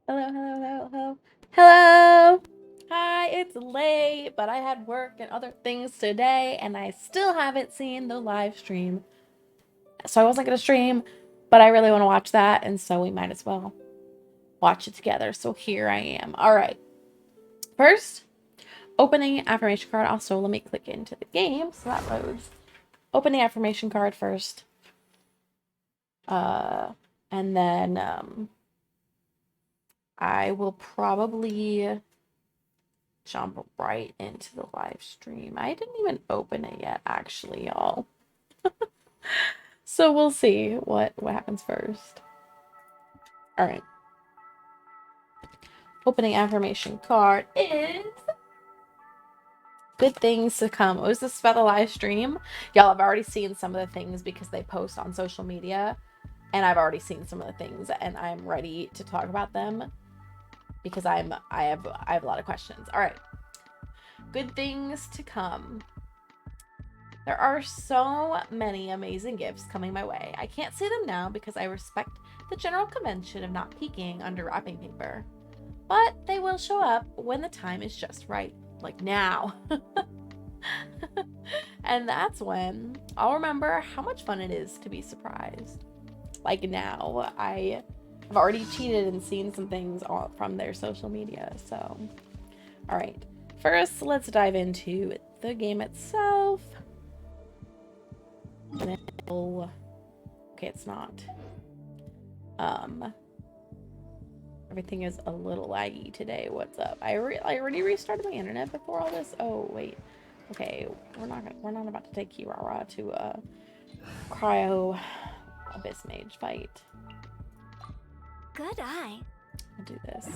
Hello, hello, hello, hello. Hello! Hi, it's late, but I had work and other things today, and I still haven't seen the live stream. So I wasn't going to stream, but I really want to watch that, and so we might as well watch it together. So here I am. All right. First, opening affirmation card. Also, let me click into the game so that loads. Opening affirmation card first. And then I will probably jump right into the live stream. I didn't even open it yet, actually, y'all. So we'll see what happens first. All right. Opening affirmation card is good things to come. Was this about the live stream? Y'all have already seen some of the things because they post on social media, and I've already seen some of the things, and I'm ready to talk about them because I have a lot of questions. All right. Good things to come. There are so many amazing gifts coming my way. I can't say them now because I respect the general convention of not peeking under wrapping paper. But they will show up when the time is just right, like now. And that's when I'll remember how much fun it is to be surprised. Like now, I have already cheated and seen some things from their social media. So, all right. First, let's dive into the game itself. Oh, okay, it's not. Everything is a little laggy today. What's up? I already restarted my internet before all this. Oh wait, okay, we're not about to take Kirara to a cryo abyss mage fight. Good eye. I'll do this.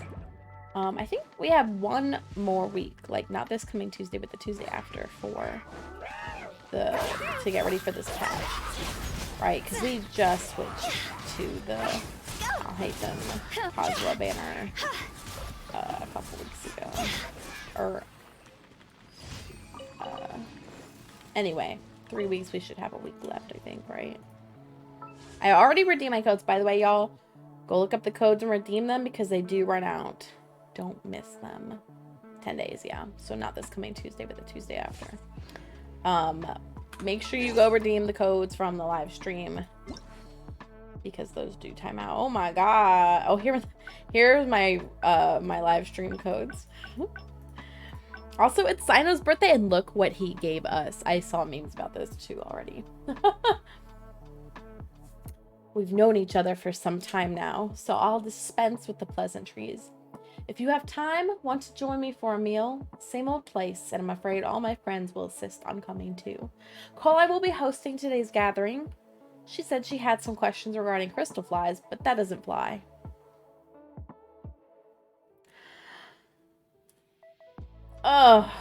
I think we have one more week, like not this coming Tuesday, but the Tuesday after for to get ready for this patch, right? Because we just switched to the I'll hate them Cosmo banner a couple weeks ago, or anyway, 3 weeks. We should have a week left, I think, right? I already redeemed my codes, by the way, y'all. Go look up the codes and redeem them because they do run out. Don't miss them. 10 days, yeah. So not this coming Tuesday, but the Tuesday after. Make sure you go redeem the codes from the live stream because those do time out. Oh my god. Oh, here's my my live stream codes. Also, it's Sino's birthday, and look what he gave us. I saw memes about this too already. We've known each other for some time now, so I'll dispense with the pleasantries. If you have time, want to join me for a meal? Same old place, and I'm afraid all my friends will insist on coming too. Cole, I will be hosting today's gathering. She said she had some questions regarding crystal flies, but that doesn't fly. Oh,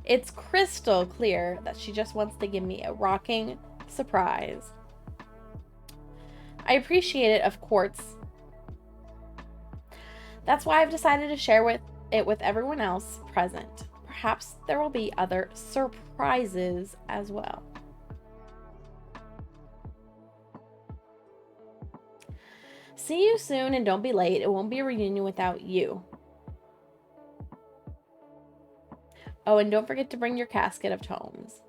it's crystal clear that she just wants to give me a rocking surprise. I appreciate it, of course. That's why I've decided to share it with everyone else present. Perhaps there will be other surprises as well. See you soon, and don't be late. It won't be a reunion without you. Oh, and don't forget to bring your casket of tomes.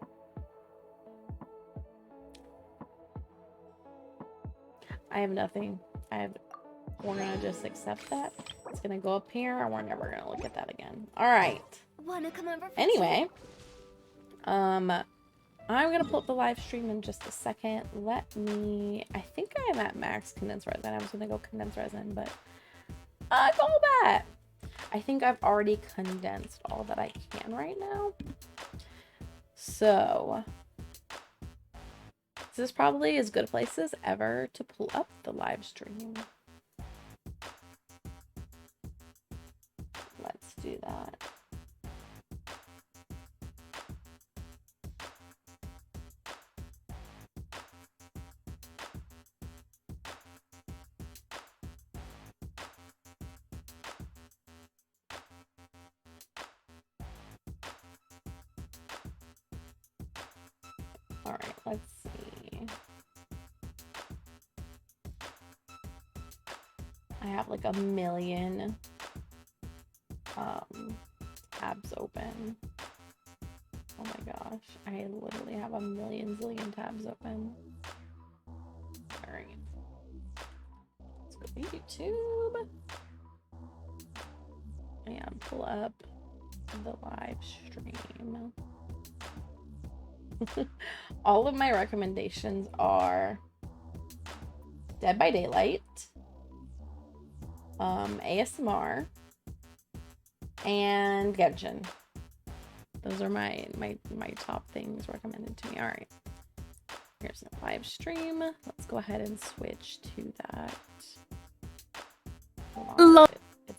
I have nothing. We're gonna just accept that. It's gonna go up here, and we're never gonna look at that again. All right. Wanna come over for Anyway, I'm gonna pull up the live stream in just a second. I think I am at max condense resin. I was gonna go condense resin, but go back. I think I've already condensed all that I can right now. So this is probably as good a place as ever to pull up the live stream. Let's do that. All right, let's see. I have like a million tabs open. Oh my gosh, I literally have a million zillion tabs open. Alright. Let's go to YouTube. And pull up the live stream. All of my recommendations are Dead by Daylight, ASMR, and Genshin. Those are my top things recommended to me. All right, here's the live stream. Let's go ahead and switch to that. Hold on.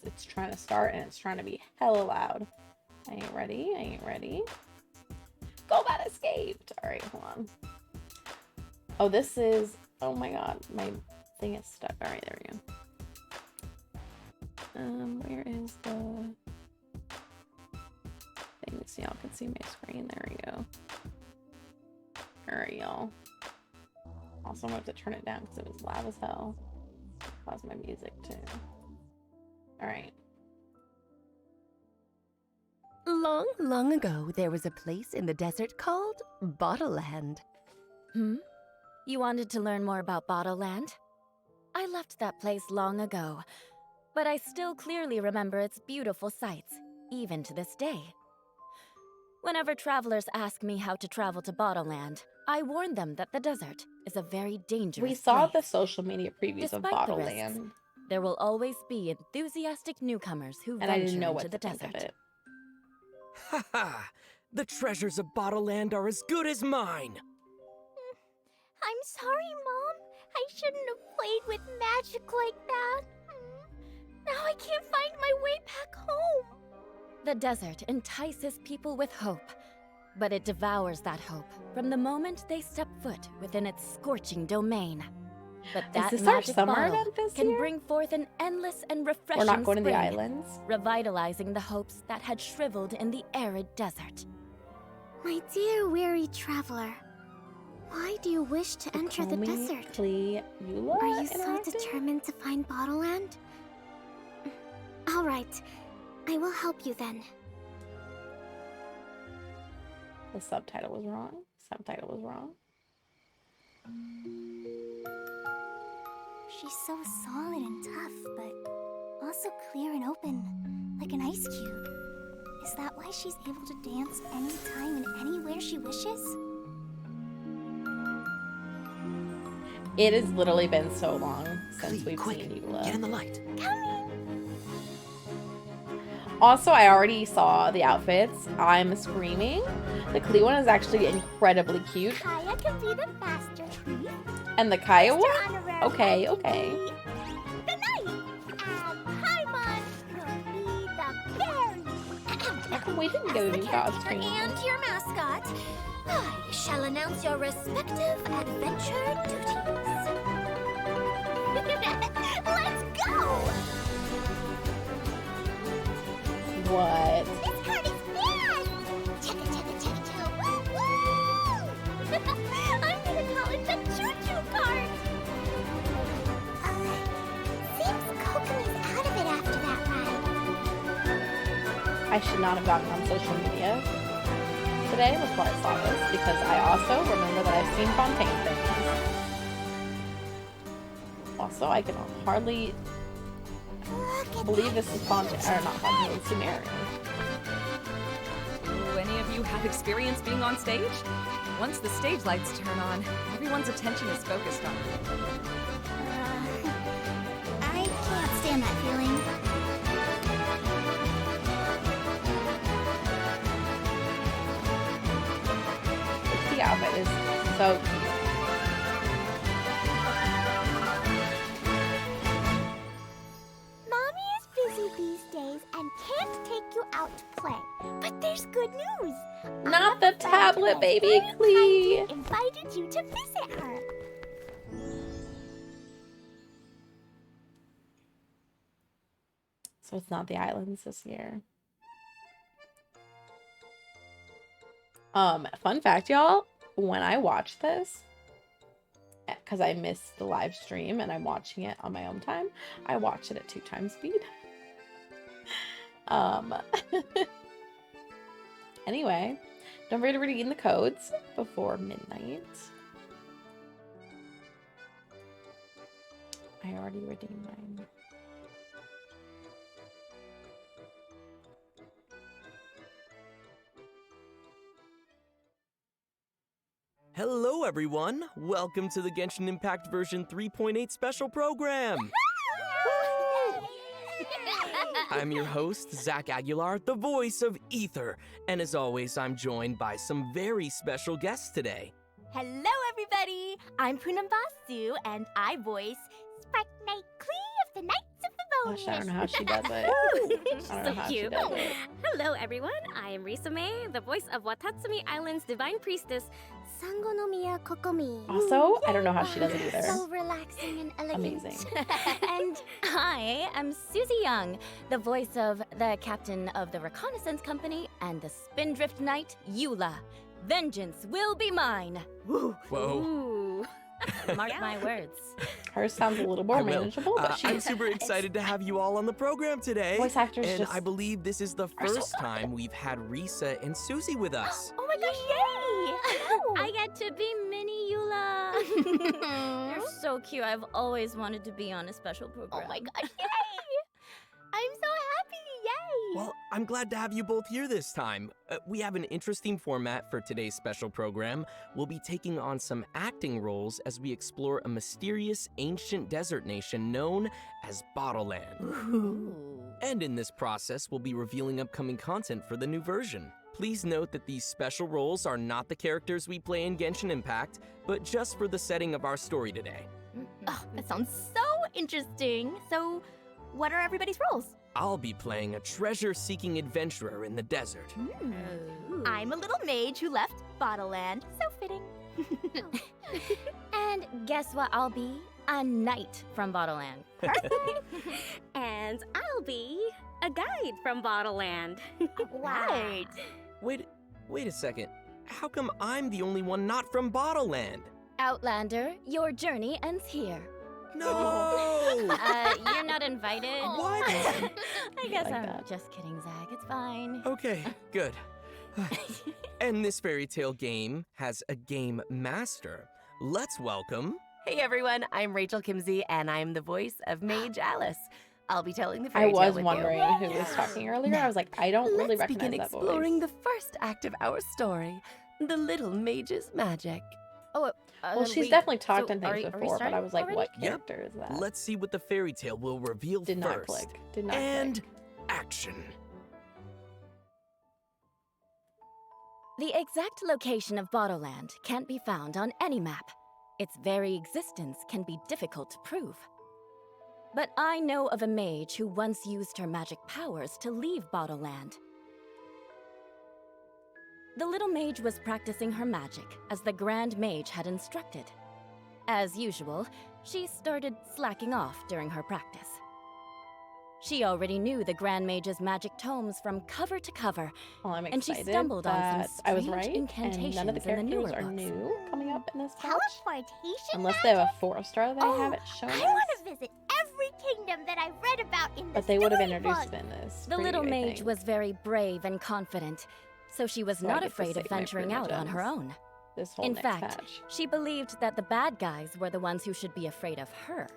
It's trying to start and it's trying to be hella loud. I ain't ready. I ain't ready. Gobat escaped. All right, hold on. Oh, this is. Oh my god, my thing is stuck. All right, there we go. Where is the thing so y'all can see my screen? There we go. All right, y'all. Also, I'm going to have to turn it down because it was loud as hell. Pause my music too. All right. Long, long ago, there was a place in the desert called Bottleland. You wanted to learn more about Bottleland? I left that place long ago, but I still clearly remember its beautiful sights, even to this day. Whenever travelers ask me how to travel to Bottleland, I warn them that the desert is a very dangerous We saw place. the social media previews of Despite the risks, Bottleland, there will always be enthusiastic newcomers who and I venture didn't know into what the to think of desert. it. Haha! The treasures of Bottleland are as good as mine! I'm sorry, Mom. I shouldn't have played with magic like that. Now I can't find my way back home. The desert entices people with hope, but it devours that hope from the moment they step foot within its scorching domain. But that Is this our magic summer bottle event this can year? bring forth an endless and refreshing We're not going to the spring, islands. revitalizing the hopes that had shriveled in the arid desert. My dear weary traveler, why do you wish to enter the desert? Eula Are you so interacting? determined to find Bottleland? All right, I will help you then. The subtitle was wrong. Subtitle was wrong. She's so solid and tough, but also clear and open, like an ice cube. Is that why she's able to dance anytime and anywhere she wishes? It has literally been so long since Clee, we've quick, seen get in Eula. the light. Also, I already saw the outfits. I'm screaming. The Klee one is actually incredibly cute. Kaya can be the faster tree. And the Kaya one? Honorary Okay, can okay. be the knight. And Paimon could be the fairy. How come we didn't get a new costume? And your mascot, I shall announce your respective adventure duties. Let's go! What? This card is fast! Chugga chugga chugga chugga woo woo! I'm gonna call it the choo-choo card! Seems Kokomi's out of it after that ride. I should not have gotten on social media today before I saw this because I also remember that I've seen Fontaine things. Also, I can hardly Look at believe this is Fontaine, or not Fontaine, it's Sumerian. Do any of you have experience being on stage? Once the stage lights turn on, everyone's attention is focused on you. I can't stand that feeling. The outfit is so cute. Mommy is busy these days and can't take you out to play. But there's good news. Not the Our tablet, friend baby, has Klee. kindly invited you to visit her. So it's not the islands this year. Fun fact, y'all. When I watched this, because I missed the live stream and I'm watching it on my own time, I watch it at 2x speed. Anyway, don't forget to redeem the codes before midnight. I already redeemed mine. Hello, everyone. Welcome to the Genshin Impact version 3.8 special program. I'm your host, Zach Aguilar, the voice of Ether. And as always, I'm joined by some very special guests today. Hello, everybody! I'm Poonam Basu, and I voice Spark Knight Clee of the Knights of the Gosh, I don't know Bonus. how she does it. I don't know how she does it. Hello, everyone. I am Risame, the voice of Watatsumi Island's Divine Priestess. Sangonomiya Kokomi. Also, I don't know how she does it either. So relaxing and elegant. Amazing. And I am Susie Young, the voice of the captain of the reconnaissance company and the Spindrift Knight, Eula. Vengeance will be mine. Woo. Whoa. Ooh. Mark my words. Hers sounds a little more I will. manageable, but I'm super excited to have you all on the program today. voice actors And just I believe this is the are so first time we've had Risa and Susie with us. Oh my gosh, yay! I get to be Mini Eula. You're so cute. I've always wanted to be on a special program. Oh my gosh, yay! I'm so happy, yay! Well, I'm glad to have you both here this time. We have an interesting format for today's special program. We'll be taking on some acting roles as we explore a mysterious ancient desert nation known as Bottleland. And in this process, we'll be revealing upcoming content for the new version. Please note that these special roles are not the characters we play in Genshin Impact, but just for the setting of our story today. Oh, that sounds so interesting. So, what are everybody's roles? I'll be playing a treasure-seeking adventurer in the desert. I'm a little mage who left Bottleland, so fitting. And guess what I'll be? A knight from Bottleland. And I'll be a guide from Bottleland. Right. Wait a second. How come I'm the only one not from Bottleland? Outlander, your journey ends here. No! You're not invited. What? I guess Like I'm that. just kidding, Zach. It's fine. Okay, good. And this fairy tale game has a game master. Let's welcome... Hey everyone, I'm Rachel Kimsey, and I'm the voice of Mage Alice. I'll be telling the I fairy tale was with wondering you. who was talking earlier. I was like, I don't really Let's recognize begin that voice. exploring the first act of our story, the Little Mage's Magic. Oh, Well, she's wait, definitely talked so in are things we- are we before, but I starting was like, already? what Yep. character is that? Let's see what the fairy tale will reveal Did not first. click. Did not And click. action. The exact location of Bottleland can't be found on any map. Its very existence can be difficult to prove. But I know of a mage who once used her magic powers to leave Bottleland. The little mage was practicing her magic as the Grand Mage had instructed. As usual, she started slacking off during her practice. She already knew the Grand Mage's magic tomes from cover to cover, Well, I'm and she excited stumbled on some that I was strange right, and incantations none of the in the characters newer are books. new coming up in this patch. Teleportation Unless they have a magic? 4-star they Oh, haven't shown I us. want to visit every kingdom that I read about in the But they would have storybook. introduced them in this. The little preview, I mage think. was very brave and confident, so she was So I not get to afraid of save my venturing out on her privileges. own. This whole In next fact, patch. she believed that the bad guys were the ones who should be afraid of her.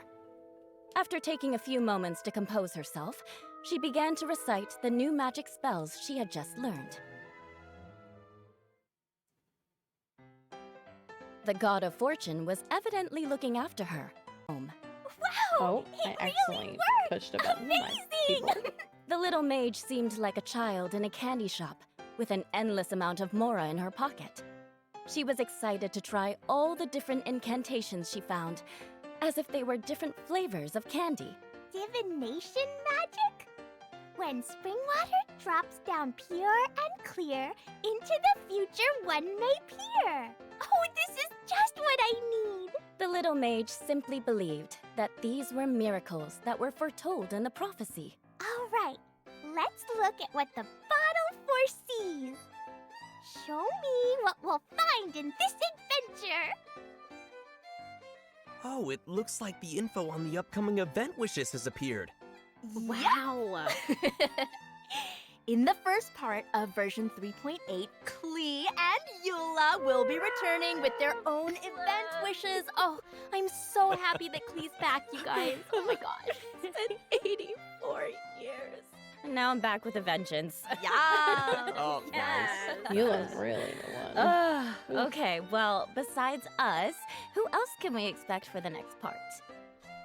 After taking a few moments to compose herself, she began to recite the new magic spells she had just learned. The God of Fortune was evidently looking after her. Wow! Oh, I it accidentally really worked! pushed a button on my Amazing! keyboard. The little mage seemed like a child in a candy shop, with an endless amount of mora in her pocket. She was excited to try all the different incantations she found, as if they were different flavors of candy. Divination magic? When spring water drops down pure and clear, into the future one may peer. Oh, this is just what I need! The little mage simply believed that these were miracles that were foretold in the prophecy. All right, let's look at what the bottle foresees. Show me what we'll find in this adventure. Oh, it looks like the info on the upcoming event wishes has appeared. Wow. In the first part of version 3.8, Klee and Eula will be returning with their own event wishes. Oh, I'm so happy that Klee's back, you guys. Oh my gosh. It's been 84 years. And now I'm back with a vengeance. Yeah. Oh, nice. Eula's really the one. Okay, well, besides us, who else can we expect for the next part?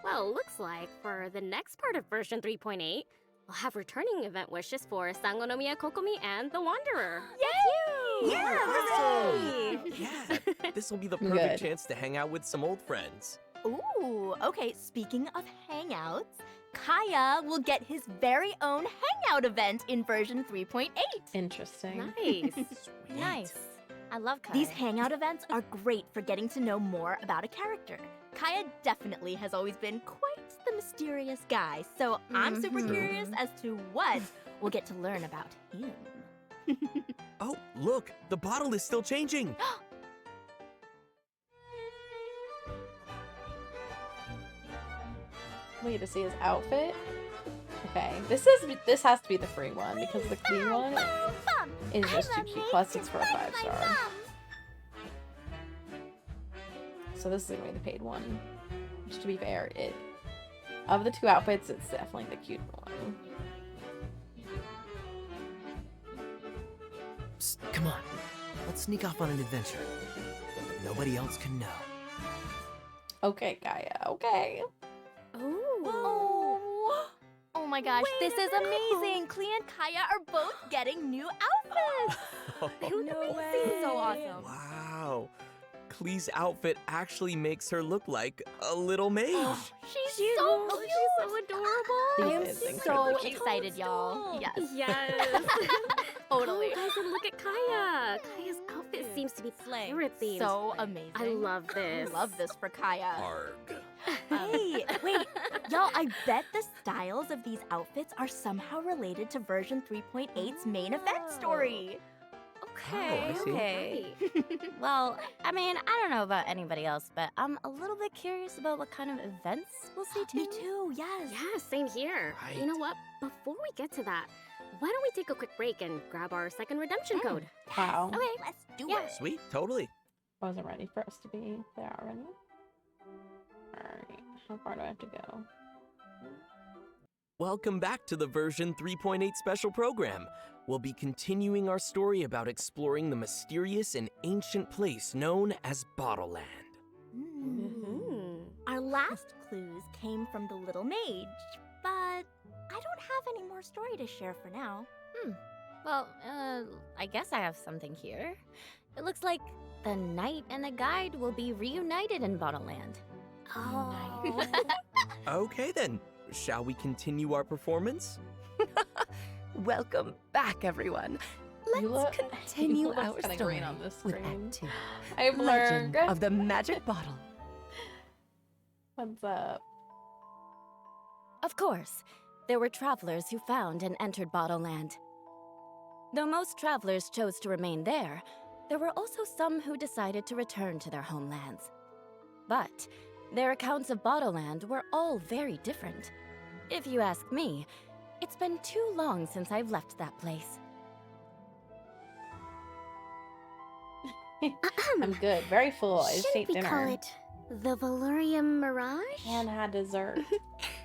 Well, looks like for the next part of version 3.8, we'll have returning event wishes for Sangonomiya Kokomi and the Wanderer. Yay! Yeah, Awesome. Yeah, this will be the perfect Good. chance to hang out with some old friends. Ooh, okay, speaking of hangouts, Kaya will get his very own hangout event in version 3.8. Interesting. Nice. Sweet. Nice. I love Kaya. These hangout events are great for getting to know more about a character. Kaya definitely has always been quite the mysterious guy, so I'm super curious as to what we'll get to learn about him. Oh, look, the bottle is still changing. We get to see his outfit. Okay, this has to be the free one because the clean one is just too cute. Plus, it's for a 5-star. So this is gonna be the paid one. Which, to be fair, of the two outfits, it's definitely the cute one. Psst, come on. Let's sneak off on an adventure. Nobody else can know. Okay, Gaia. Okay. Oh my gosh, this is amazing! Klee and Kaya are both getting new outfits! No way. So awesome. Wow. Klee's outfit actually makes her look like a little mage. She's Cute. so cute! She's so adorable. I am This is so incredible. excited, y'all. Yes. Yes. Totally. Oh, guys, and look at Kaya. Kaya's outfit seems to be pirate themed. So amazing. I love this. Love this for Kaya. Arg. Hey, wait, y'all, I bet the styles of these outfits are somehow related to version 3.8's main event story. Okay, I see. okay. Well, I mean, I don't know about anybody else, but I'm a little bit curious about what kind of events we'll see too. Me too, yes. Yeah, same here. Right. You know what? Before we get to that, why don't we take a quick break and grab our second redemption code? Wow. Okay, let's do Yeah. it. Sweet, totally. Wasn't ready for us to be there already. Alright. How far do I have to go? Welcome back to the version 3.8 special program. We'll be continuing our story about exploring the mysterious and ancient place known as Bottle Land. Our last clues came from the little mage, but I don't have any more story to share for now. Well, I guess I have something here. It looks like the knight and the guide will be reunited in Bottle Land. Oh. Okay then, shall we continue our performance? Welcome back, everyone. Let's continue Eula looks our kinda story green on this with screen. Act 2. Hey, Legend Blurg. of the Magic Bottle. What's up? Of course, there were travelers who found and entered Bottle Land. Though most travelers chose to remain there were also some who decided to return to their homelands. But their accounts of Bottle Land were all very different. If you ask me, it's been too long since I've left that place. I'm good. Very full. I just ate Shouldn't we dinner. call it the Valurium Mirage? And had dessert.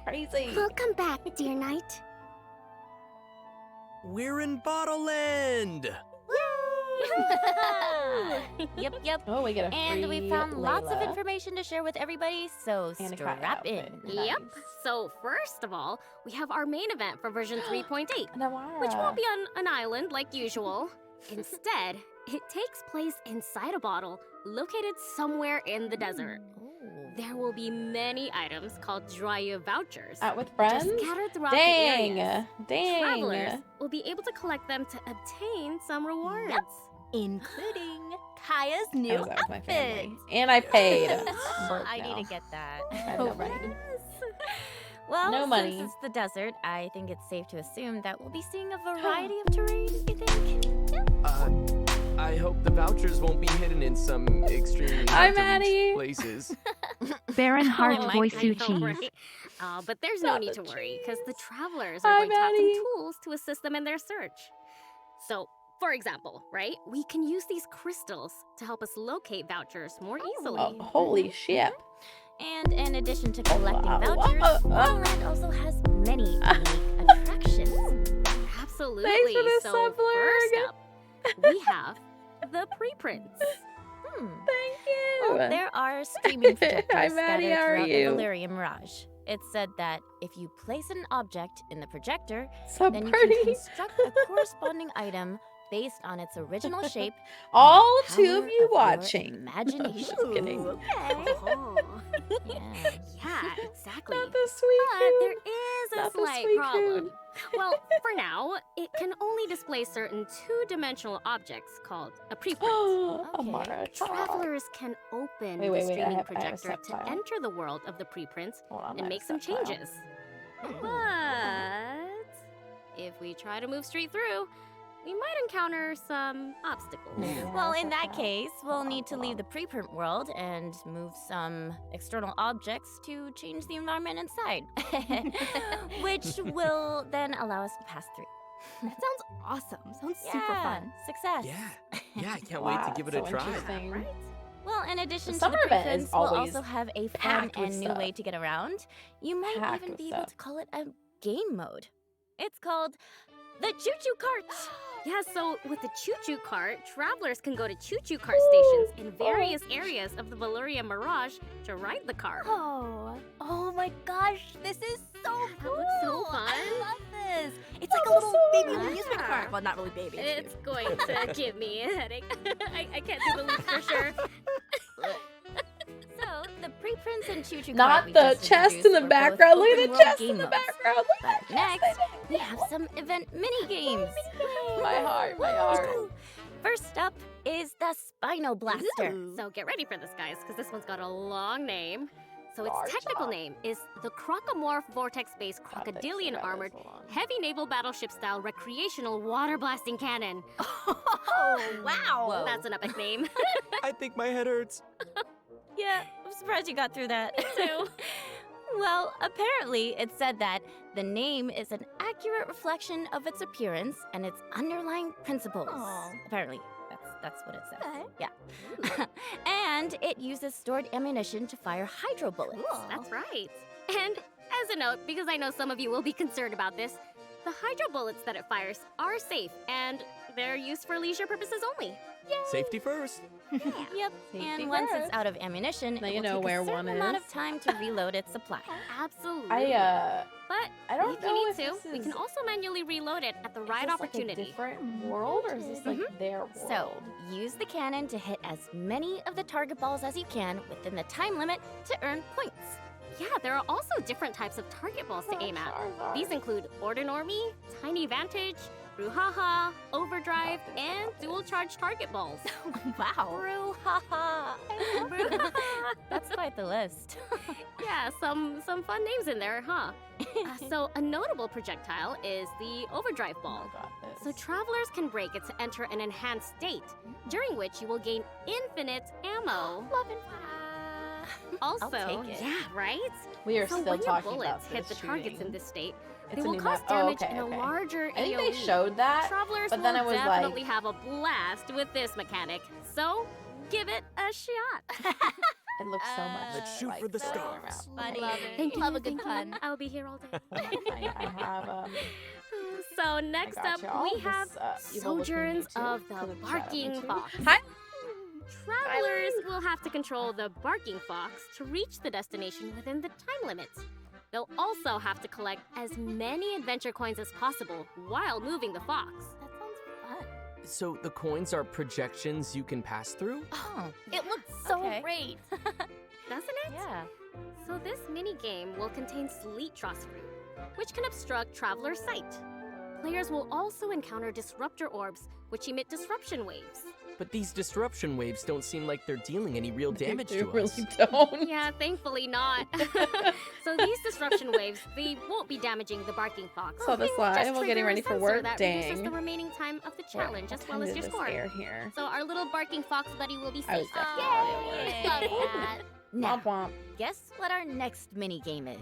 Crazy. Welcome back, dear knight. We're in Bottle Land! Yep. Oh, we get a And we free found lots of Layla. information to share with everybody, so And a cat strap in. outfit. Yep. Nice. So first of all, we have our main event for version 3.8, Nawara. which won't be on an island like usual. Instead, it takes place inside a bottle located somewhere in the desert. There will be many items called Drya vouchers. Out with friends? Just scattered throughout the Dang. areas. Dang. Travelers will be able to collect them to obtain some rewards. Including Kaya's I new was out with my outfit. family. And I paid. Broke I now. need to get that. I have no money. Well, No money. since it's the desert, I think it's safe to assume that we'll be seeing a variety of terrain, you think? I hope the vouchers won't be hidden in some extremely Hi, hard to reach Maddie. places. Baron Heart Oh, Boy I know, Cheese. right? But there's no Not need the to worry, because the cheese. travelers Hi, are going to have Maddie. some tools to assist them in their search. So, for example, right, we can use these crystals to help us locate vouchers more easily. Oh, holy shit. And in addition to collecting wow. vouchers, Bottleland also has many unique attractions. Absolutely. Thanks for this, so Subblurg. first up, we have the preprints. Thank you. Well, there are streaming projectors Hi, Maddie, scattered how are throughout you? the Valerian Mirage. It's said that if you place an object in the projector, So then you pretty. can construct a corresponding item based on its original shape. All and two power of you your watching. Imagination. Just kidding. Oh. Yeah. Yeah, exactly. Not the sweet But coon. there is a Not the slight sweet problem. coon. Well, for now, it can only display certain two-dimensional objects called a preprint. Oh, Okay. Amara. Travelers can open Wait, the I streaming have a projector step to file. enter the world of the preprints Hold on, I and have make a some step file. changes. But if we try to move straight through, we might encounter some obstacles. Yeah, Well, that's in a that fact. case, we'll Hold on, need to hold leave on. the preprint world and move some external objects to change the environment inside, which will then allow us to pass through. That sounds awesome. Sounds super Yeah, fun. Success. Yeah, I can't wait to Wow, give it so a try. interesting. Right? Well, in addition to summer the event is preprints, we'll always also have a fun packed with and new stuff. way to get around. You might Packed even with be able stuff. to call it a game mode. It's called the Choo Choo Cart. Yeah, so with the choo-choo cart, travelers can go to choo-choo cart stations in various areas of the Valeria Mirage to ride the car. Oh my gosh, this is so cool. looks so fun. I love this. It's like a That looks little so baby fun. amusement park. Well, not really baby. It's going to give me a headadeche. I can't do the loop for sure. So, the preprints and Choo Choo Cart Not we the just chest in introduced the were both background. Look open at the world chest in game the modes. background. Look But at the chest. next, we have some event mini games. My heart, my heart. First up is the Spino Blaster. So get ready for this, guys, because this one's got a long name. So its Large technical top. name is the Crocomorph Vortex-based God, thanks for crocodilian that, armored that's so long. heavy naval battleship-style recreational water blasting cannon. Oh, wow. Whoa. That's an epic name. I think my head hurts. Yeah, I'm surprised you got through that. too. Well, apparently it said that the name is an accurate reflection of its appearance and its underlying principles. Aw. Apparently, that's what it says. Okay. Yeah. And it uses stored ammunition to fire hydro bullets. That's right. And as a note, because I know some of you will be concerned about this, the hydro bullets that it fires are safe and they're used for leisure purposes only. Safety first. Yep. Safety And once it's first. out of ammunition, Now it you will know take where a certain one amount is. of time to reload its supply. Absolutely. I But don't if know you need if to, this we can is- also manually reload it at the right is this like a opportunity. different world, or is this like their world? So, use the cannon to hit as many of the target balls as you can within the time limit to earn points. Yeah, there are also different types of target balls to aim at. These include Ordinarmy, Tiny Vantage, Brouhaha, Overdrive, and dual charge target balls. Wow. Brouhaha! That's quite the list. Yeah, some fun names in there, huh? So a notable projectile is the Overdrive ball. So travelers can break it to enter an enhanced state, during which you will gain infinite ammo. Love and Also, I'll take it. yeah, right? We are So still when your talking bullets about hit the this targets shooting. in this state, It's they a will new cause map. Oh, damage okay, in a okay. larger I think they AoE. showed that, Travelers but then will it was definitely like have a blast with this mechanic. So, give it a shot. it looks so much. Let's shoot like for the Valeria stars. Map. Funny. Love it. Thank you. Love a good thank you. pun. I'll be here all day. I have So next up, gotcha. All we this, have evil-looking Sojourns YouTube. of the Could have shot at me Barking too. Fox. Hi. Travelers will have to control the Barking Fox to reach the destination within the time limits. They'll also have to collect as many adventure coins as possible while moving the fox. That sounds fun. So the coins are projections you can pass through? Oh, It looks so Okay. great. Doesn't it? yeah. So this mini game will contain Sleet Tross Fruit, which can obstruct travelers' sight. Players will also encounter disruptor orbs, which emit disruption waves. But these disruption waves don't seem like they're dealing any real damage They to really us. don't. Yeah, thankfully not. So these disruption waves, they won't be damaging the Barking Fox. So this Just live, we're trigger getting a ready for sensor work. that reduces Dang. the remaining time of the challenge as well as your score. Air here. So our little Barking Fox buddy will be I was safe. definitely Yay! Love that. Now, Womp womp. guess what our next mini game is?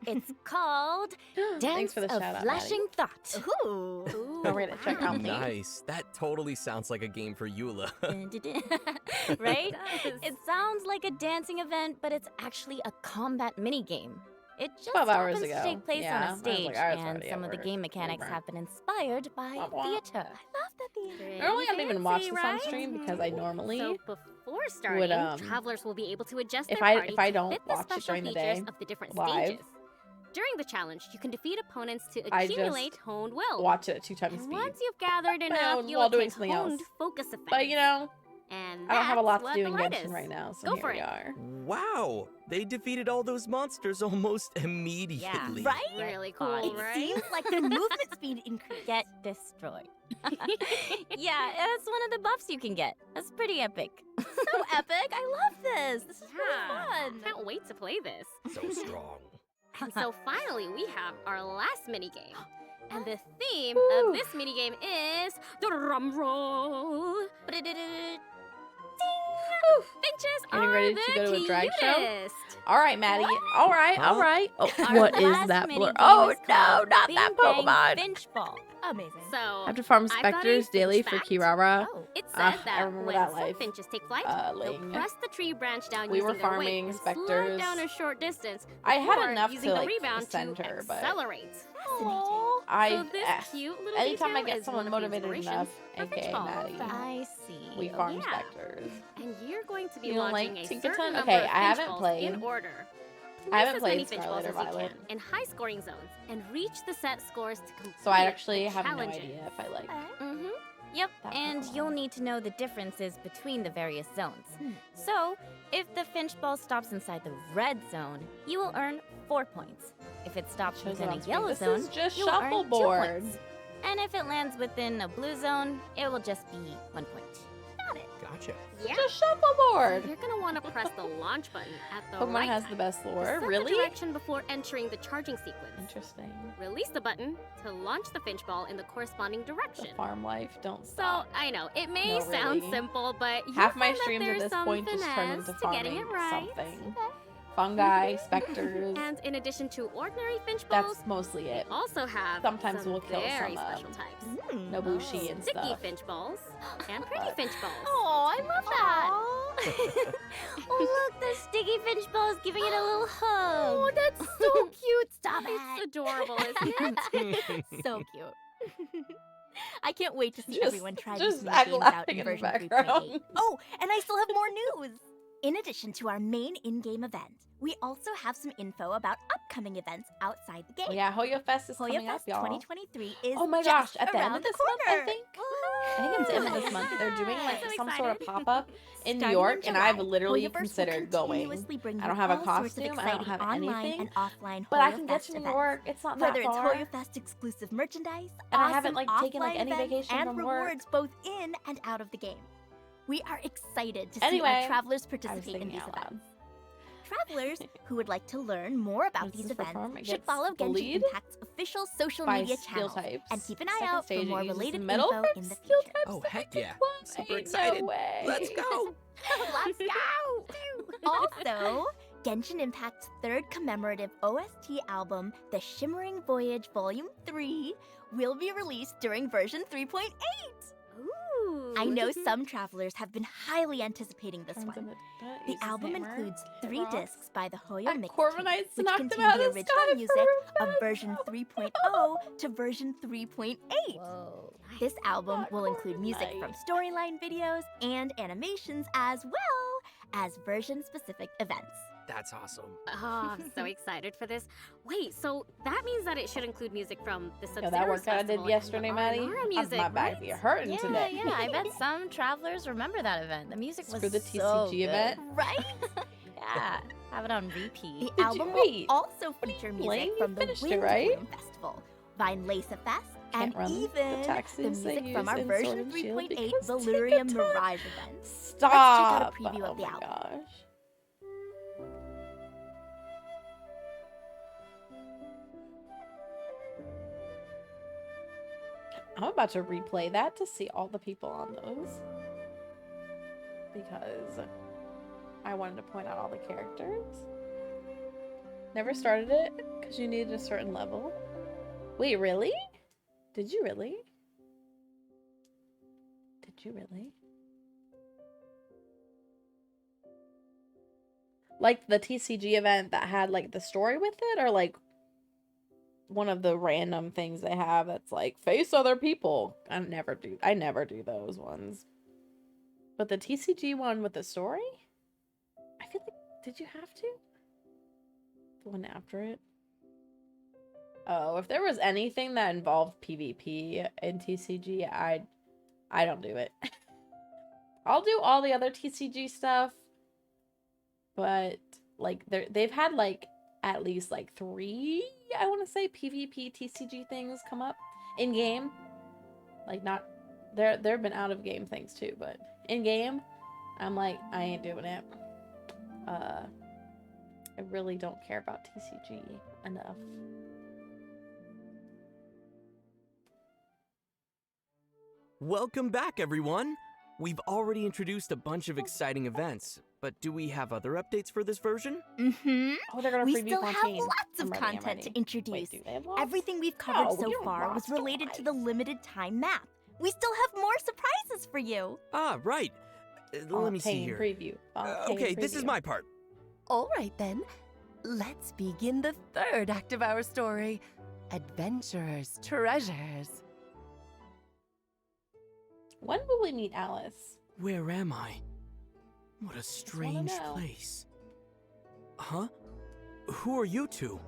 It's called Thanks Dance for the of shout out, Flashing Thought. Ooh. Oh, we're gonna check out me. Nice. That totally sounds like a game for Eula. Right? It does. It sounds like a dancing event, but it's actually a combat mini game. It just 12 hours happens to ago. take place Yeah, on I a was stage, like, I was and already some at of the work. game mechanics Over. have been inspired by Womp womp. theater. Love the theater. Normally I don't even watch Fancy, this on right? stream because I normally So before starting, travelers will be able to adjust if their I- party if I to don't fit the watch it special during the features day, of the different live, stages. During the challenge, you can defeat opponents to I just accumulate honed will. watch it at 2 times And speed. once you've gathered know, enough, while you will doing take something honed else. focus effects. But you know, and I don't have a lot that's to do what in the light Genshin is. right now, so Go here for we it. are. Wow, they defeated all those monsters almost immediately. Right? Really Caught. cool, It right? seems like the movement speed increased. Get destroyed. Yeah, that's one of the buffs you can get. That's pretty epic. So epic. I love this. This is Yeah. really fun. Can't wait to play this. So strong. And so finally, we have our last mini game. And the theme Woo. of this mini game is drum roll. Finches Getting are ready the to go to a drag show? cutest. All right, Maddie. All right, all Huh? right. Oh, Our what is last that? mini blur? game Oh is no, called not Bing that Bang Pokemon. Finch Ball. Amazing. So I have to farm I've got a specters daily finch for fact. Kirara. Oh. it says I that remember when that some life, finches take flight, they'll Ling. press the tree branch down We using were their farming weight and slide specters. down a short distance. I had before enough using to, the like, rebound send to her, but accelerate. Fascinating. I so this eh, cute little anytime I detail get is someone one of the motivated inspirations enough, for aka Finch Ball. Maddie, I see. we farm Yeah. specters. And you're going to be You don't launching like a Tinkaton? certain number Okay, of I haven't finch balls played. in order. I Place haven't as many played finch Scarlet balls or as you Violet. can in high scoring zones and reach the set scores to complete So I the actually have no challenges. idea if I like. Mm-hmm. Yep, That and Pokemon. you'll need to know the differences between the various zones. Hmm. So, if the Finch Ball stops inside the red zone, you will earn 4 points. If it stops Shows within it on a screen. yellow This zone, is just you'll earn 2 shuffleboard. points. And if it lands within a blue zone, it will just be 1 point. Gotcha. Yeah. Just So shuffleboard. you're gonna want to press the launch button at the Pokemon right has time the best to lore. set the Really? direction before entering the charging sequence. Interesting. Release the button to launch the Finch Ball in the corresponding The direction. farm life, don't So stop. I know it may No, sound really. simple, but you'll Half my find that streams at there's this some point just turn finesse into to getting farming it right. something. Fungi, specters. And in addition to ordinary Finch Balls, That's mostly it. we also have Sometimes some we'll kill very some, special types. Nobushi and Sticky stuff. Finch Balls and Pretty Finch Balls. Oh, I love that. Oh, look, the Sticky Finch Ball is giving it a little hug. Oh, that's so cute. Stop It's it. adorable, isn't it? So cute. I can't wait to see Just- everyone try just these new act games out laughing in in the version background. 3.8. Oh, and I still have more news. In addition to our main in-game event, we also have some info about upcoming events outside the game. Oh, yeah, Hoyo Fest is Hoya coming up, Fest y'all. 2023 is Oh my gosh, just at the end around of this the month, I corner. think. I think it's the end of this month. They're doing like So some sort of excited. pop-up in New Starting York, and I've July, literally Hoyaverse will considered going. continuously bring I don't you have a all sorts of costume, I don't exciting have online anything, and offline But I Hoya can get Fest to New events. York. It's not that Whether it's far. Hoya Fest exclusive merchandise, And I awesome haven't, like, taken, like, offline any events, vacation and from work. rewards both in and out of the game. We are excited to see Anyway, our travelers I was participate in thinking these out events. loud. Travelers who would like to learn more about Once these this events performer should gets follow Genshin bullied Impact's official social by media skill channels types. and keep an eye Second out for stage, it more uses related metal info for in the skill future. types Oh, that heck can yeah. play. Super excited. No way. Let's go. Let's go! Also, Genshin Impact's third commemorative OST album, The Shimmering Voyage Volume 3, will be released during version 3.8. Ooh. I know some travelers have been highly anticipating this Turns one. into- The uses album hammer. includes It 3 rocks. discs by the Hoyo That Mix Corviknights which knocked him contain out the of the original sky music for of version 3.0 to version 3.8. Whoa. This album That will include music from Corviknight. storyline videos and animations as well as version-specific events. That's awesome. Oh, I'm so excited for this. Wait, so that means that it should include music from the Yo, that workout I did yesterday, Maddie. Music, My back be hurting Yeah, today. yeah, I bet some travelers remember that event. The music was Screw the so TCG good. event. Right? Yeah, have it on repeat. The Did you- album wait, will also feature music playing? You from the finished it, Wind right? Bloom Festival, Vine Lesa Fest, Can't and run the even the taxis they music from use our in version Sword and Shield 3.8 because Valyria Tinkaton- Mirage event. Stop! a preview of Oh the my album. gosh. I'm about to replay that to see all the people on those. Because I wanted to point out all the characters. Never started it because you needed a certain level. Wait, really? Did you really? Did you really? Like the TCG event that had like the story with it, or like one of the random things they have that's like face other people? I never do those ones. But the TCG one with the story? I feel like, did you have to? The one after it? Oh, if there was anything that involved PvP in TCG, I don't do it. I'll do all the other TCG stuff, but like they've had like at least like 3, I want to say, PvP TCG things come up in game. Like not there've been out of game things too, but in game, I'm like, I ain't doing it. I really don't care about TCG enough. Welcome back, everyone! We've already introduced a bunch of exciting events, but do we have other updates for this version? Mm-hmm. Oh, they're gonna We preview still have Fontaine. lots of I'm ready, I'm content to ready. introduce. Wait, do they have lots? Everything we've covered No, so you don't far was lost related to live. the limited time map. We still have more surprises for you. Ah, right. Let me see Fontaine here. preview. Fontaine Okay, this is preview. my part. All right then, let's begin the third act of our story. Adventurers' Treasures. When will we meet Alice? Where am I? What a strange know. place. Huh? Who are you two?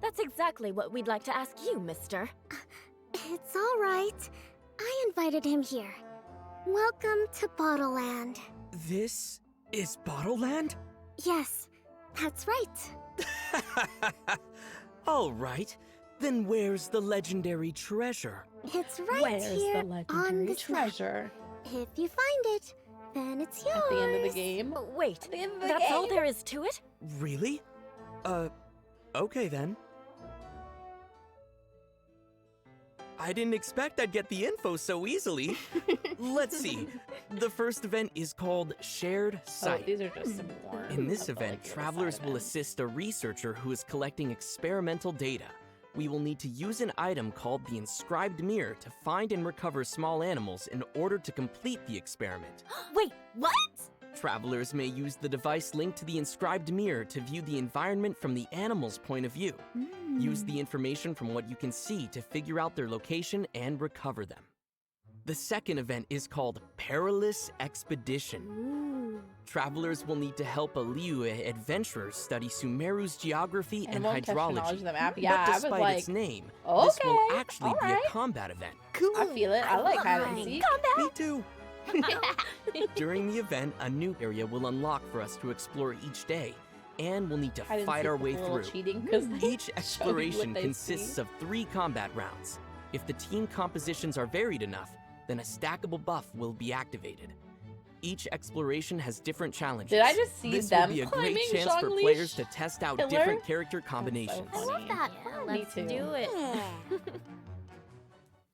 That's exactly what we'd like to ask you, mister. It's all right. I invited him here. Welcome to Bottleland. This is Bottleland? Yes, that's right. All right. Then where's the legendary treasure? It's right Where's here the on legendary this map. treasure? If you find it, then it's yours. At the end of the game? Wait, At the end of the that's game? all there is to it? Really? Okay then. I didn't expect I'd get the info so easily. Let's see. The first event is called Shared Oh, Sight. these are just some more. In this of the, event, like, little travelers side will events. assist a researcher who is collecting experimental data. We will need to use an item called the inscribed mirror to find and recover small animals in order to complete the experiment. Wait, what? Travelers may use the device linked to the inscribed mirror to view the environment from the animal's point of view. Use the information from what you can see to figure out their location and recover them. The second event is called Perilous Expedition. Travelers will need to help a Liyue adventurer study Sumeru's geography and Animal technology, hydrology. the map. Yeah, but I was despite like, its name, this will okay, actually be alright. a combat event. Cool. I feel it. I like love hide and mining. seek. Me too. During the event, a new area will unlock for us to explore each day, and we'll need to Hide and fight seek our was way a little through. cheating because Each exploration consists of 3 combat rounds. If the team compositions are varied enough, then a stackable buff will be activated. Each exploration has different challenges. Did I just see this them will be a climbing great chance for Zhongli players to test out Pillar? different character combinations. so I love that. Yeah, Me let's too. do it.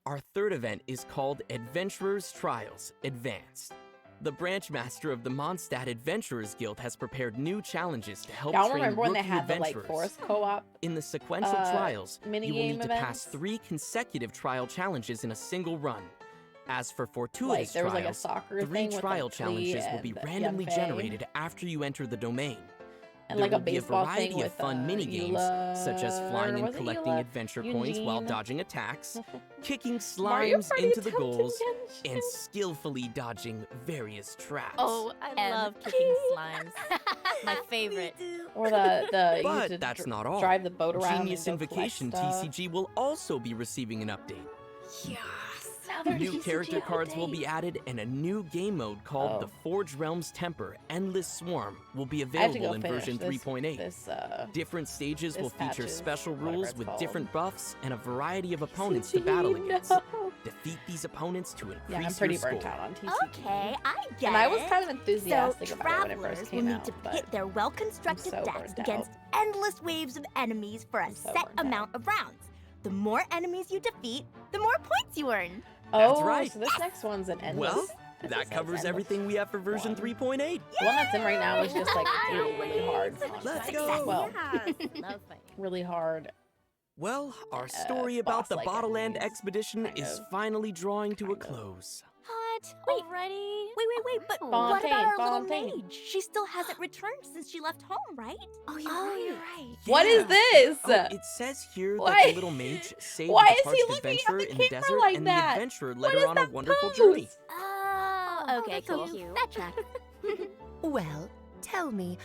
Our third event is called Adventurers Trials Advanced. The branch master of the Mondstadt Adventurers Guild has prepared new challenges to help Y'all train remember when they rookie had the like adventurers. forest co-op? In the sequential trials, mini you will game need to pass events? 3 consecutive trial challenges in a single run. As for Like fortuitous there was like a trials, soccer 3 thing with trial like, Lee challenges will be and randomly Yanfei, generated after you enter the domain. and There like a will be a baseball variety thing of with fun mini-games, such as flying and collecting adventure points while dodging attacks, kicking Mario slimes Party into the Attempted goals, Genshin. and skillfully dodging various traps. Oh, I love kicking slimes. My favorite. Or the you But had to that's not all. drive the boat around. Genius and go collect Invocation stuff. TCG will also be receiving an update. Yes. Another New TCG character cards will update. be added, and a new game mode called the Oh. Forge Realms Temper Endless Swarm will be I have to available go in finish version this, 3.8. This Different stages will this feature patches, special whatever rules it's with called. different buffs and a variety of opponents to battle TCG, against. no. Defeat these opponents to increase Yeah, I'm pretty your burnt score. out on TCG. Okay, I get And I was it. kind of enthusiastic So about it when it travelers first will came need out, to but pit their well-constructed so decks burnt against out. endless waves of enemies for a I'm so set burnt amount of rounds. The more enemies you defeat, the more points you earn. That's oh, right. so this next one's an endless. Well, That covers everything we have for version 3.8. The one that's in right now is just like really, really hard. Let's go. Well, Love fighting. really hard. Well, our story about the boss-like Bottle Land enemies, expedition kind is of. finally drawing to a Kind of. close. What? Already? Wait, but Oh. what about our little Fontaine. mage? She still hasn't returned since she left home, right? Oh, you're right. What is Yeah. this? Oh, it says here that Why- the little mage saved why the is he parched looking at adventurer the in the camera desert, like and that? the adventurer What led is her on a that wonderful pose? journey. Oh, okay, that's cool. cute. That tracks. Well, tell me,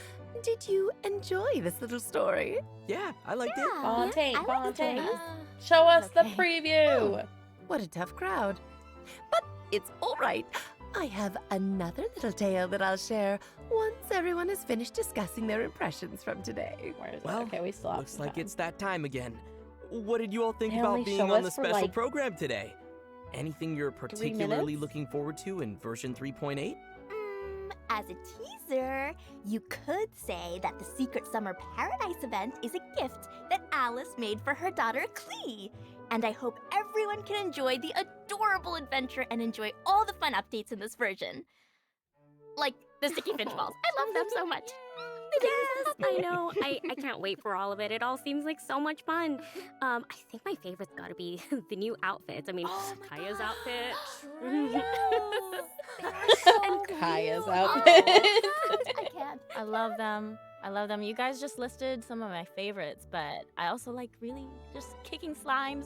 did you enjoy this little story? Yeah, I liked it. Fontaine, I like the Fontaine. story. Show us the Okay. preview. What a tough crowd. But it's all right. I have another little tale that I'll share once everyone has finished discussing their impressions from today. Where is it? Well, Okay, we still have Looks some like time. it's that time again. What did you all think They about only being show on the us for, special like, program today? Anything you're particularly minutes? looking forward to in version 3.8? As a teaser, you could say that the Secret Summer Paradise event is a gift that Alice made for her daughter Clee. And I hope everyone can enjoy the adorable adventure and enjoy all the fun updates in this version. Like the sticky finch balls. I love them so much. Yes, I know. I can't wait for all of it. It all seems like so much fun. I think my favorite's got to be the new outfits. I mean, Kaya's outfit. And Kaya's outfit. I can't. I love them. I love them. You guys just listed some of my favorites, but I also like really just kicking slimes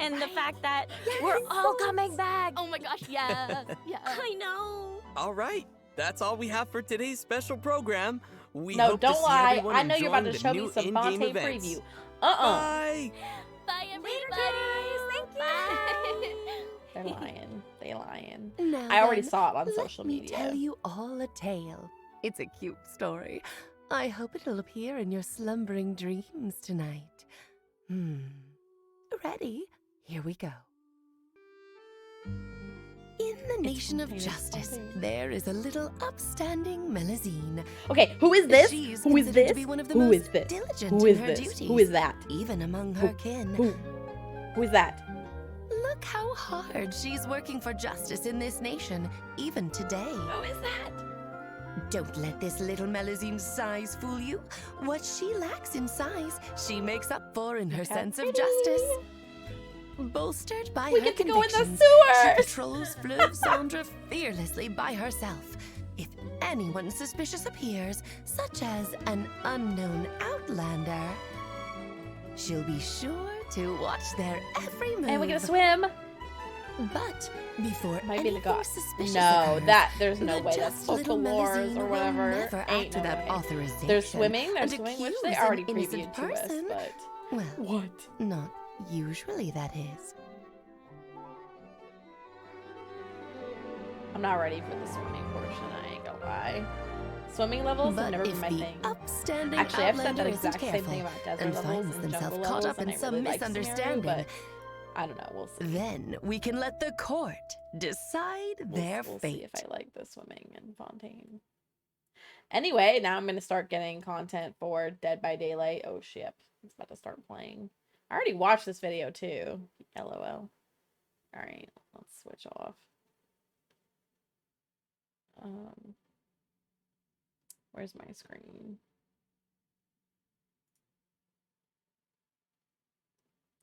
and the fact that we're all coming back. Oh my gosh, yes. Yeah. I know. All right, that's all we have for today's special program. We No, hope to don't see lie. everyone I know you're about to enjoying show the me new some in-game Fontaine events. preview. Bye! Bye, everybody. Thank you. They're lying. They lying. Now I already then, saw it on let social me media. tell you all a tale. It's a cute story. I hope it'll appear in your slumbering dreams tonight. Ready? Here we go. In the nation of Fontaine, it's justice, Fontaine. there is a little upstanding Melusine. Okay, who is this? She is Who is considered this? to be one of the Who most is this? diligent Who in is her this? duties, Who is that? even among her kin. Who is that? Look how hard she's working for justice in this nation, even today. Who is that? Don't let this little Melusine's size fool you. What she lacks in size, she makes up for in her Look how sense of pretty. justice. Bolstered by We her get to go in the convictions, she sewers. patrols Fleuve Cendre fearlessly by herself. If anyone suspicious appears, such as an unknown outlander, she'll be sure to watch their every move. And we get to swim. But before Might be the anything god. suspicious No, occurs, that there's no the way. That's just social little wars Melusine or will whatever. never Ain't act no without way. authorization. They're swimming, and which accuse they an already innocent previewed to us, person. but Well, what? not usually, that is. I'm not ready for the swimming portion, I ain't gonna lie. Swimming levels have But never been if my the thing. upstanding Actually, I've said that outlander exact isn't same careful thing about desert and levels finds and themselves jungle caught levels, up and in I some really like Scenario, misunderstanding, but I don't know. We'll see. then we can let the court decide their We'll fate. see if I like the swimming in Fontaine. Anyway, now I'm gonna start getting content for Dead by Daylight. Oh shit, it's about to start playing. I already watched this video too. LOL. All right, let's switch off. Where's my screen?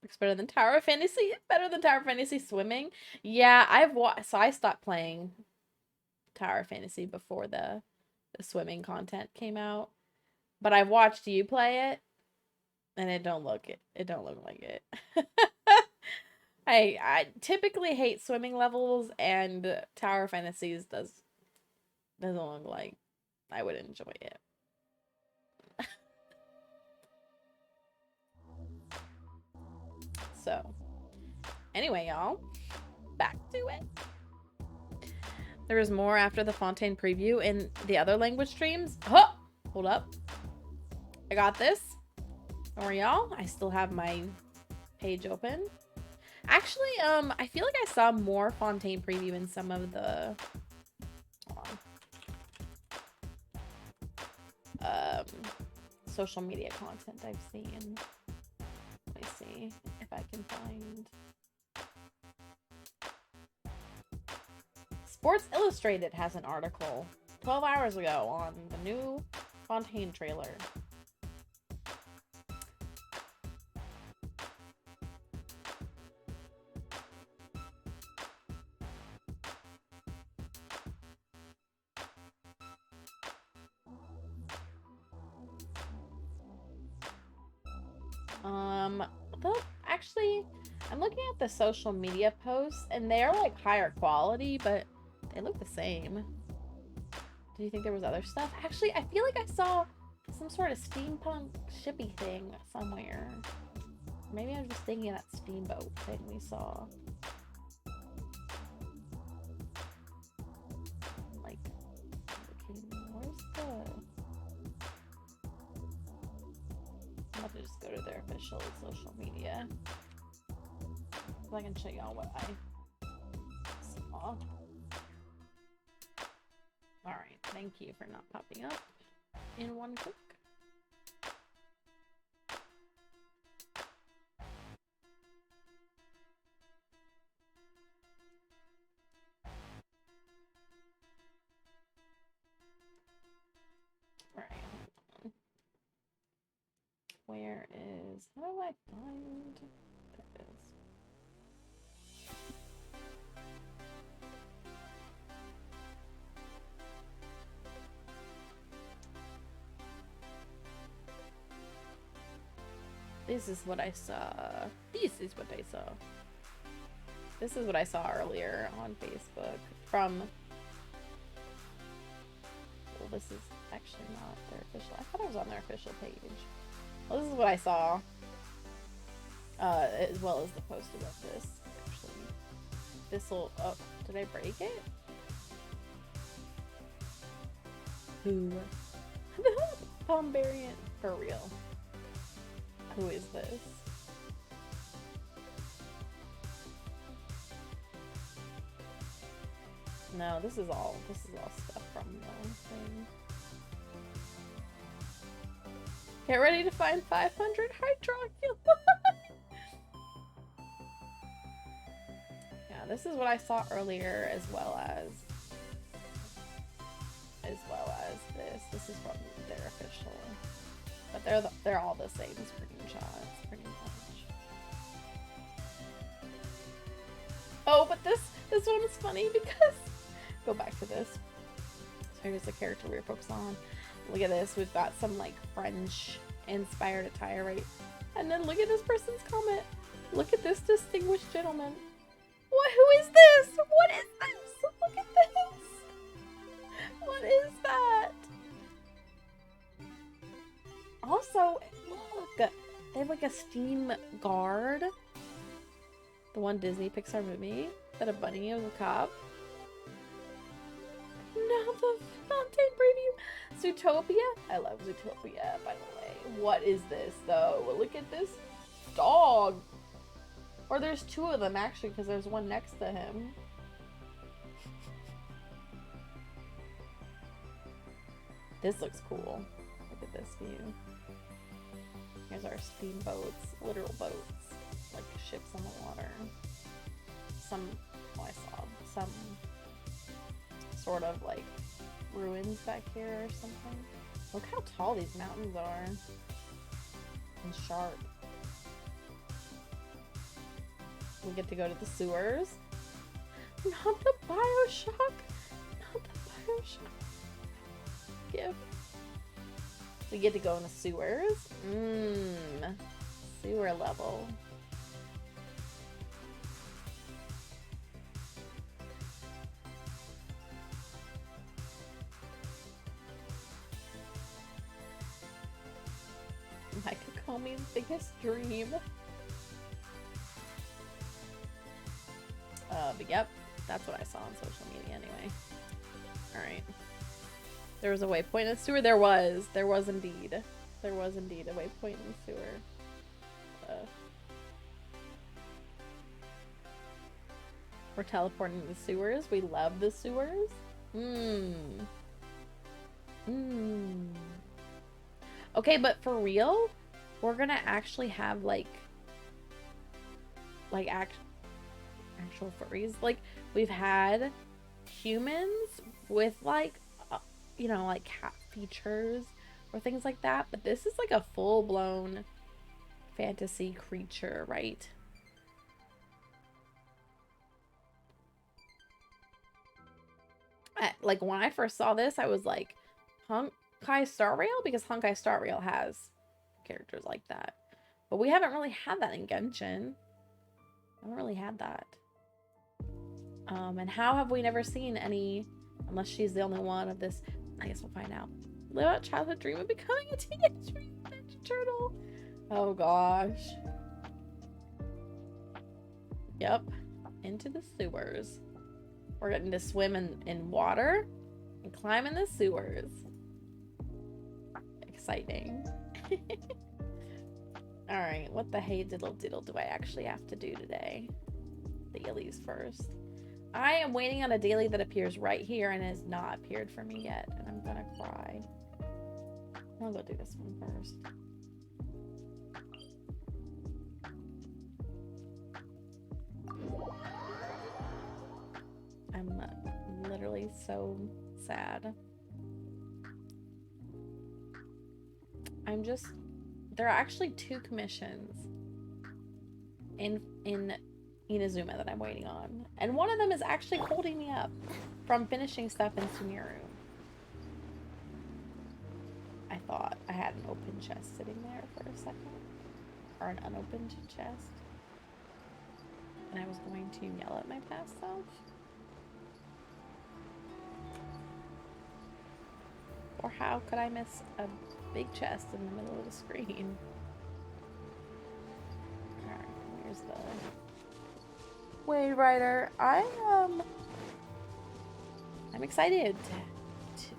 Looks better than Tower of Fantasy. Better than Tower of Fantasy swimming. Yeah, so I stopped playing Tower of Fantasy before the swimming content came out. But I've watched you play it, and it don't look like it. I typically hate swimming levels, and Tower of Fantasies doesn't look like I would enjoy it. So, anyway, y'all, back to it. There is more after the Fontaine preview in the other language streams. Oh, hold up. I got this. Don't worry, y'all. I still have my page open. Actually, I feel like I saw more Fontaine preview in some of the social media content I've seen. Let me see if I can find Sports Illustrated has an article 12 hours ago on the new Fontaine trailer. Actually, I'm looking at the social media posts and they're like higher quality, but they look the same. Do you think there was other stuff? Actually, I feel like I saw some sort of steampunk shippy thing somewhere. Maybe I'm just thinking of that steamboat thing we saw. Like, okay, where's the... I'm about to just go to their official social media. So I can show y'all what I saw. Alright, thank you for not popping up in one click. Alright, hold on. Where is... How do I find... There it is. This is what I saw. This is what I saw. This is what I saw earlier on Facebook from... Well, this is actually not their official... I thought it was on their official page. Well, this is what I saw. As well as the post about this, actually. This'll... Oh, did I break it? Who? Palm variant. For real. Who is this? No, this is all stuff from the thing. Get ready to find 500 hydrocula. Yeah, this is what I saw earlier, as well as this. This is from their official. But they're all the same screenshots, pretty much. Oh, but this one is funny because go back to this. So here's the character we were focused on. Look at this. We've got some like French inspired attire, right? And then look at this person's comment. Look at this distinguished gentleman. What? Who is this? What is this? Look at this. What is that? Also, look, they have like a steam guard. The one Disney Pixar movie that a bunny was a cop. Now the Fontaine preview. Zootopia? I love Zootopia, by the way. What is this, though? Look at this dog. Or there's two of them, actually, because there's one next to him. This looks cool. Look at this view. Here's our steamboats, literal boats, like ships on the water. I saw some sort of like ruins back here or something. Look how tall these mountains are and sharp. We get to go to the sewers. Not the Bioshock. Not the Bioshock gift. We get to go in the sewers. Sewer level. Mike biggest dream. But yep, that's what I saw on social media anyway. Alright. There was a waypoint in the sewer? There was indeed. There was indeed a waypoint in the sewer. We're teleporting to the sewers. We love the sewers. Okay, but for real, we're gonna actually have like actual furries. Like we've had humans with like, you know, like cat features or things like that. But this is like a full-blown fantasy creature, right? Like when I first saw this, I was like, Honkai Star Rail, because Honkai Star Rail has characters like that. But we haven't really had that in Genshin. I haven't really had that. And how have we never seen any, unless she's the only one of this? I guess we'll find out. Live out childhood dream of becoming a teenage mutant ninja turtle. Oh gosh. Yep. Into the sewers. We're getting to swim in water and climb in the sewers. Exciting. Alright, what the hey diddle diddle do I actually have to do today? Dailies first. I am waiting on a daily that appears right here and has not appeared for me yet, and I'm gonna cry. I'll go do this one first. I'm literally so sad. There are actually 2 commissions in Inazuma that I'm waiting on. And one of them is actually holding me up from finishing stuff in Sumeru. I thought I had an open chest sitting there for a second. Or an unopened chest. And I was going to yell at my past self. Or how could I miss a big chest in the middle of the screen? Alright, here's the Wave Rider. I'm excited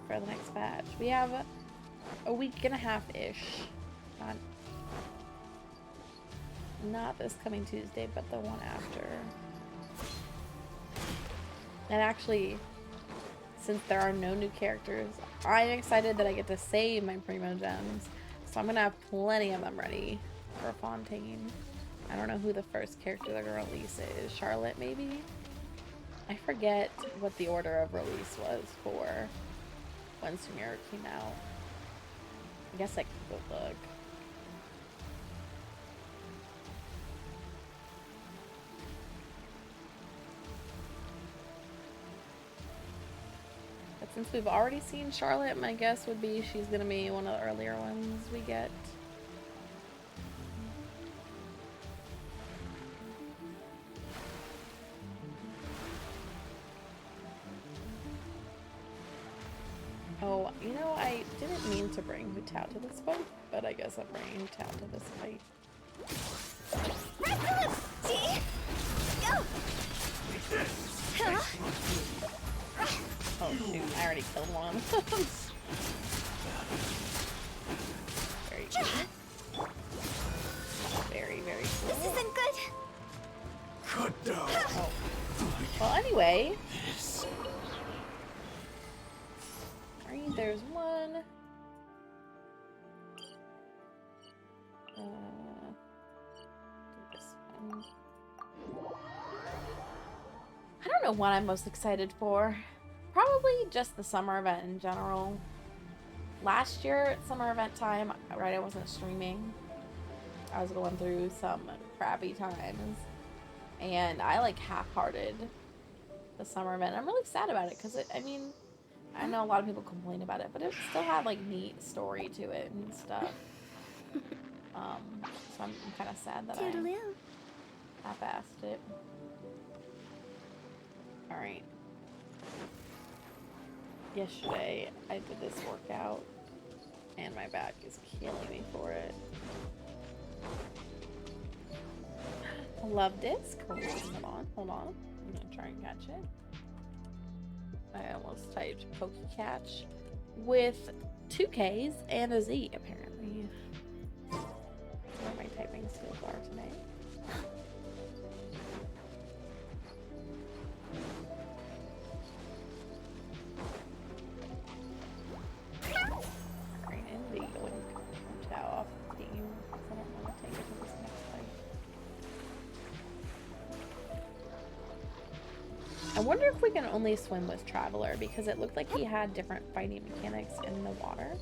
for the next batch. We have a week and a half-ish. Not this coming Tuesday, but the one after. And actually, since there are no new characters, I'm excited that I get to save my Primo Gems. So I'm gonna have plenty of them ready for Fontaine. I don't know who the first character they're gonna release is. Charlotte, maybe? I forget what the order of release was for when Sumeru came out. I guess I could go look. But since we've already seen Charlotte, my guess would be she's gonna be one of the earlier ones we get. Oh, you know, I didn't mean to bring Hu Tao to this fight, but I guess I'm bringing Hu Tao to this fight. Oh shoot, I already killed one. Very good. Very, very cool. This isn't good. Cut down. Oh. Well, anyway. Alright, there's one. Do this one. I don't know what I'm most excited for. Probably just the summer event in general. Last year at summer event time, right, I wasn't streaming. I was going through some crappy times. And I like half-hearted the summer event. I'm really sad about it because I mean, I know a lot of people complain about it, but it still had like neat story to it and stuff. So I'm kind of sad that I half-assed it. Alright. Yesterday, I did this workout, and my back is killing me for it. Love disc. Hold on. I'm gonna try and catch it. I almost typed Pokecatch with 2 Ks and a Z, apparently. Where my typing skills are today. Off the team. I don't want to take it to this next fight. I wonder if we can only swim with Traveler because it looked like he had different fighting mechanics in the water.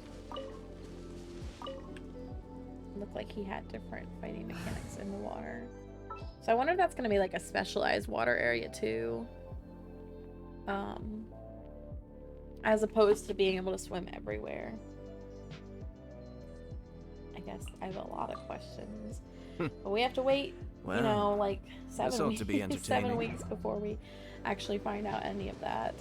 It looked like he had different fighting mechanics in the water. So I wonder if that's going to be like a specialized water area too. As opposed to being able to swim everywhere. I guess I have a lot of questions. But we have to wait, Well, you know, like this 7 ought to be weeks, 7 entertaining. weeks before we actually find out any of that.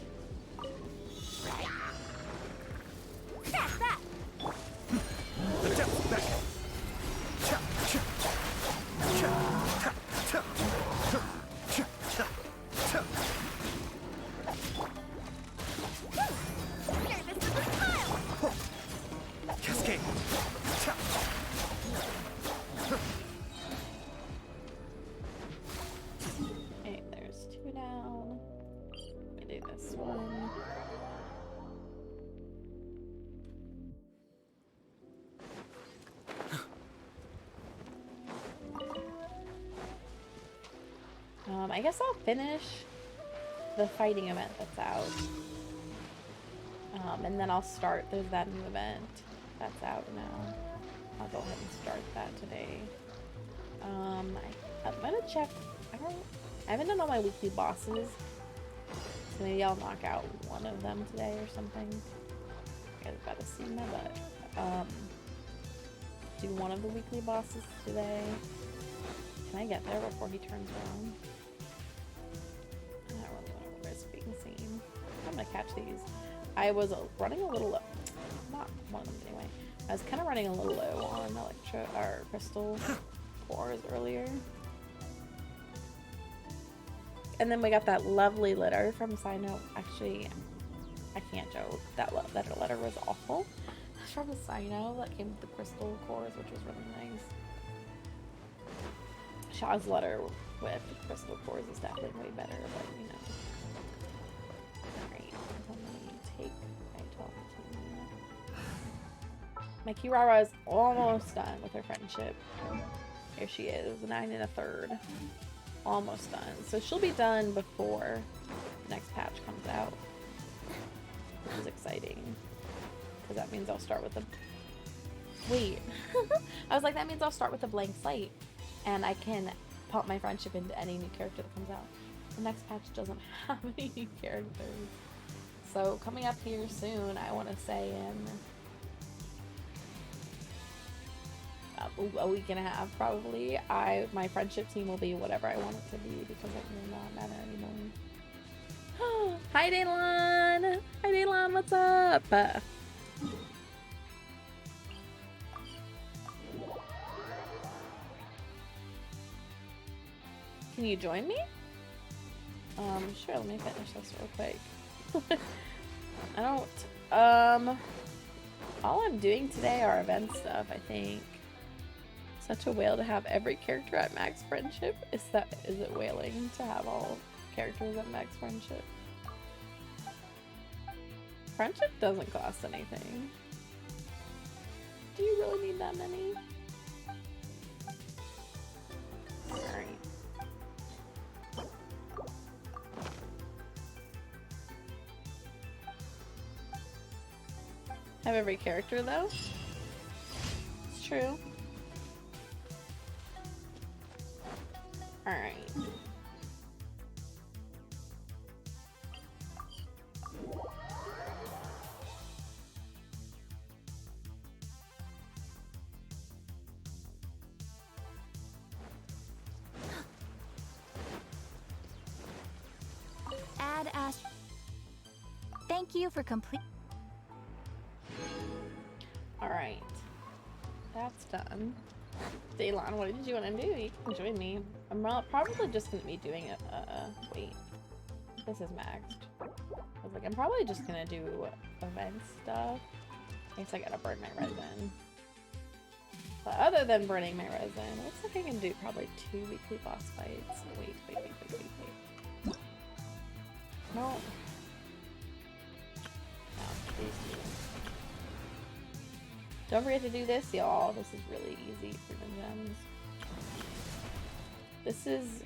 Cascade. Okay, there's 2 down. We do this one. I guess I'll finish the fighting event that's out. And then I'll start, there's that new event that's out now. I'll go ahead and start that today. I'm gonna check, I haven't done all my weekly bosses. So maybe I'll knock out one of them today or something. You guys about to see my butt. Do one of the weekly bosses today. Can I get there before he turns around? I don't really want to risk being seen. I'm gonna catch these. I was running a little low. Not one of them anyway. I was kind of running a little low on crystal cores earlier. And then we got that lovely letter from Sino. Actually, I can't joke. That letter was awful. It's from Sino that came with the crystal cores, which was really nice. Shaw's letter with the crystal cores is definitely way better, but you know. Alright, let me take my talk to my Kirara is almost done with her friendship. Here she is, 9 1/3. Almost done. So she'll be done before the next patch comes out. Which is exciting. Because that means I'll start with a... Wait. I was like, that means I'll start with a blank slate. And I can pump my friendship into any new character that comes out. The next patch doesn't have any new characters. So coming up here soon, I want to say in a week and a half probably, my friendship team will be whatever I want it to be because it will not matter anymore. Hi Daylon! Hi Daylon, what's up? Can you join me? Sure, let me finish this real quick. I don't, all I'm doing today are event stuff, I think. Such a whale to have every character at max friendship. Is it whaling to have all characters at max friendship? Friendship doesn't cost anything. Do you really need that many? Alright. Have every character though? It's true. Alright. Add Ash. Thank you for complete. Alright. That's done. Daylon, what did you want to do? You can join me. I'm probably just going to be doing it. Wait. This is maxed. I was like, I'm probably just going to do event stuff. I guess I gotta burn my resin. But other than burning my resin, it looks like I can do probably 2 weekly boss fights. Wait. No. No, please do. Don't forget to do this, y'all. This is really easy for the gems. This is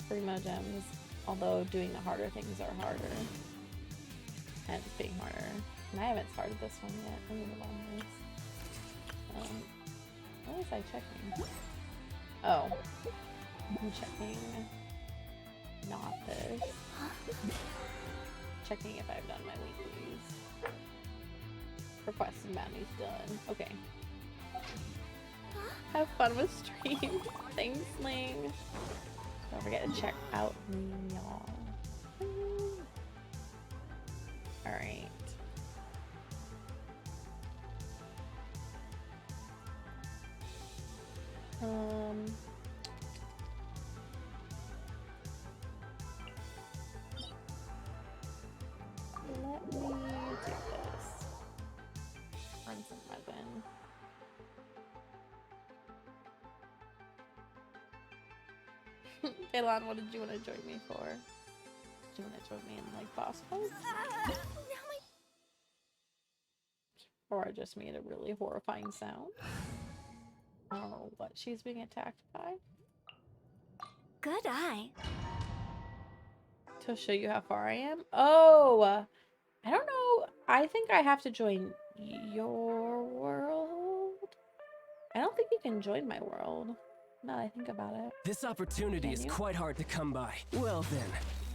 Primo Gems. Although doing the harder things are harder. And it's being harder. And I haven't started this one yet. I'm gonna move on this. What was I checking? Oh. I'm checking not this. Checking if I've done my weeklies. Requested bounties done. Okay. Have fun with stream. Thanks, Ling. Don't forget to check out y'all. Alright. Let me do this. Run some weapon. Elon, what did you want to join me for? Do you want to join me in like boss fights? Or just made a really horrifying sound? I don't know what she's being attacked by. Good eye. To show you how far I am? Oh! I don't know. I think I have to join your world. I don't think you can join my world. Now that I think about it. This opportunity is you? quite hard to come by. Well then,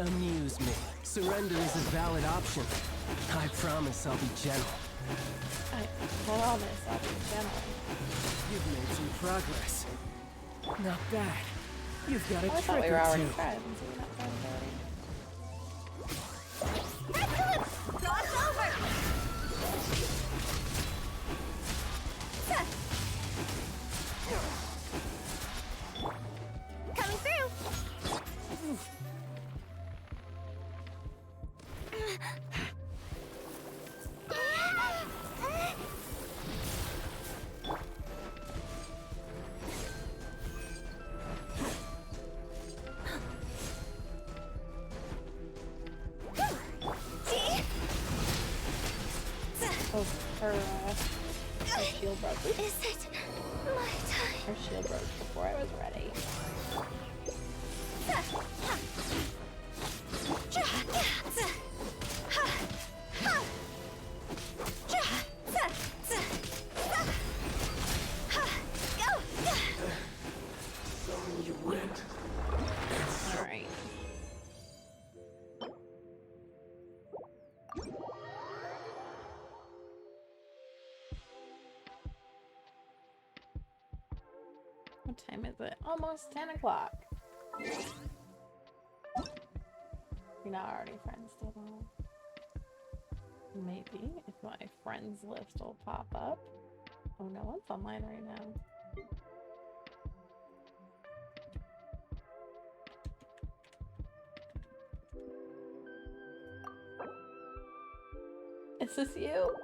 amuse me. Surrender is a valid option. I promise I'll be gentle. I promise I'll be gentle. You've made some progress. Not bad. You've got a I thought trick we were or already two. friends. Are we not friends already? Cross over! Coming through! Oh, her shield broke. Oops. Is it my time? Her shield broke before I was ready. You went. Alright. What time is it? Almost 10 o'clock. You're not already friends still though. Maybe if my friends list will pop up. Oh, no one's online right now. Is this you?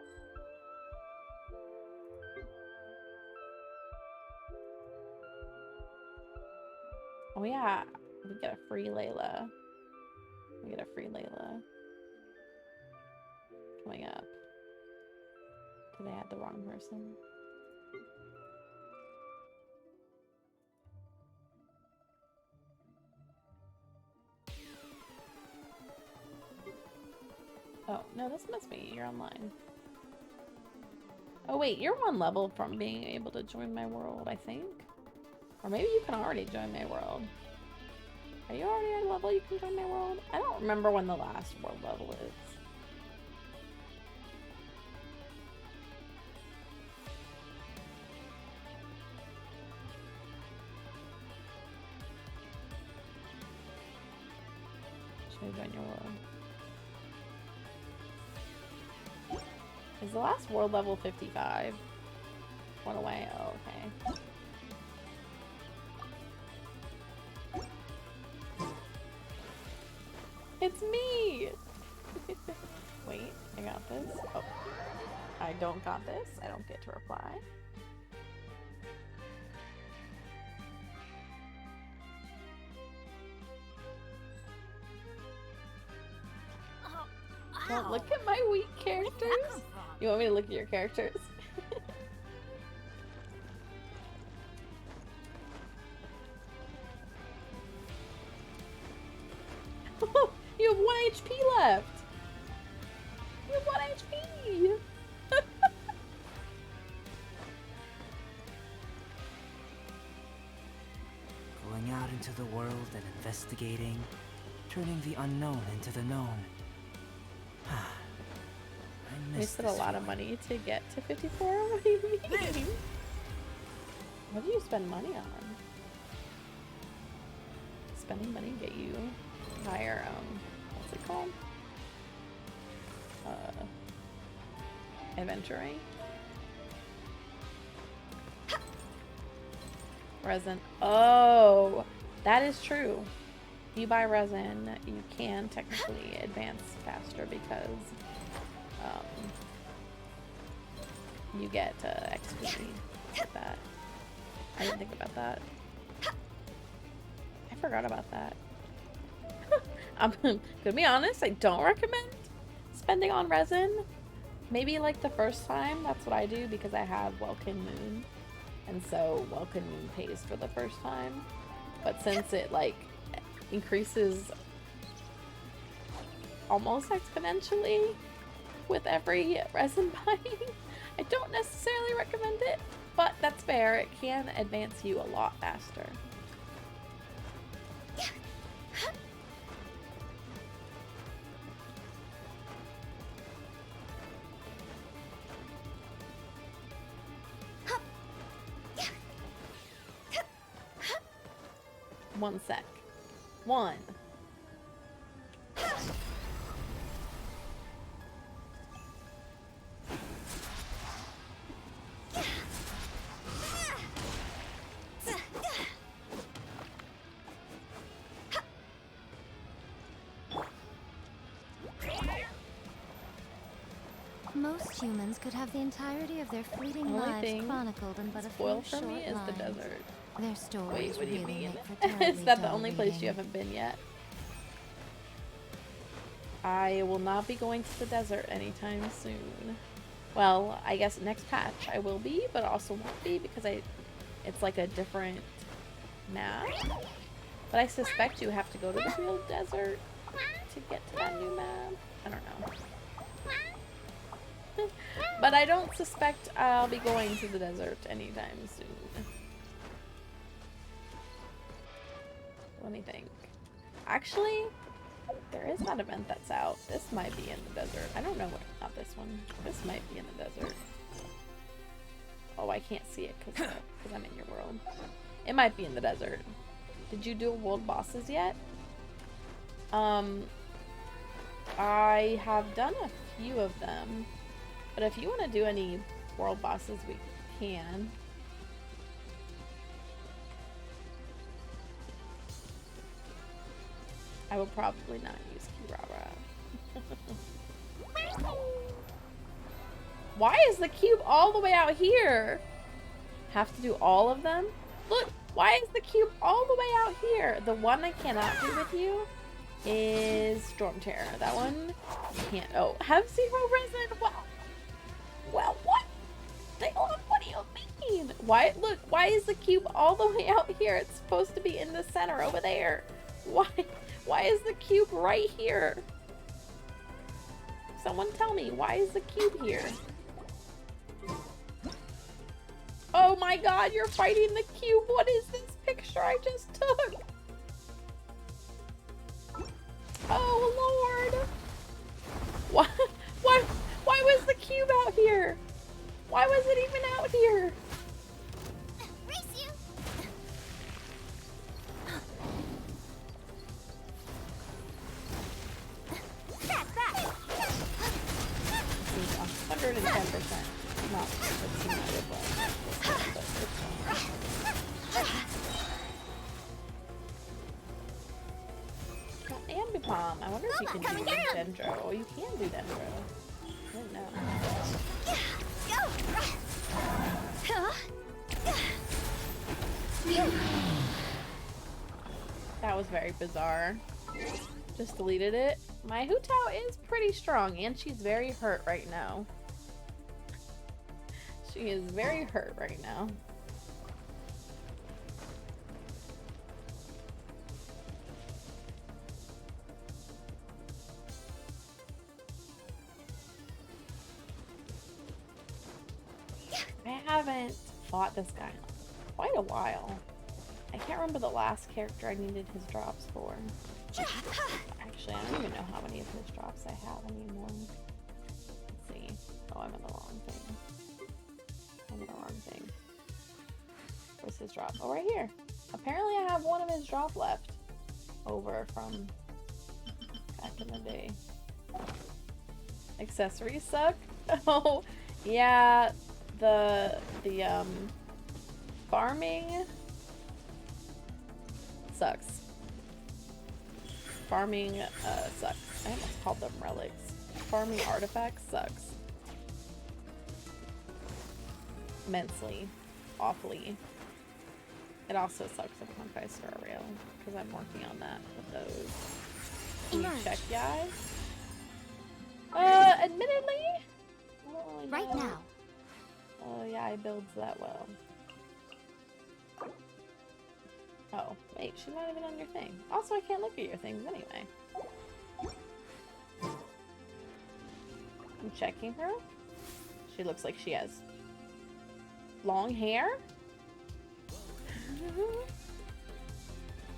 Oh yeah, we get a free Layla. We get a free Layla. Coming up. Did I add the wrong person? Oh, no, this must be you're online. Oh wait, you're one level from being able to join my world, I think. Or maybe you can already join my world. Are you already at a level you can join my world? I don't remember when the last world level is. Should I join your world? Is the last world level 55? Went away? Oh, okay. It's me! Wait, I got this. Oh. I don't got this. I don't get to reply. Don't look at my weak characters. You want me to look at your characters? You have 1 HP left. You have 1 HP. Going out into the world and investigating, turning the unknown into the known. I Wasted a lot of money to get to 54. What do you mean? What do you spend money on? Spending money get you higher, what's it called? Adventuring? Resin. Oh, that is true. If you buy resin, you can technically advance faster because you get XP with that. I didn't think about that. I forgot about that. I'm gonna be honest, I don't recommend spending on resin. Maybe like the first time, that's what I do because I have Welkin Moon. And so Welkin Moon pays for the first time. But since it like increases almost exponentially with every resin buying, I don't necessarily recommend it, but that's fair. It can advance you a lot faster. One sec. One. Most humans could have the entirety of their fleeting Only lives thing chronicled in but a few spoiled for short me is lines. the desert. Their stories Wait, what do you really mean? make for terribly Is that the dull only place you reading. haven't been yet? I will not be going to the desert anytime soon. Well, I guess next patch I will be, but also won't be because it's like a different map. But I suspect you have to go to the real desert to get to that new map. I don't know. But I don't suspect I'll be going to the desert anytime soon. Let me think. Actually, there is that event that's out. This might be in the desert. I don't know what. Not this one. This might be in the desert. Oh, I can't see it because I'm in your world. It might be in the desert. Did you do world bosses yet? I have done a few of them. But if you want to do any world bosses, we can. I will probably not use Kirara. Why is the cube all the way out here? Have to do all of them? Look, why is the cube all the way out here? The one I cannot do with you is Storm Terror. That one can't. Oh, have 0 resin. Wow. Well, what? What do you mean? Why? Look, why is the cube all the way out here? It's supposed to be in the center over there. Why is the cube right here? Someone tell me, why is the cube here? Oh my god, you're fighting the cube. What is this picture I just took? Oh lord. Why was the cube out here? Why was it even out here? Race you. That's that. 110%. Not what's in my but it's fine. Ambipom. I wonder if you can do Dendro. Oh, you can do Dendro. I don't know. That was very bizarre. Just deleted it. My Hutao is pretty strong, and she's very hurt right now. She is very hurt right now. haven't fought this guy in quite a while. I can't remember the last character I needed his drops for. Actually, I don't even know how many of his drops I have anymore. Let's see. Oh, I'm in the wrong thing. I'm in the wrong thing. Where's his drop? Oh, right here. Apparently I have one of his drop left over from back in the day. Accessories suck? Oh, yeah. The farming sucks. Farming sucks. I almost called them relics. Farming artifacts sucks. Immensely. Awfully. It also sucks if I Star Rail, because I'm working on that with those. Can you check, guys? Admittedly, I don't really know. Right now. Oh, yeah, I builds that well. Oh, wait, she's not even on your thing. Also, I can't look at your things anyway. I'm checking her. She looks like she has long hair.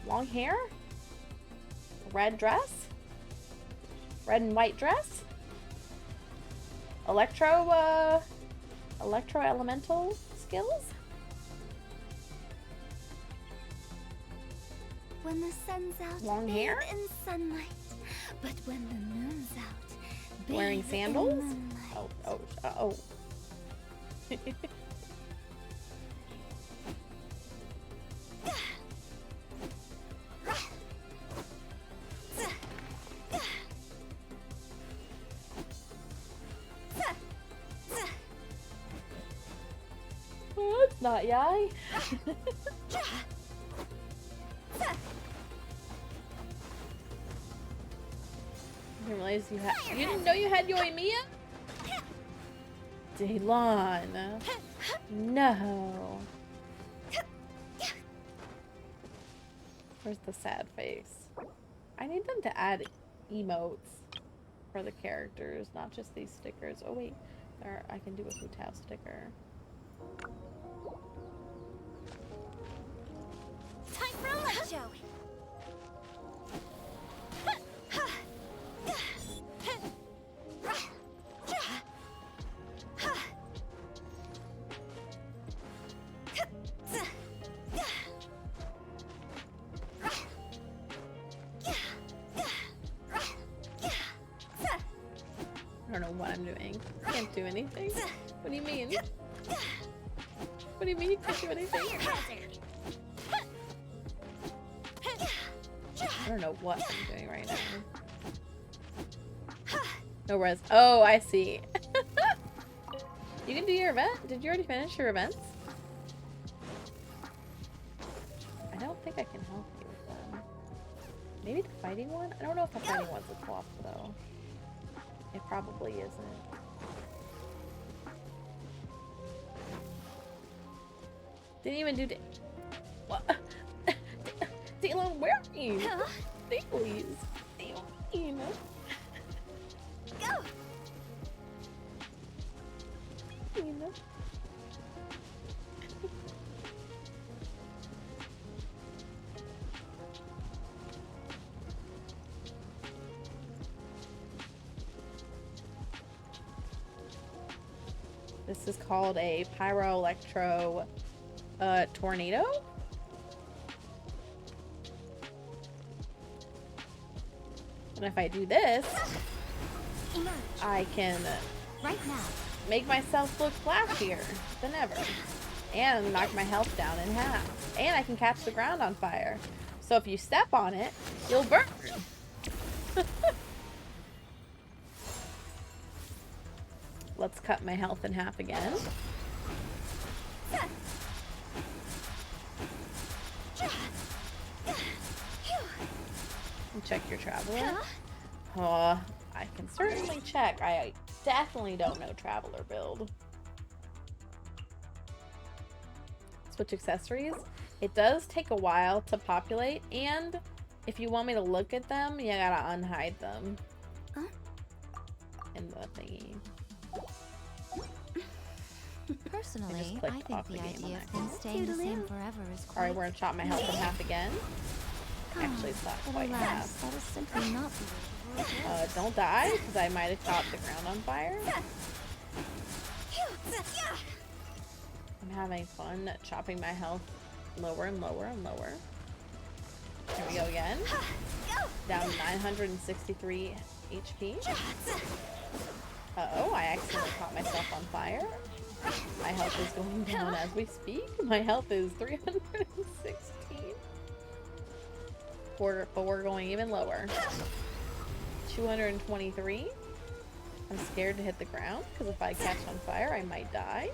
Long hair? Red dress? Red and white dress? Electro elemental skills? When the sun's out, Long hair? bathe in sunlight. But when the moon's out, Wearing bathe sandals? in moonlight. Oh. Oh, it's not Yai. I didn't realize you had. You didn't know you had Yoimiya? Daylon. No. Where's the sad face? I need them to add emotes for the characters, not just these stickers. Oh wait, there I can do a Futao sticker. Time for a light show. I don't know what I'm doing. I can't do anything. What do you mean? What do you mean you can't do anything? I don't know what I'm doing right now. No res. Oh, I see. You can do your event? Did you already finish your events? I don't think I can help you with them. Maybe the fighting one? I don't know if the fighting one's a flop though. It probably isn't. Didn't even do what? Daylon, where are you? Please. Daylon. Go. This is called a pyro-electro tornado? And if I do this, I can Right now. make myself look flashier than ever. And knock my health down in half. And I can catch the ground on fire. So if you step on it, you'll burn. Let's cut my health in half again. And check your traveler. Oh, I can certainly check. I definitely don't know traveler build. Switch accessories. It does take a while to populate, and if you want me to look at them, you gotta unhide them. In the thingy. Personally, clicked I think off the the game idea on of accident. things staying the same forever is quite... Alright, we're gonna chop my health in half again. Actually, it's not But quite alas, half. that is simply not the way the world works. Don't die, because I might have caught the ground on fire. I'm having fun chopping my health lower and lower and lower. Here we go again. Down 963 HP. Uh-oh, I accidentally caught myself on fire. My health is going down as we speak. My health is 316. But we're going even lower. 223. I'm scared to hit the ground, because if I catch on fire, I might die.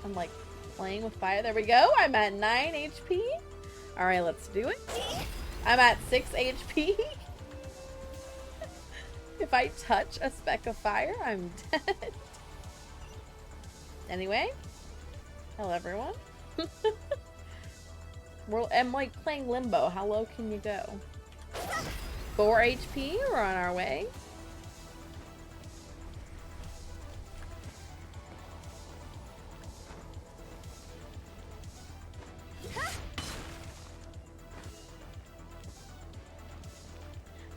I'm like playing with fire. There we go. I'm at 9 HP. Alright, let's do it. I'm at 6 HP. If I touch a speck of fire, I'm dead. Anyway. Hello, everyone. I'm like playing Limbo. How low can you go? 4 HP. We're on our way.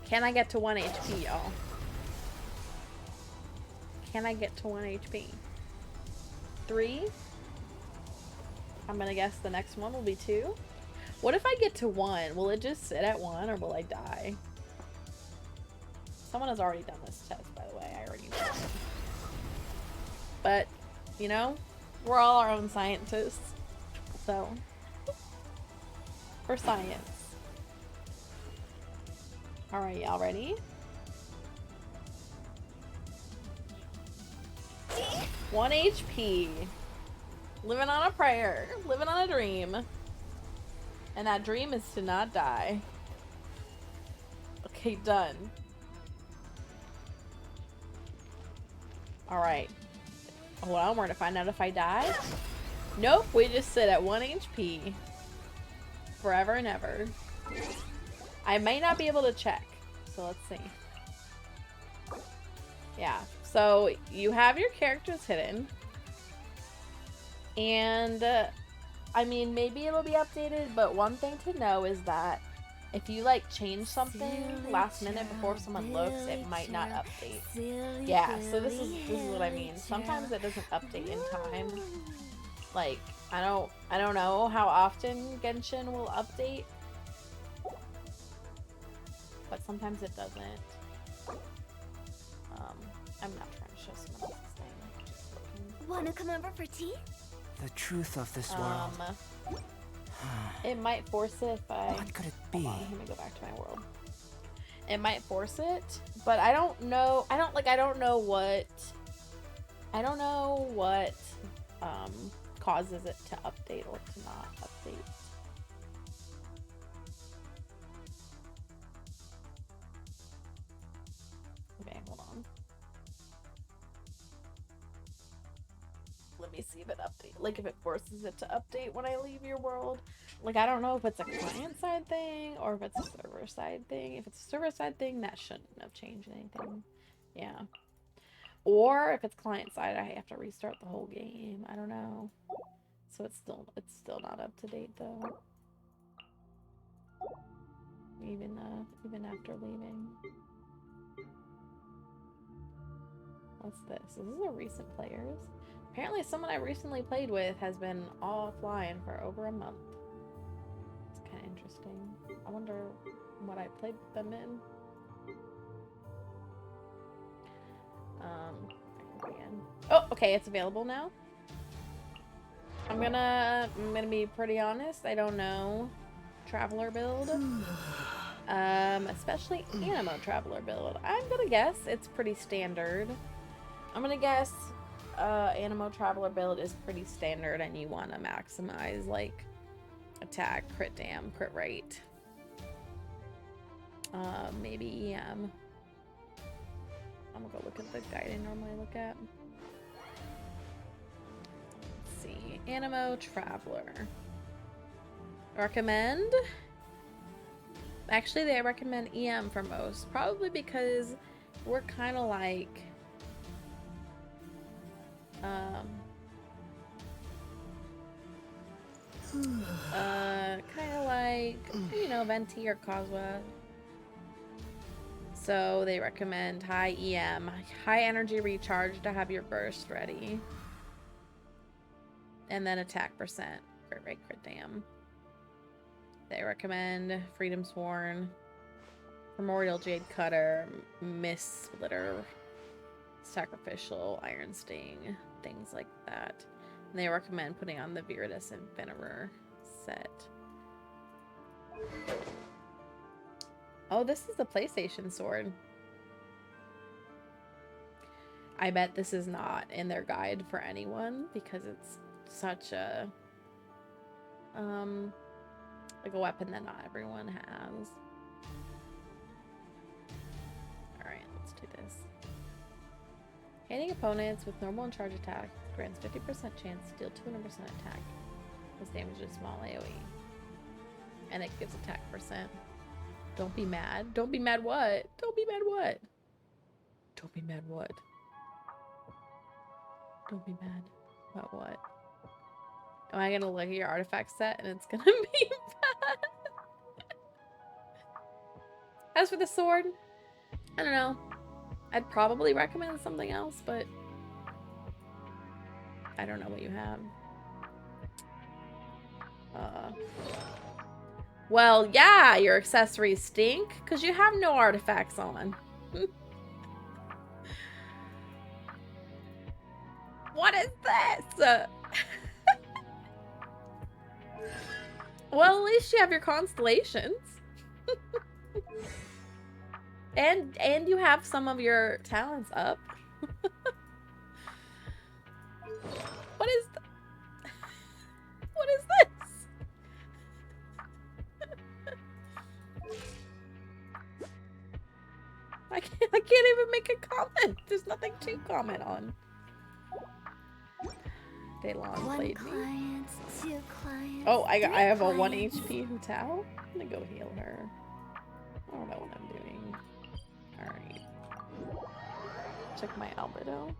Can I get to 1 HP, y'all? Can I get to 1 HP? 3? I'm gonna guess the next one will be 2. What if I get to 1? Will it just sit at 1 or will I die? Someone has already done this test, by the way. I already know it. But, you know, we're all our own scientists. So, for science. Alright, y'all ready? 1 HP. Living on a prayer. Living on a dream. And that dream is to not die. Okay, done. Alright. Hold on, we're gonna find out if I die. Nope, we just sit at 1 HP. Forever and ever. I may not be able to check, so let's see. Yeah, so you have your characters hidden. And, I mean, maybe it'll be updated, but one thing to know is that if you, like, change something last minute before someone looks, it might not update. Yeah, so this is what I mean. Sometimes it doesn't update in time. Like, I don't know how often Genshin will update. But sometimes it doesn't. I'm not trying to show someone else's thing. Just looking. Wanna come over for tea? The truth of this world. It might force it if I... What could it be? Hold on, let me go back to my world. It might force it, but I don't know. I don't know what causes it to update or to not update. Okay, hold on. Let me see if it updates. Like, if it forces it to update when I leave your world. Like, I don't know if it's a client-side thing or if it's a server-side thing. If it's a server-side thing, that shouldn't have changed anything. Yeah. Or if it's client-side, I have to restart the whole game. I don't know. So it's still not up to date, though. Even after leaving. What's this? This is a recent players. Apparently someone I recently played with has been offline for over a month. It's kind of interesting. I wonder what I played them in. Oh, okay, it's available now. I'm gonna be pretty honest. I don't know Traveler build. Especially Animo Traveler build. I'm gonna guess it's pretty standard. I'm gonna guess Animo Traveler build is pretty standard and you want to maximize like attack, crit dam, crit rate. Maybe EM. I'm gonna go look at the guide I normally look at. Let's see. Animo Traveler. Recommend. Actually, they recommend EM for most. Probably because we're kind of like... kind of like, you know, Venti or Coswa. So they recommend high EM, high energy recharge to have your burst ready. And then attack percent, crit rate, crit dam. They recommend Freedom Sworn, Primordial Jade Cutter, Mist Splitter, Sacrificial, Iron Sting, things like that. And they recommend putting on the Viridus Infinimur set. Oh, this is the PlayStation sword. I bet this is not in their guide for anyone because it's such a like a weapon that not everyone has. Alright, let's do this. Hitting opponents with normal and charge attack grants 50% chance to deal 200% attack. This damage is small AoE. And it gives attack percent. Don't be mad. Don't be mad what? Don't be mad what? Don't be mad what? Don't be mad about what? Am I gonna look at your artifact set and it's gonna be bad? As for the sword, I don't know. I'd probably recommend something else, but I don't know what you have. Well, yeah, your accessories stink because you have no artifacts on. What is this? Well, at least you have your constellations. and you have some of your talents up. What is what is this? I can't even make a comment. There's nothing to comment on. Daylon played me. Oh, I have a 1 HP Hu Tao. I'm gonna go heal her. I don't know what I'm doing. Alright. Check my albedo.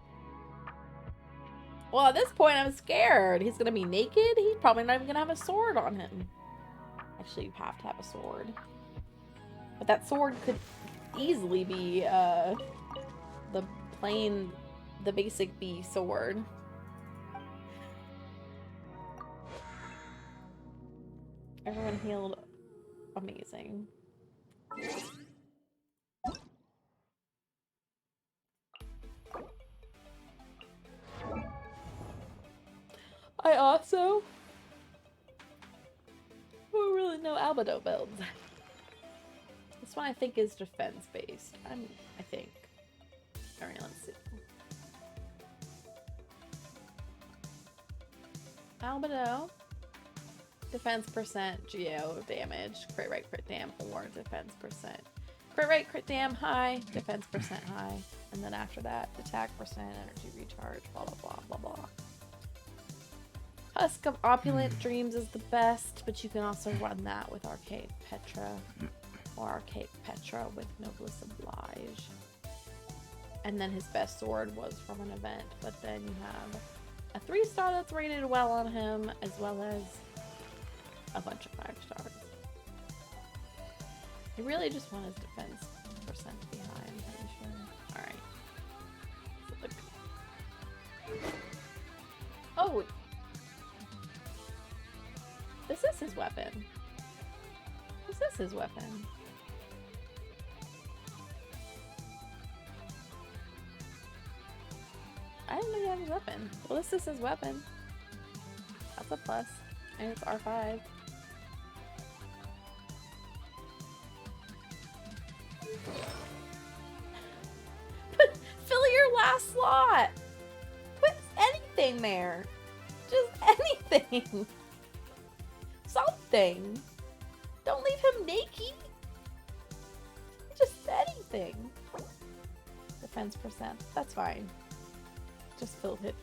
Well, at this point, I'm scared. He's gonna be naked. He's probably not even gonna have a sword on him. Actually, you have to have a sword. But that sword could easily be the basic B sword. Everyone healed amazing. I also don't really know albedo builds. This one I think is defense based. I think. Alright, let's see. Albedo. Defense percent, geo damage, crit rate, crit dam, or defense percent. Crit rate, crit dam high, defense percent high. And then after that, attack percent, energy recharge, blah blah blah blah blah. Husk of Opulent Dreams is the best, but you can also run that with Archaic Petra. Or Archaic Petra with Noblesse Oblige. And then his best sword was from an event, but then you have a 3-star that's rated well on him, as well as a bunch of 5 stars. I really just want his defense percent to be high, I'm pretty sure. Alright. Oh! This is his weapon. This is his weapon. I didn't know he had his weapon. Well, this is his weapon. That's a plus. And it's R5. Fill your last slot! Put anything there! Just anything! Something! Don't leave him naked! Just anything! Defense percent. That's fine. Just filled it.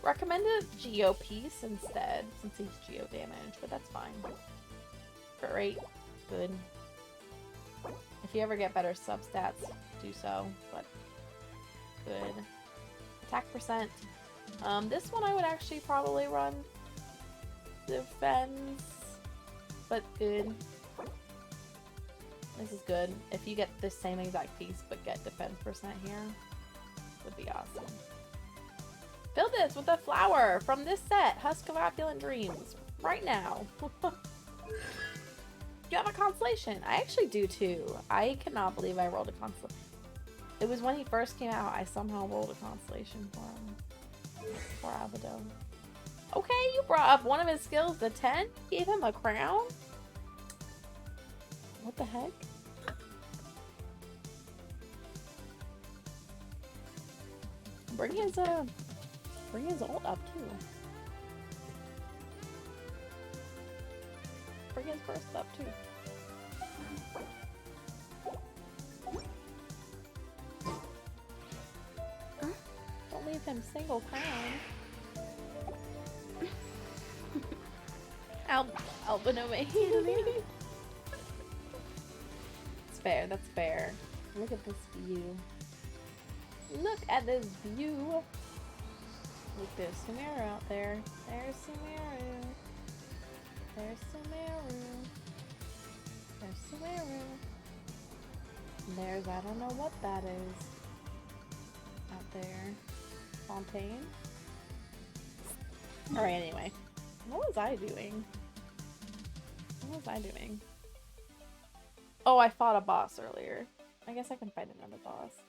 Recommend a geo piece instead, since he's geo damage, but that's fine. Crit rate, good. If you ever get better substats, do so. But good. Attack percent. This one I would actually probably run defense, but good. This is good. If you get the same exact piece but get defense percent here, would be awesome. Fill this with a flower from this set, Husk of Opulent Dreams, right now. You have a constellation. I actually do too. I cannot believe I rolled a constellation. It was when he first came out, I somehow rolled a constellation for him. For Abaddon. Okay, you brought up one of his skills to 10? Gave him a crown? What the heck? Bring his ult up too. Bring his burst up too. Don't leave him single crown. Albino me. It's fair, that's fair. Look at this view. Look at this view. Look, there's Sumeru out there. There's Sumeru. There's Sumeru. There's Sumeru. There's, I don't know what that is. Out there. Fontaine. Alright, anyway. What was I doing? What was I doing? Oh, I fought a boss earlier. I guess I can fight another boss.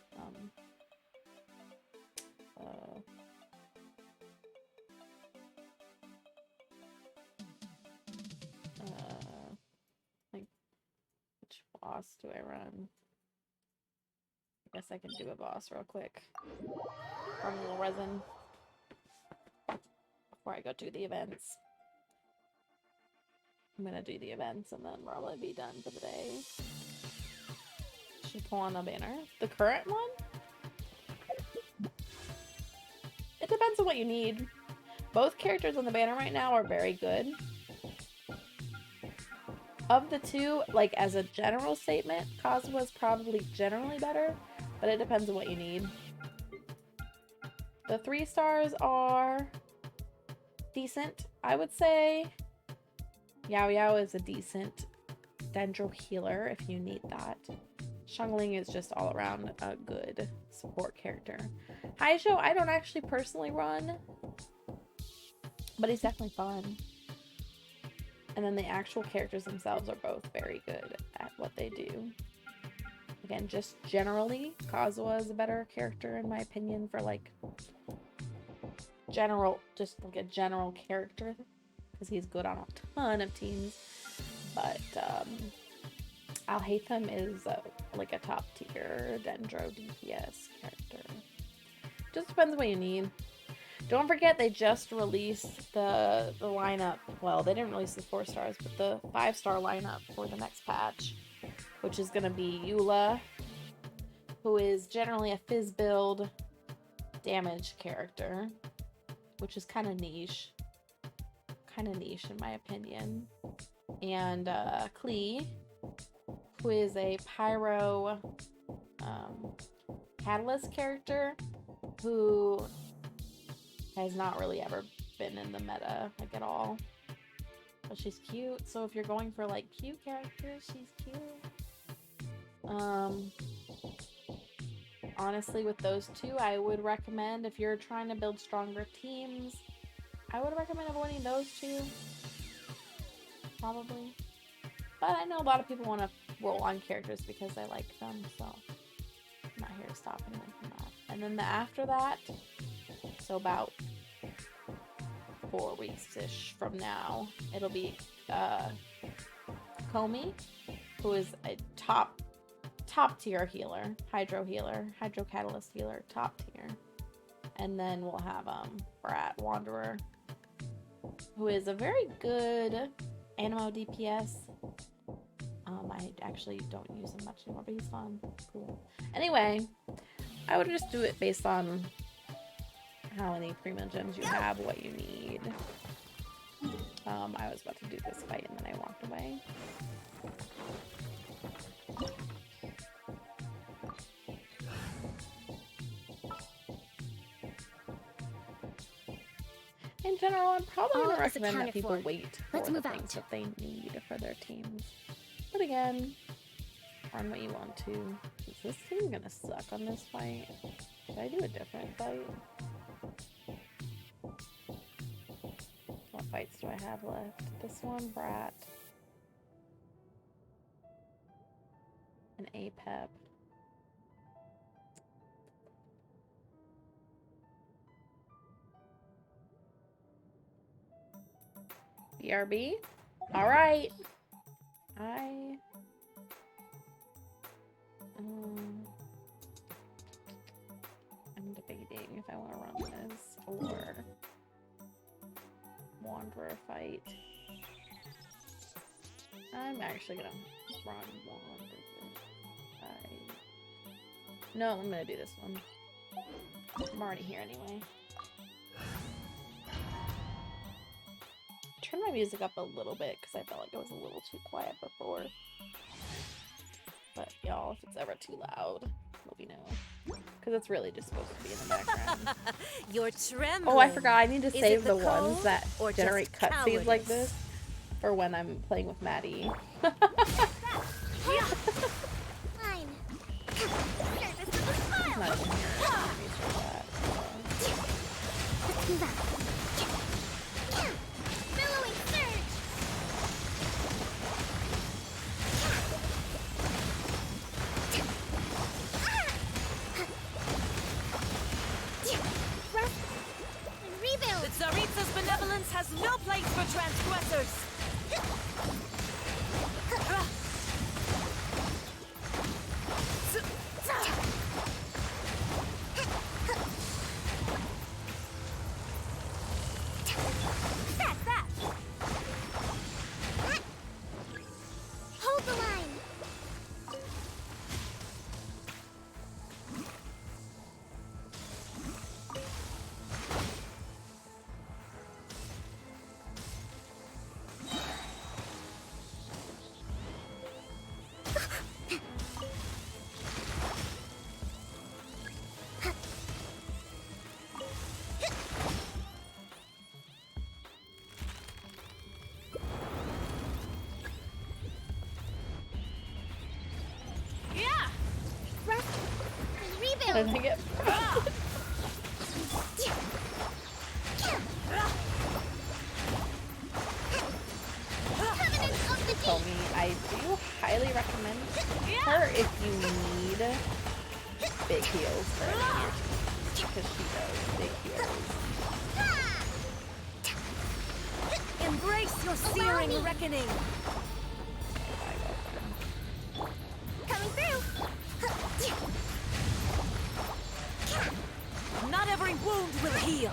Like, which boss do I run? I guess I can do a boss real quick. Run a little resin before I go do the events. I'm gonna do the events and then probably be done for the day. Should pull on a banner. The current one? It depends on what you need. Both characters on the banner right now are very good. Of the two, like as a general statement, Kazuha's probably generally better, but it depends on what you need. The 3 stars are decent, I would say. Yao Yao is a decent Dendro healer if you need that. Xiangling is just all around a good support character. Haijo, I don't actually personally run, but he's definitely fun. And then the actual characters themselves are both very good at what they do. Again, just generally, Kazuha is a better character in my opinion for like general, just like a general character, because he's good on a ton of teams. But Alhaitham is like a top tier Dendro DPS character. Just depends on what you need. Don't forget they just released the lineup. Well, they didn't release the 4 stars, but the 5-star lineup for the next patch, which is going to be Eula, who is generally a fizz build damage character, which is kind of niche. Kind of niche in my opinion. And Klee, who is a pyro catalyst character who has not really ever been in the meta like at all, but she's cute. So if you're going for like cute characters, she's cute. Honestly, with those two, I would recommend, if you're trying to build stronger teams, I would recommend avoiding those two, probably. But I know a lot of people want to roll on characters because they like them, so I'm not here to stop anyone from that. And then after that, so about 4 weeks-ish from now, it'll be Komi, who is a top tier healer, hydro catalyst healer, top tier. And then we'll have Brat Wanderer, who is a very good Animo DPS. I actually don't use him much anymore, but he's fun. Cool. Anyway, I would just do it based on how many primo gems you have, what you need. I was about to do this fight and then I walked away. In general, I'm probably All going to is recommend that accounted people for. wait Let's for the move out. things that they need for their teams. But again, run what you want to. Is this team going to suck on this fight? Should I do a different fight? What fights do I have left? This one, Brat. An APEP. BRB? Alright. I'm debating if I want to run this or Wanderer fight. I'm actually gonna run Wanderer fight. No, I'm gonna do this one. I'm already here anyway. Turn my music up a little bit because I felt like it was a little too quiet before. But y'all, if it's ever too loud, let me know. Because it's really just supposed to be in the background. You're trembling. Oh, I forgot. I need to Is save it the the ones cold that or generate just cutscenes like cowardice? this for when I'm playing with Maddie. Fine. Service to the Not pile. even here. Enemies for that, so. Let's move out. Billowing surge. Rest and rebuild. The Tsaritsa's benevolence has no place for transgressors. That's that. Hold the line. Yeah. Rest and How rebuild. did I get? Covenant of the Tell deep. me, I do highly recommend her if you need big heals for any of your teams, because she does big heals. Embrace your searing reckoning. Coming through. Not every wound will heal.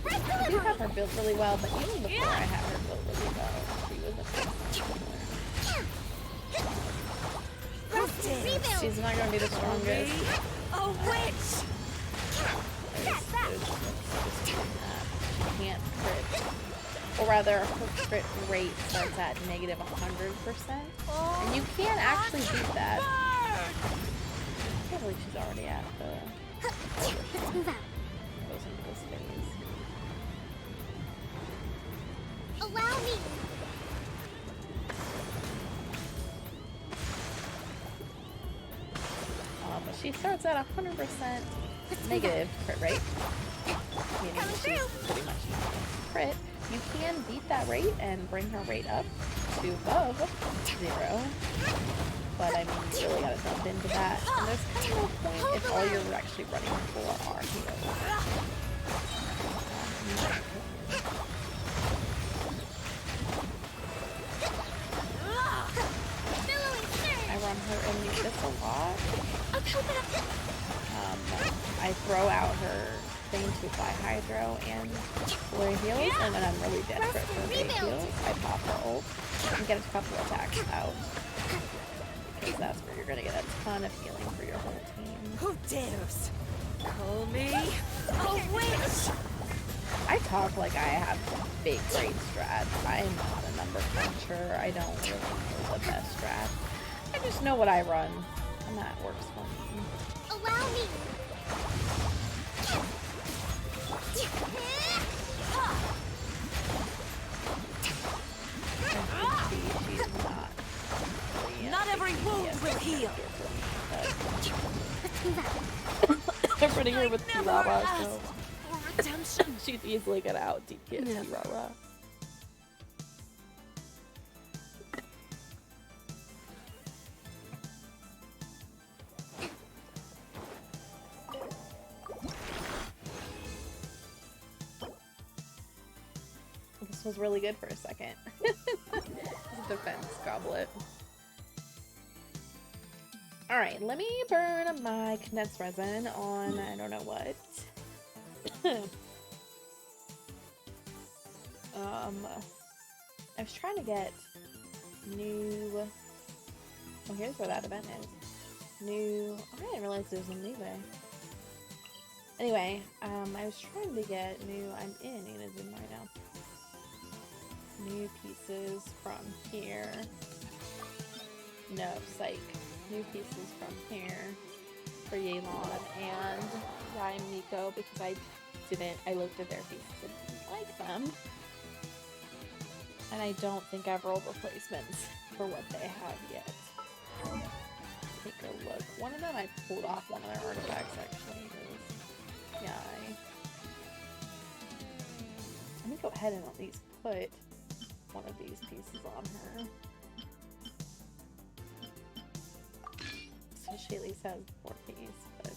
I do have her built really well, but even before I had her built really well, she was a Rebuild. She's not going to be the strongest. A witch. She can't crit. Or rather, her crit rate starts at negative 100%. And you can actually beat that. I can't believe she's already at the... Let's move out. Goes into this phase. Allow me. But she starts at 100% negative crit rate. Meaning she's pretty much crit. You can beat that rate and bring her rate up to above 0. But I mean, you really gotta jump into that. And there's kind of no point if all you're actually running for are heals. I run her in this a lot. I throw out her thing to fly hydro and flurry heals, and when I'm really desperate for big heals, I pop her ult and get a couple attacks out. Because that's where you're gonna get a ton of healing for your whole team. Who dares call me a witch? I talk like I have big brain strats. I am not a number cruncher. I don't really know the best strats. I just know what I run, and that works for me. Allow me. Not every wound will heal. I'm putting her with T-Rara, so Redemption. she's easily gonna out DP T-Rara. This was really good for a second. Defense goblet. Alright, let me burn my condensed resin on I don't know what. I was trying to get new. Oh, here's where that event is. New. Oh, I didn't realize there was a new way. Anyway, I was trying to get new. I'm in Ina's in right now. New pieces from here. No, psych. New pieces from here for Yelan and Yai and Miko because I looked at their pieces and didn't like them. And I don't think I've rolled replacements for what they have yet. Take a look. One of them I pulled off one of their artifacts actually. Is Yai. Let me go ahead and at least put one of these pieces on her. So she at least has 4 keys, but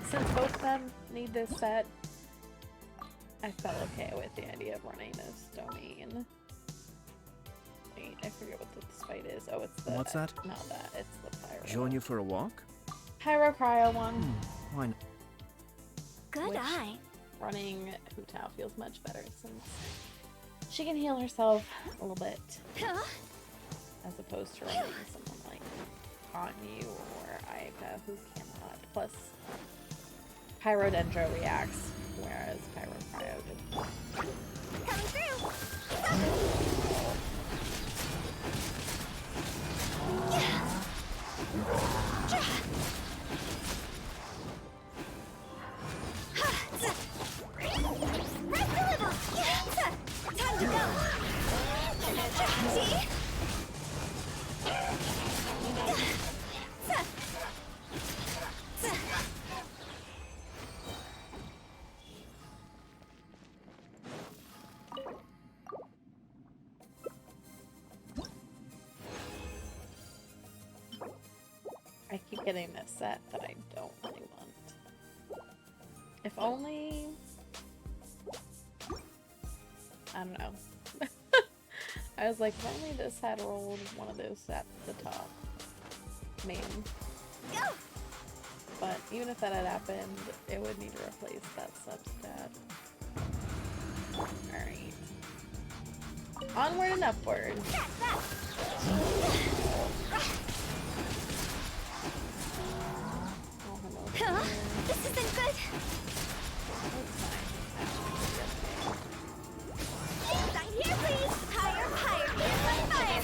since both of them need this set, I felt okay with the idea of running this domain. Wait, I forget what this fight is. Oh, it's the... What's that? Not that, it's the pyro. Join you for a walk? Pyro cryo one. Why not? Good eye. Running Hu Tao feels much better since she can heal herself a little bit. As opposed to running someone like Hanyu or Ayaka who cannot. Plus, Pyrodendro reacts, whereas Pyro Cryo did not. Coming through. Time to go. See? I keep getting this set that I don't really want. If only... I don't know. I was like, if only this had rolled one of those at the top. Main. But even if that had happened, it would need to replace that substat. Alright. Onward and upward. Oh, hello. This isn't good. Sign here, please. Higher, higher. Here's my fire.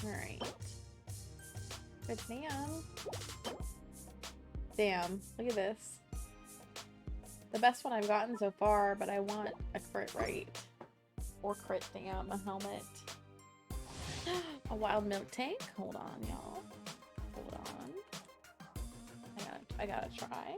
Alright. Good damn. Damn, look at this. The best one I've gotten so far, but I want a crit right. Or crit damn, a helmet. A wild milk tank? Hold on, y'all. Hold on. I gotta try.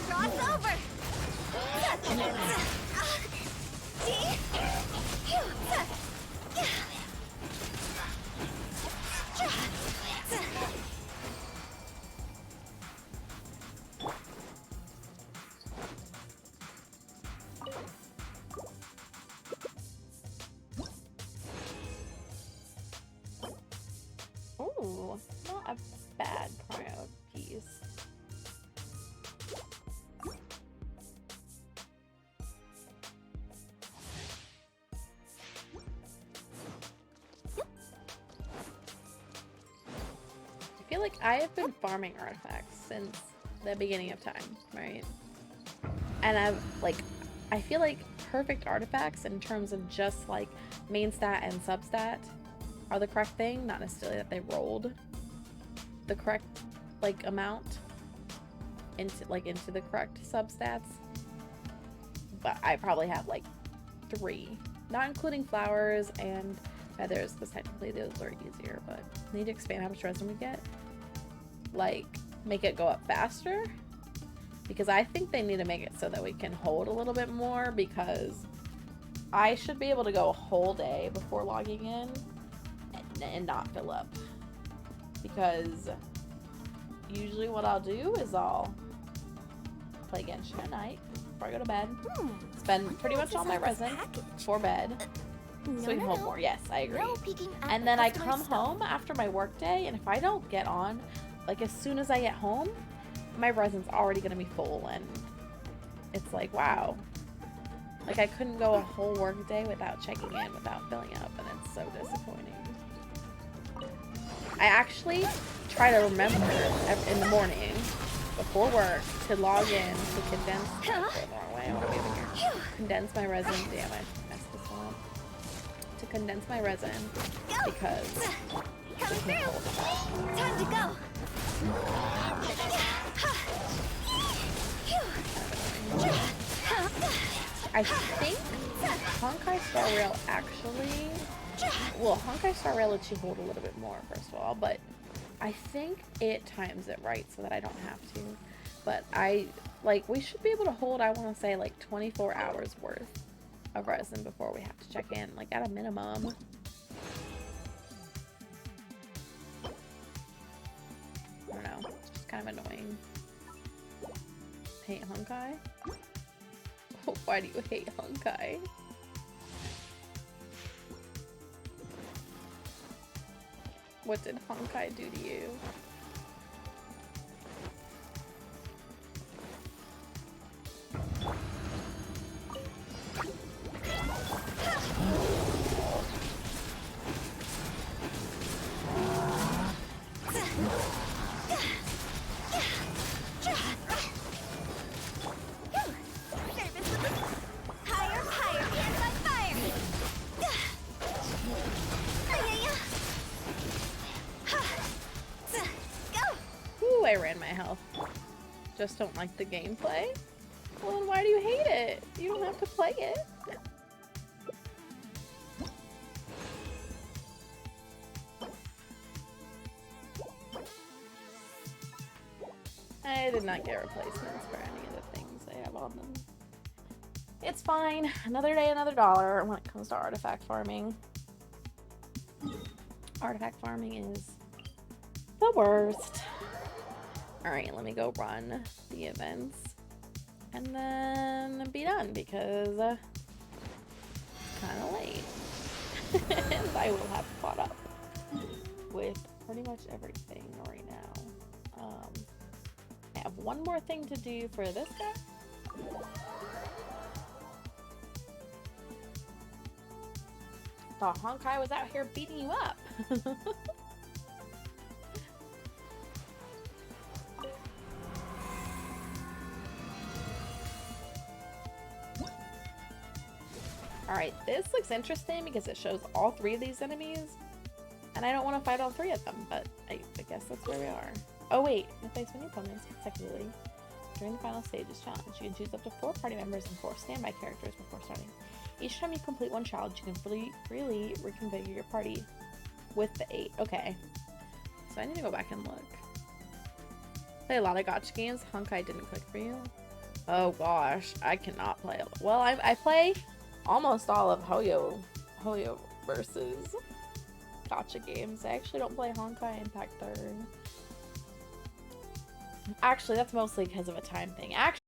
Cross over. like I have been farming artifacts since the beginning of time, right? And I feel like perfect artifacts in terms of just like main stat and substat are the correct thing, not necessarily that they rolled the correct like amount into the correct substats. But I probably have like 3, not including flowers and feathers, because technically those are easier, but I need to expand how much resin we get. Like, make it go up faster, because I think they need to make it so that we can hold a little bit more, because I should be able to go a whole day before logging in and not fill up, because usually what I'll do is I'll play Genshin at night before I go to bed, spend pretty much all my resin for bed, so we can hold more. Yes, I agree. And then I come home after my work day, and if I don't get on, like as soon as I get home, my resin's already gonna be full, and it's like, wow. Like I couldn't go a whole work day without checking in, without filling up, and it's so disappointing. I actually try to remember in the morning before work to log in to condense condense my resin. Damn, I messed this one up. To condense my resin because Time to go. I think Honkai Star Rail actually, well, Honkai Star Rail lets you hold a little bit more, first of all, but I think it times it right so that I don't have to. But we should be able to hold, I want to say, like 24 hours worth of resin before we have to check in, like at a minimum. I don't know, it's just kind of annoying. Hate Honkai? Why do you hate Honkai? What did Honkai do to you? Ooh, I ran my health. Just don't like the gameplay? Well, then why do you hate it? You don't have to play it. I did not get replacements for any of the things they have on them. It's fine. Another day, another dollar when it comes to artifact farming. Artifact farming is the worst. Alright, let me go run the events and then be done because it's kind of late. And I will have caught up with pretty much everything right now. I have one more thing to do for this guy. Thought Honkai was out here beating you up. Alright, this looks interesting because it shows all 3 of these enemies. And I don't want to fight all 3 of them, but I guess that's where we are. Oh wait, you face many opponents consecutively during the final stages challenge. You can choose up to 4 party members and 4 standby characters before starting. Each time you complete one challenge, you can freely reconfigure your party with the 8. Okay. So I need to go back and look. Play a lot of gacha games. Honkai didn't click for you. Oh gosh, I cannot play. Well, I play almost all of Hoyo versus gacha games. I actually don't play Honkai Impact 3rd. Actually, that's mostly because of a time thing. Actually,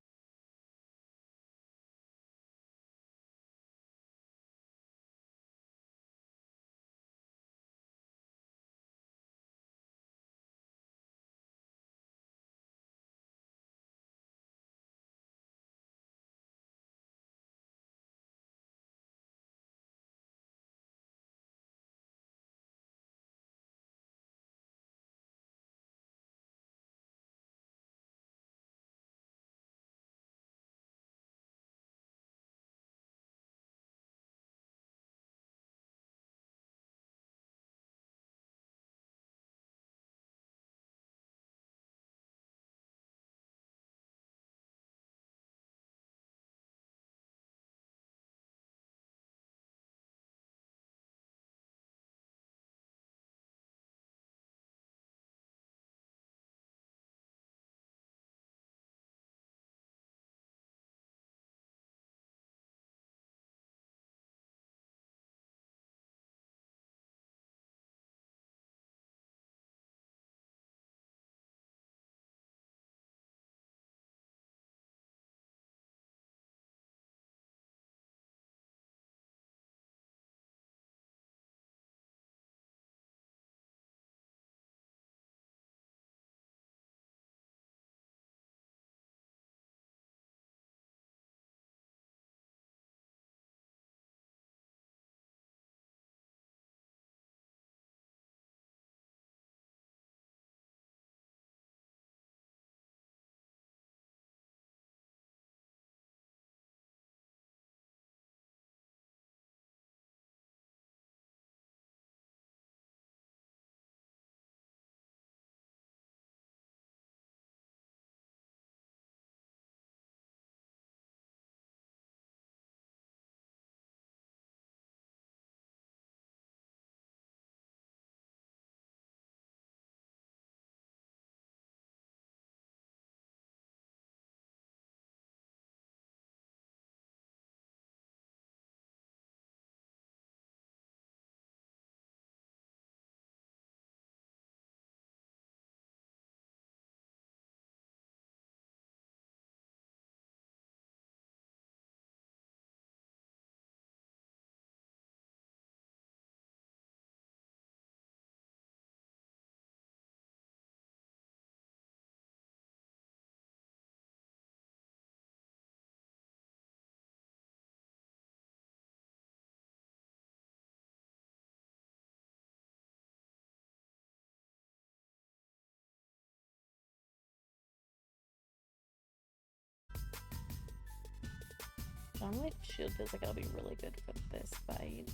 Zhongli shield feels like it'll be really good for this fight,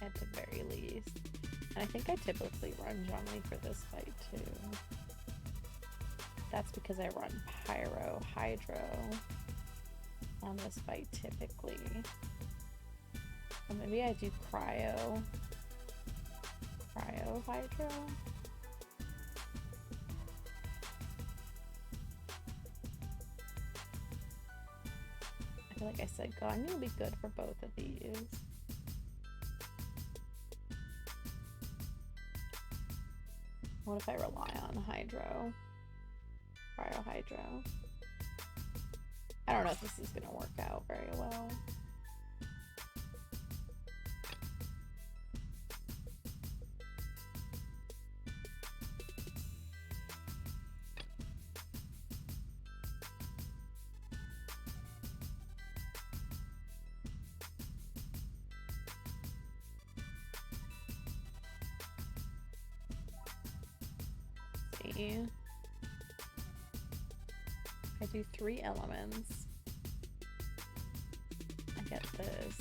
at the very least. And I think I typically run Zhongli for this fight too. That's because I run Pyro Hydro on this fight typically. Or maybe I do Cryo Hydro. I feel like I said Ganya will be good for both of these. What if I rely on Hydro? Cryo Hydro. I don't know if this is gonna work out very well. I do 3 elements. I get this.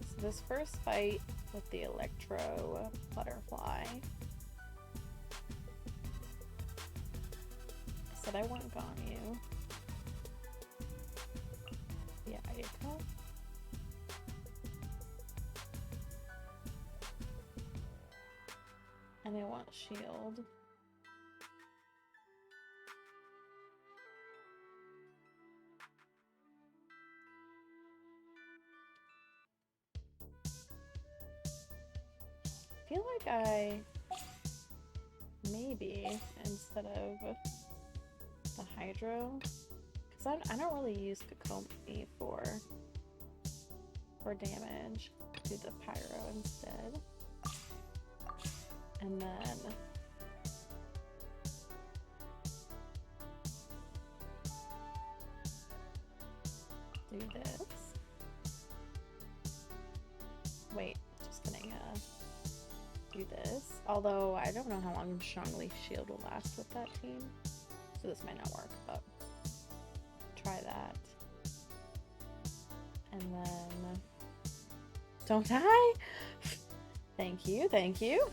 So this first fight with the Electro Butterfly. I said I want Ganyu. Yeah, Ayaka. And I want shield. I feel like I maybe instead of the Hydro, because I don't really use Kokomi for damage, do the Pyro instead. And then do this. Wait, just gonna do this. Although I don't know how long Zhongli shield will last with that team, so this might not work, but try that. And then don't die. Thank you, thank you.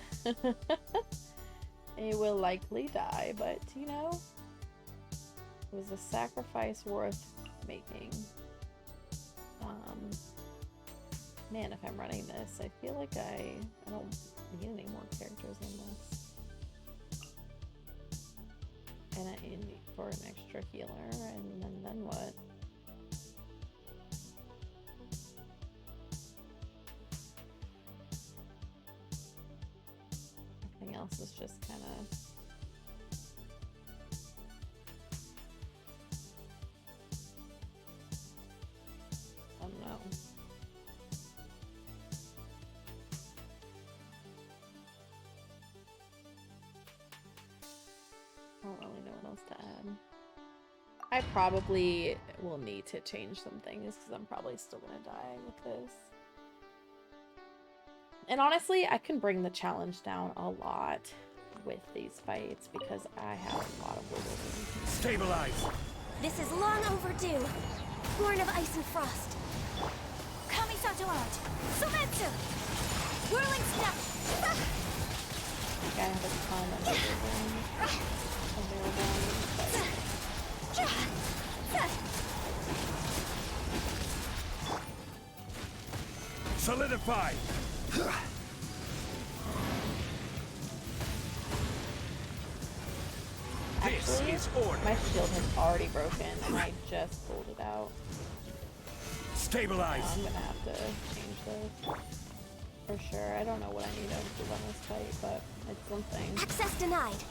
It will likely die, but you know, it was a sacrifice worth making. Man, if I'm running this, I feel like I don't need any more characters in this. And I need for an extra healer, and then what? Everything else is just kind of I don't know. I don't really know what else to add. I probably will need to change some things because I'm probably still gonna die with this. And honestly, I can bring the challenge down a lot with these fights because I have a lot of wiggle room. Stabilize! This is long overdue. Born of ice and frost. Kamisato out. Sumetsu! Whirling snap! I think I have a ton of wiggle room available in this fight. Solidify! Actually, this is order. My shield has already broken and I just pulled it out. Stabilize! Now I'm gonna have to change this. For sure. I don't know what I need to improve on this fight, but it's something. Access denied.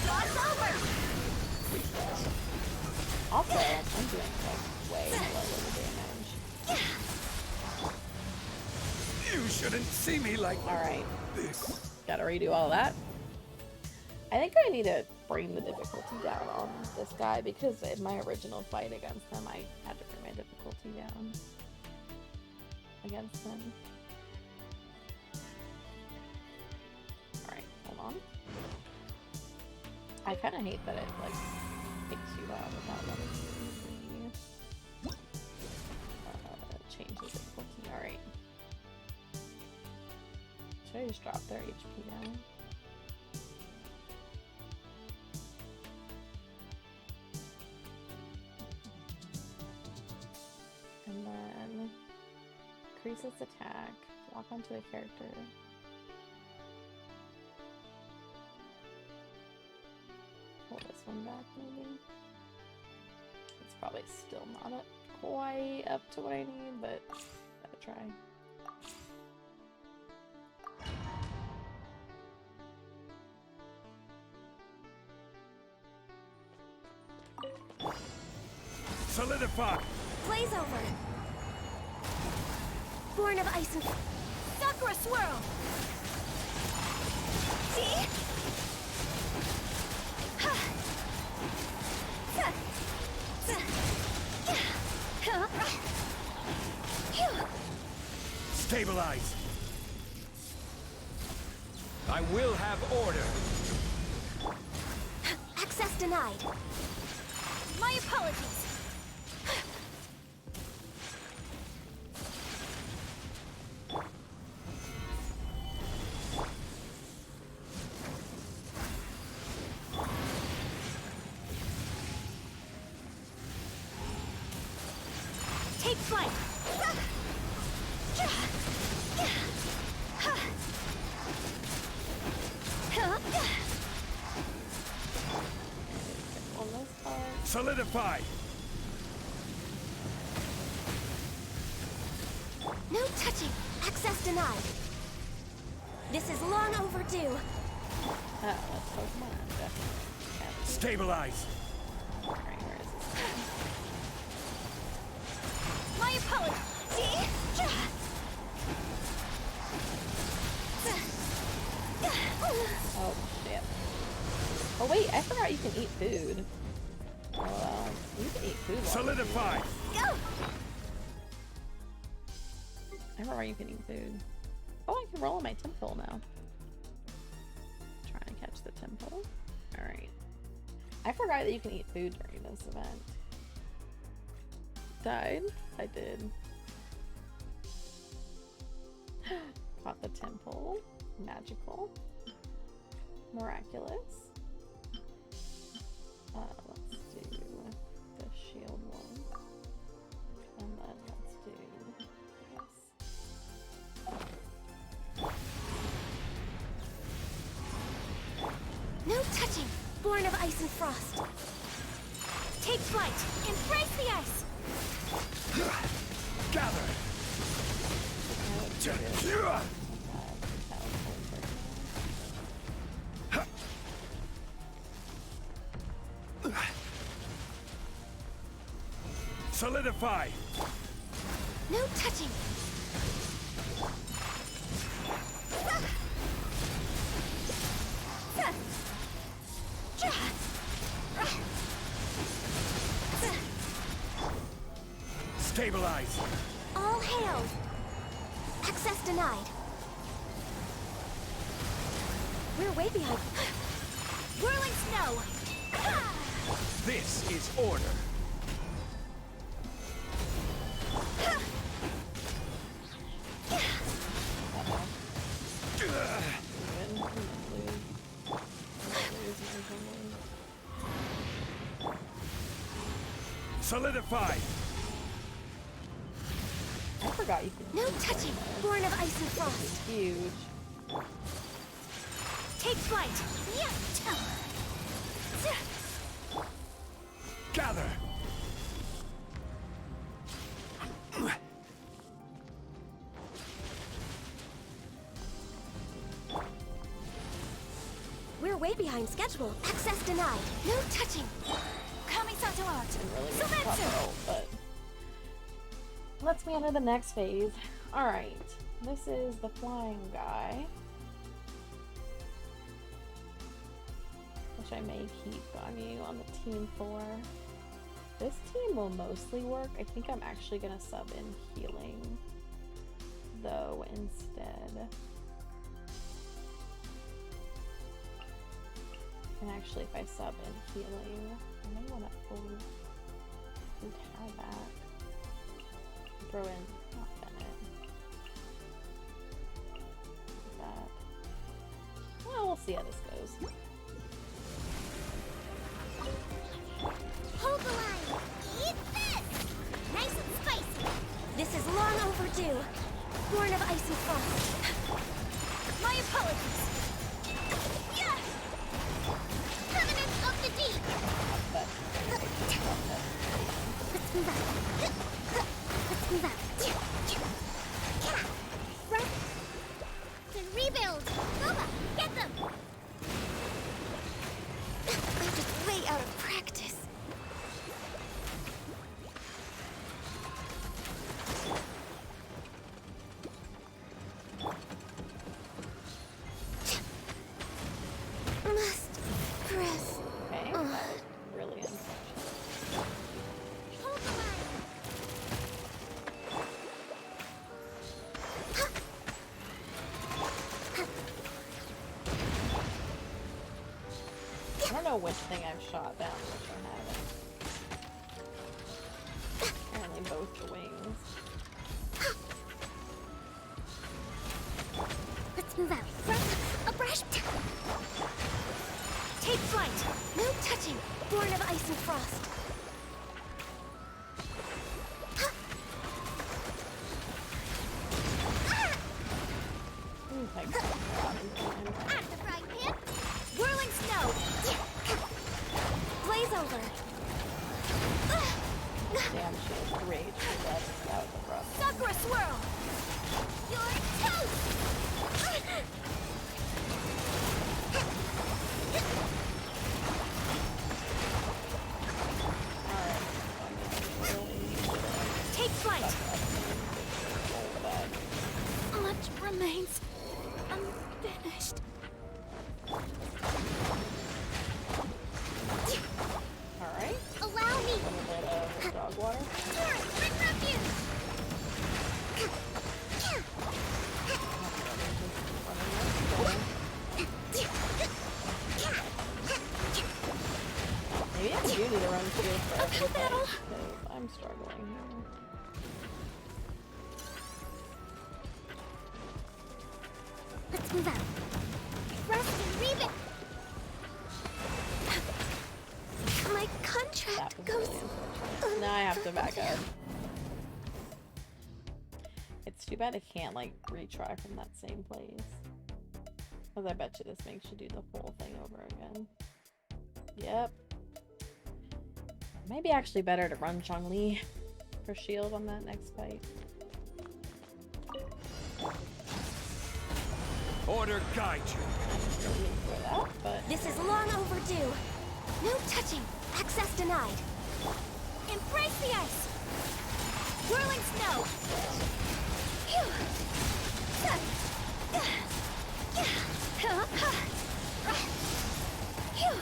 Dodge over! Also, I'm doing like way lower damage. You shouldn't see me like Alright. this. Gotta redo all that. I think I need to bring the difficulty down on this guy because in my original fight against him, I had to bring my difficulty down against him. Alright, hold on. I kind of hate that it like picks you out without letting you changes its looking. Alright. Should I just drop their HP down? And then increase its attack, lock onto a character. Pull this one back maybe. It's probably still not quite up to what I need, but gotta try. Solidify! Blaze over. Born of ice and Sakura swirl. See? Stabilize! I will have order! Access denied. My apologies. Take flight. Solidify! No touching. Access denied. This is long overdue. That's Pokemon, definitely. Stabilize! Alright, where is this? My apologies. See? Oh shit. Oh wait, I forgot you can eat food. Oh well, you can eat food. Solidify! Go! I remember you can eat food. Oh, I can roll on my temple now. Trying to catch the temple. Alright. I forgot that you can eat food during this event. Died? I did. Caught the temple. Magical. Miraculous. Let's do the shield one. And then let's do this. No touching. Born of ice and frost. Take flight. Embrace the ice. Gather! Solidify! No touching. Stabilize! All hail. Access denied. We're way behind. Whirling snow. This is order! Solidify! I forgot you could. No touching. Born of ice and frost. It's huge. Take flight. Gather! We're way behind schedule. Access denied. No touching. Kamisato art. Really but let's move on to the next phase. Alright. This is the flying guy. Which I may keep on you on the team for. This team will mostly work. I think I'm actually gonna sub in healing though instead. And actually, if I sub in healing, I may want to pull Tower back. Throw in Bennett. That. Well, we'll see how this goes. Hold the line! Eat this! Nice and spicy! This is long overdue. Born of ice and frost. My apologies. Yeah! Covenant of the deep! Let's move out. Let's move out. Run! Then rebuild! Nova, get them! I'm just way out of practice. Must press. Okay, that was really unfortunate. Hold the line! I don't know which thing I've shot down, which I haven't. Apparently both the wings. Let's move out. Run! Abreast! Take flight. No touching. Born of ice and frost. Ooh, thanks. At the frying pan! Whirling snow. Blaze over. Damn, she has rage. That was a rough. Sakura swirl. You're toast! Take flight. Much remains unfinished. Alright. Allow me! A little bit of dog water. Sure, bring refuge! Maybe I do need to run shield for everything, because I'm struggling here. Let's move out. Rest and rebuild! My contract That was goes. really unfortunate. Now I have to back up. It's too bad I can't, like, retry from that same place. Because I bet you this makes you do the whole thing over again. Yep. Maybe actually better to run Zhongli for shield on that next fight. Order guide you. For that, but This is long overdue. No touching. Access denied. Embrace the ice. Whirling snow. Phew. Phew.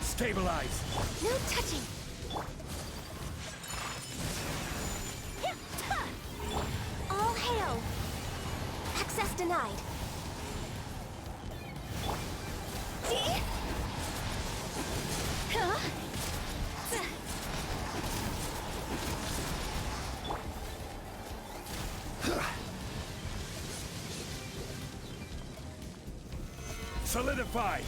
Stabilize. No touching. All hail. Access denied. Solidify.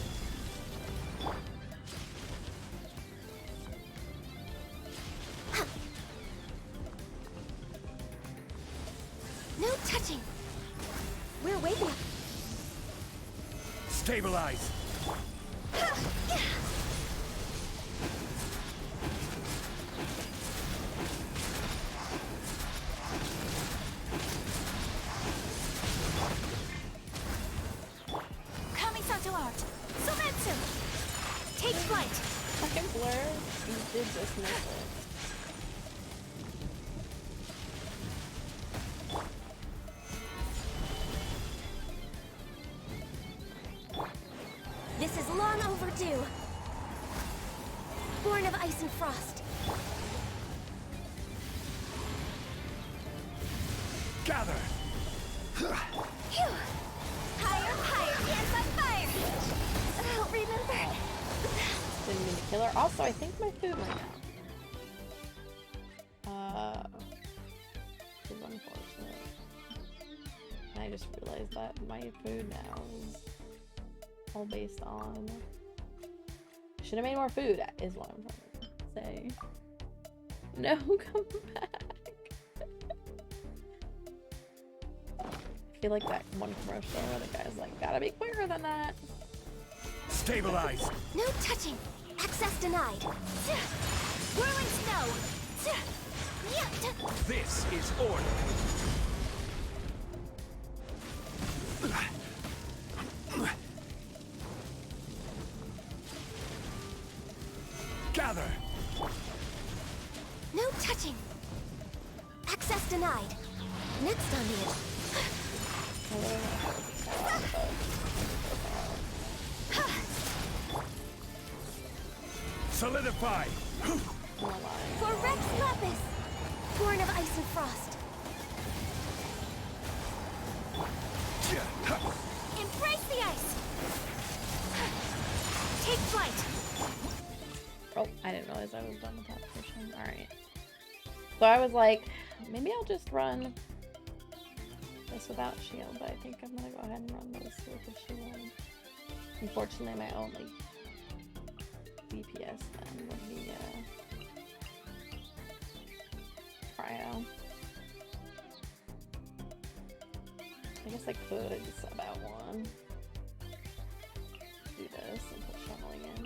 No touching. We're waiting. Stabilize. Coming to art. Sometsu. Take flight. fucking blur, you did just miss it. This is long overdue. Born of ice and frost. Gather. Phew. Higher, higher, dance on fire. killer. Also, I think my food went out. This is unfortunate. And I just realized that my food now is all based on... Should have made more food, is what I'm trying to say. No, come back. I feel like that one commercial where the guy's like, gotta be quicker than that. Stabilize. No touching. Access denied. Whirling snow. This is order. Gather. No touching. Access denied. Next on the Solidify. For Rex Lapis. Born of ice and frost. Embrace the ice. Take flight. Oh, I didn't realize I was done with that portion. Alright. So I was like, maybe I'll just run this without shield, but I think I'm gonna go ahead and run this with the shield. Unfortunately, my only DPS then would be cryo. I guess I could sub out one. Do this and put shoveling in.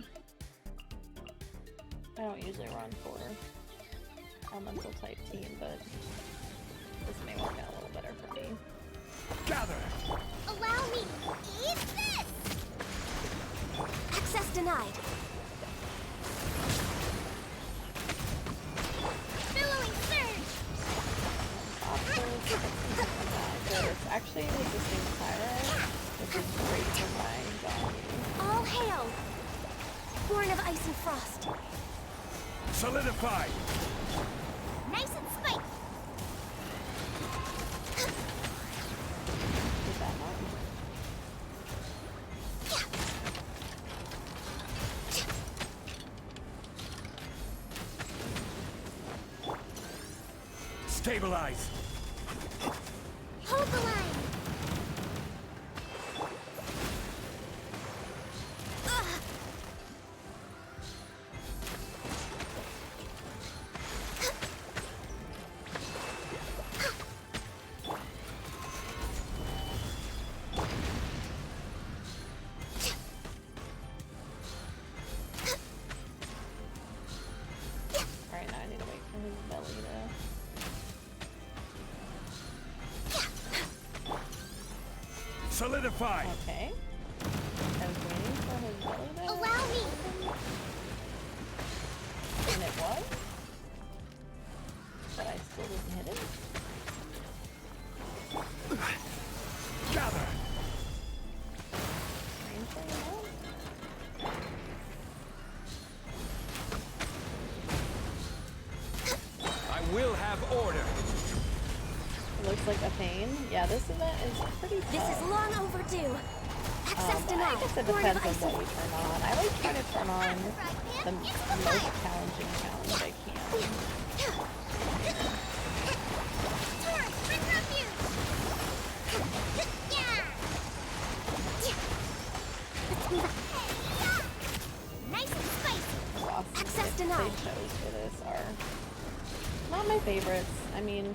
I don't usually run for elemental type team, but this may work out a little better for me. Gather. Allow me. Eat this. Access denied. Billowing surge. It's actually resisting fire, which is great for my value. All hail. Born of ice and frost. Solidify. Nice and spiked. Did that not? Stabilize. Hold the line. Alright, now I need to wait for his belly to... Solidify. Okay. I was waiting for his belly to... Allow me. And it was? But I still didn't hit it? Gather. Strangely enough. I will have order. It looks like a pain. Yeah, this event is pretty tough. This is long overdue. Access I denied. guess it Born of depends on ice what and you turn on. I like trying to turn on the most challenging challenge I can. Taurus, bring refuge. Nice and spicy. The bosses Access that denied. they chose for this are not my favorites. I mean,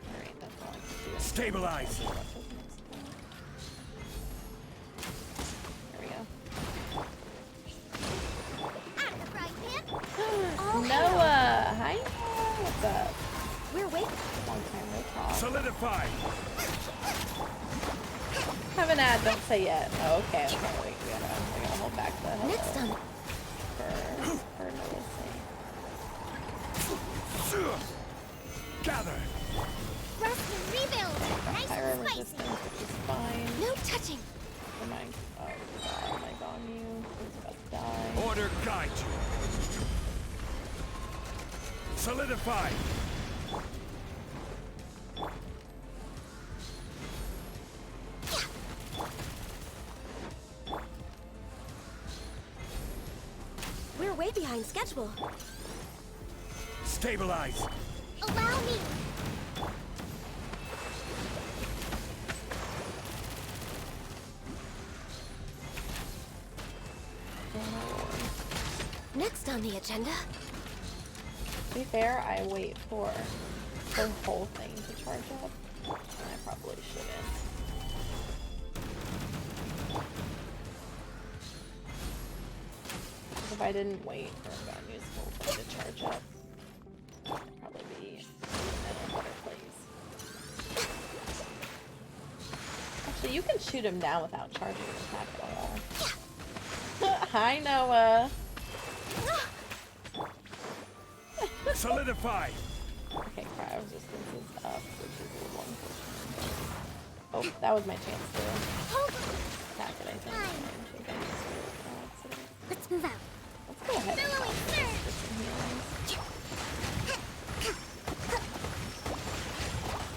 alright, that's all I can do. Stabilize. There we go. Out of the frying pan. Noah! Hi, what's up? We're waiting. Long time no talk. Solidify. Have an ad, don't say yet. Oh, okay, okay, wait, we gotta hold back the hello Next on. for Noah's sake. Gather. Rest and rebuild. Nice Fire and spicy. resistance, which is fine. No touching. guide you. Solidify. We're way behind schedule. Stabilize. Allow me. Next on the agenda. To be fair, I wait for the whole thing to charge up. And I probably shouldn't. If I didn't wait for the unusable thing to charge up, I'd probably be in a better place. Actually, you can shoot him down without charging an attack at all. Hi, Noah. Solidify. Okay, cryo resistance is up, which is a little unfortunate. Oh, that was my chance to attack it, I think. Let's move out. Let's go ahead and get some healings.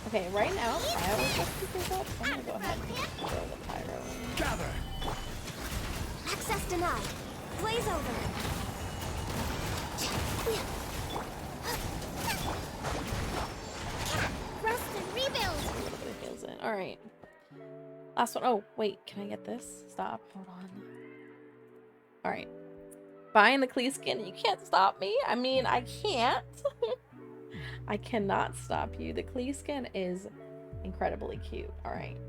Okay, right now, cryo resistance is up. I'm gonna go ahead and throw the pyro in. Gather. Access denied. Blaze over. Rest and rebuild. Alright. Last one. Oh, wait. Can I get this? Stop. Hold on. Alright. Buying the Klee skin. You can't stop me. I mean, I can't. I cannot stop you. The Klee skin is incredibly cute. Alright.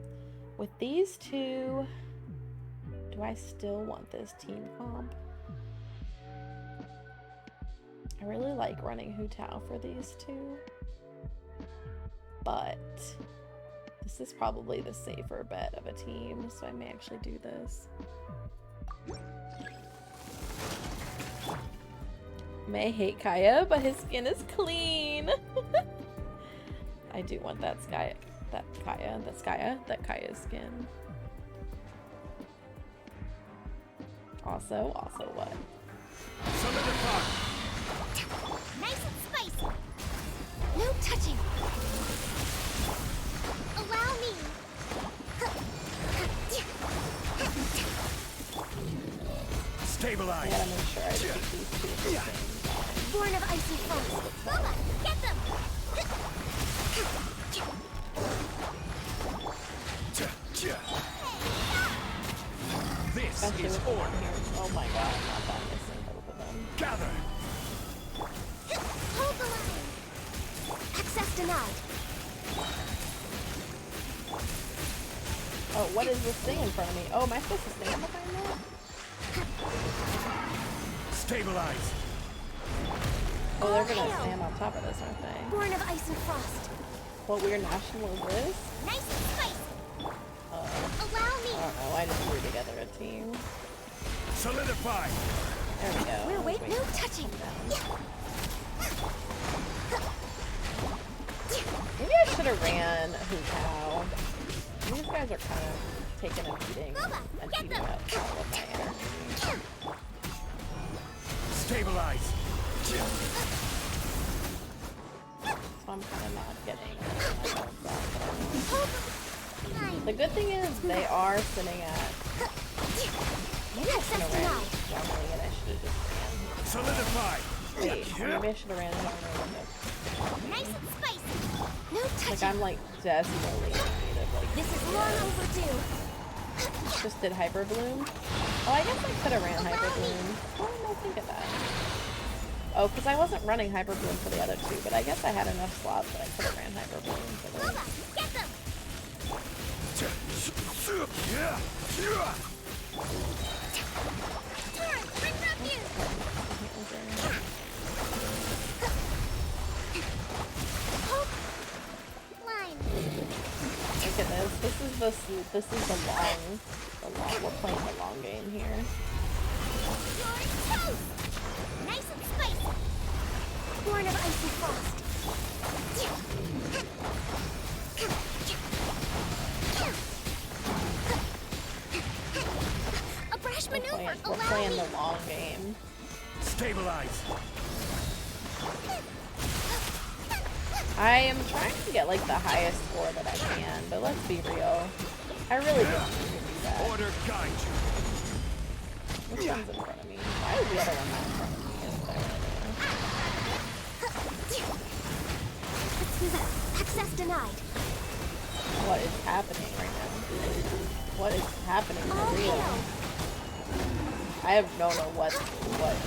With these two, do I still want this team comp? I really like running Hu Tao for these two. But this is probably the safer bet of a team, so I may actually do this. May hate Kaya, but his skin is clean. I do want that Kaya skin. Also what? Solidify. Nice and spicy. No touching. Allow me. Stabilize. I gotta make sure I keep these two things. Born of icy frost. Boba, get them. This Especially is with the order. one here. Oh my god, I'm not that missing both of them. Gather. Hold the line. Access denied. Oh, what is this thing in front of me? Oh, am I supposed to stand behind that? Stabilize. Oh, they're gonna stand on top of this, aren't they? Born of ice and frost. What weird national is this? Nice and spicy. Allow me. I don't know, I just threw together a team. Solidify. There we go. We're wait, no touching. Maybe I should have ran Hu Tao. These guys are kind of taking a beating and eating up all of my energy. Stabilize. So I'm kind of not getting my health back. The good thing is they are sitting at. Maybe I should have ran normally and I should have just ran. Solidify. Wait, maybe I should have ran Nice and spicy. No touching. Like I'm like desperately in need of like. This is long overdue. Just did Hyper Bloom. Oh, I guess I could have ran Hyper Bloom. Why didn't I think of that? Oh, because I wasn't running Hyper Bloom for the other two, but I guess I had enough slots that I could have ran Hyper Bloom for those. Get them. Turret, bring refuge. Line. Look at this. This is the long. We're playing the long game here. You're toast. Nice and spicy. Born of icy frost. A brash maneuver. We're playing the long game. Stabilize. I am trying to get like the highest score that I can, but let's be real. I really didn't need to do that. Order guide you. Which one's in front of me? Why is the other one not in front of me? Let's move out. Access denied. What is happening right now? What is happening for real? I don't know what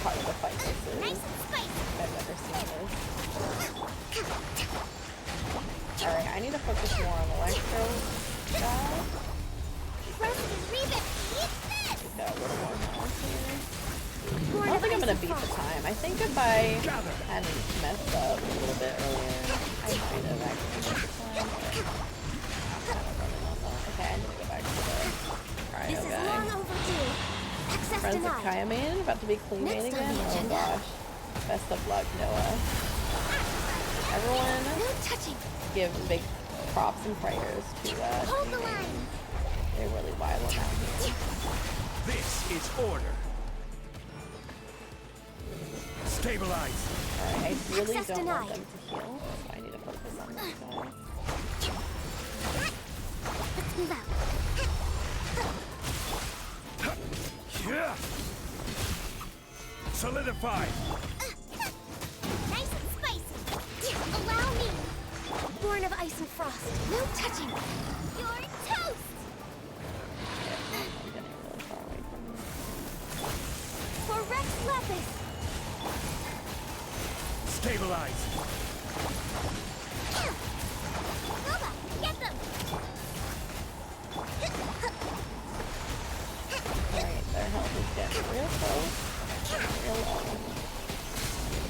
part of the fight this is. I've never seen this. Alright, I need to focus more on Electro guy. Got a little more health here. I don't think I'm gonna beat the time. I think if I hadn't messed up a little bit earlier, I might have actually missed the time, but I don't really know. Okay, I need to go back to the cryo guy. Friends of Kaya main, about to be clean main again? Oh gosh. Best of luck, Noah. Everyone give big props and prayers to they're really wild out here. This is order. Stabilize. Alright, I really don't want them to heal, so I need to focus on this guy. Let's move out. Yeah. Solidify. Nice and spicy. Allow me. Born of ice and frost. No touching. You're toast. I'm getting really far away from me. For Rex Lapis. Stabilize. Nova, get them. Alright, their health is getting real close. Real low.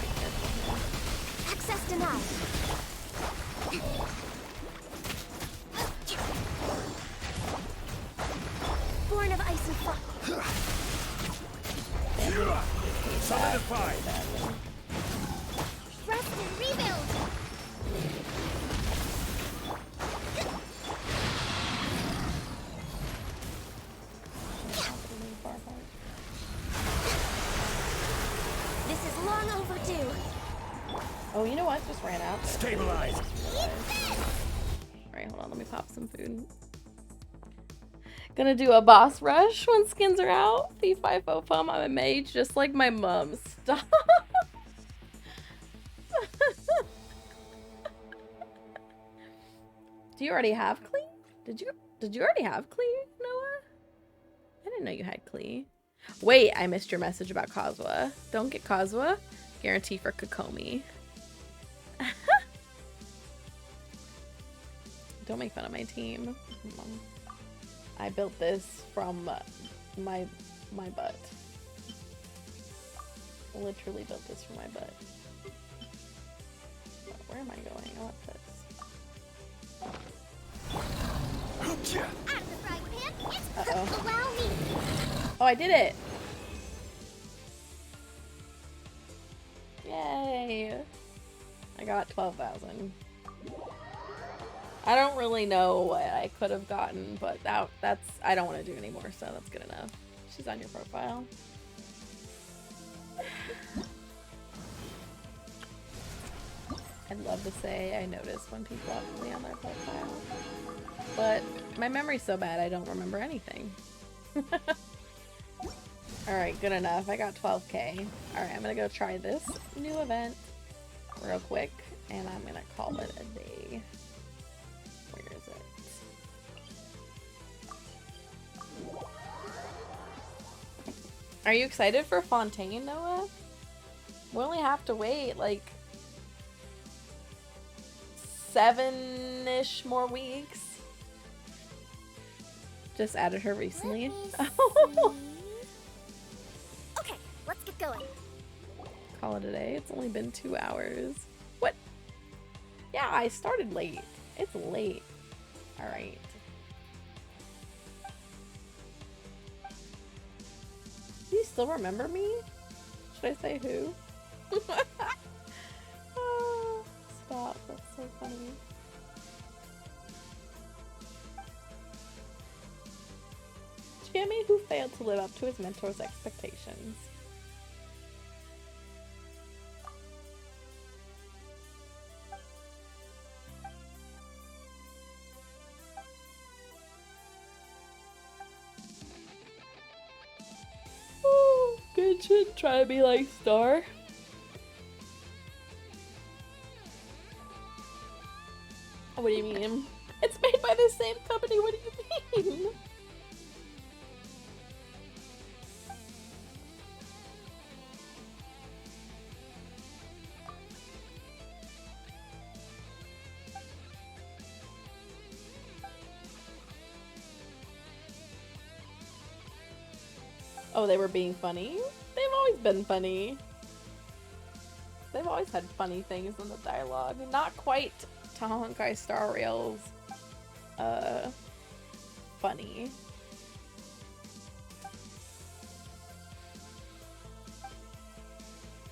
Be careful here. Access denied. Born of ice and frost. Solidify. Rest and rebuild. This is long overdue. Oh, you know what? Just ran out. Stabilize. Alright, hold on. Let me pop some food. Gonna do a boss rush when skins are out. P5 pum. I'm a mage just like my mom. Stop. Do you already have Klee? Did you already have Klee, Noah? I didn't know you had Klee. Wait, I missed your message about Kazuha. Don't get Kazuha. Guarantee for Kokomi. Don't make fun of my team. I built this from my butt. Literally built this from my butt. Where am I going? I want this. Uh-oh. Allow me. Oh, I did it! Yay! I got 12,000. I don't really know what I could have gotten, but that's I don't want to do anymore, so that's good enough. She's on your profile. I'd love to say I notice when people have me on their profile, but my memory's so bad I don't remember anything. Alright, good enough. I got 12k. Alright, I'm gonna go try this new event real quick, and I'm gonna call it a day. Where is it? Are you excited for Fontaine, Noah? We only have to wait like 7-ish more weeks. Just added her recently. Okay, let's get going. Call it a day. It's only been 2 hours. What? Yeah, I started late. It's late. Alright. Do you still remember me? Should I say who? Oh, stop. That's so funny. Jimmy, who failed to live up to his mentor's expectations. attention, try to be like Star. What do you mean? It's made by the same company, what do you mean? Oh, they were being funny? They've always been funny. They've always had funny things in the dialogue. Not quite Honkai Star Rail's funny.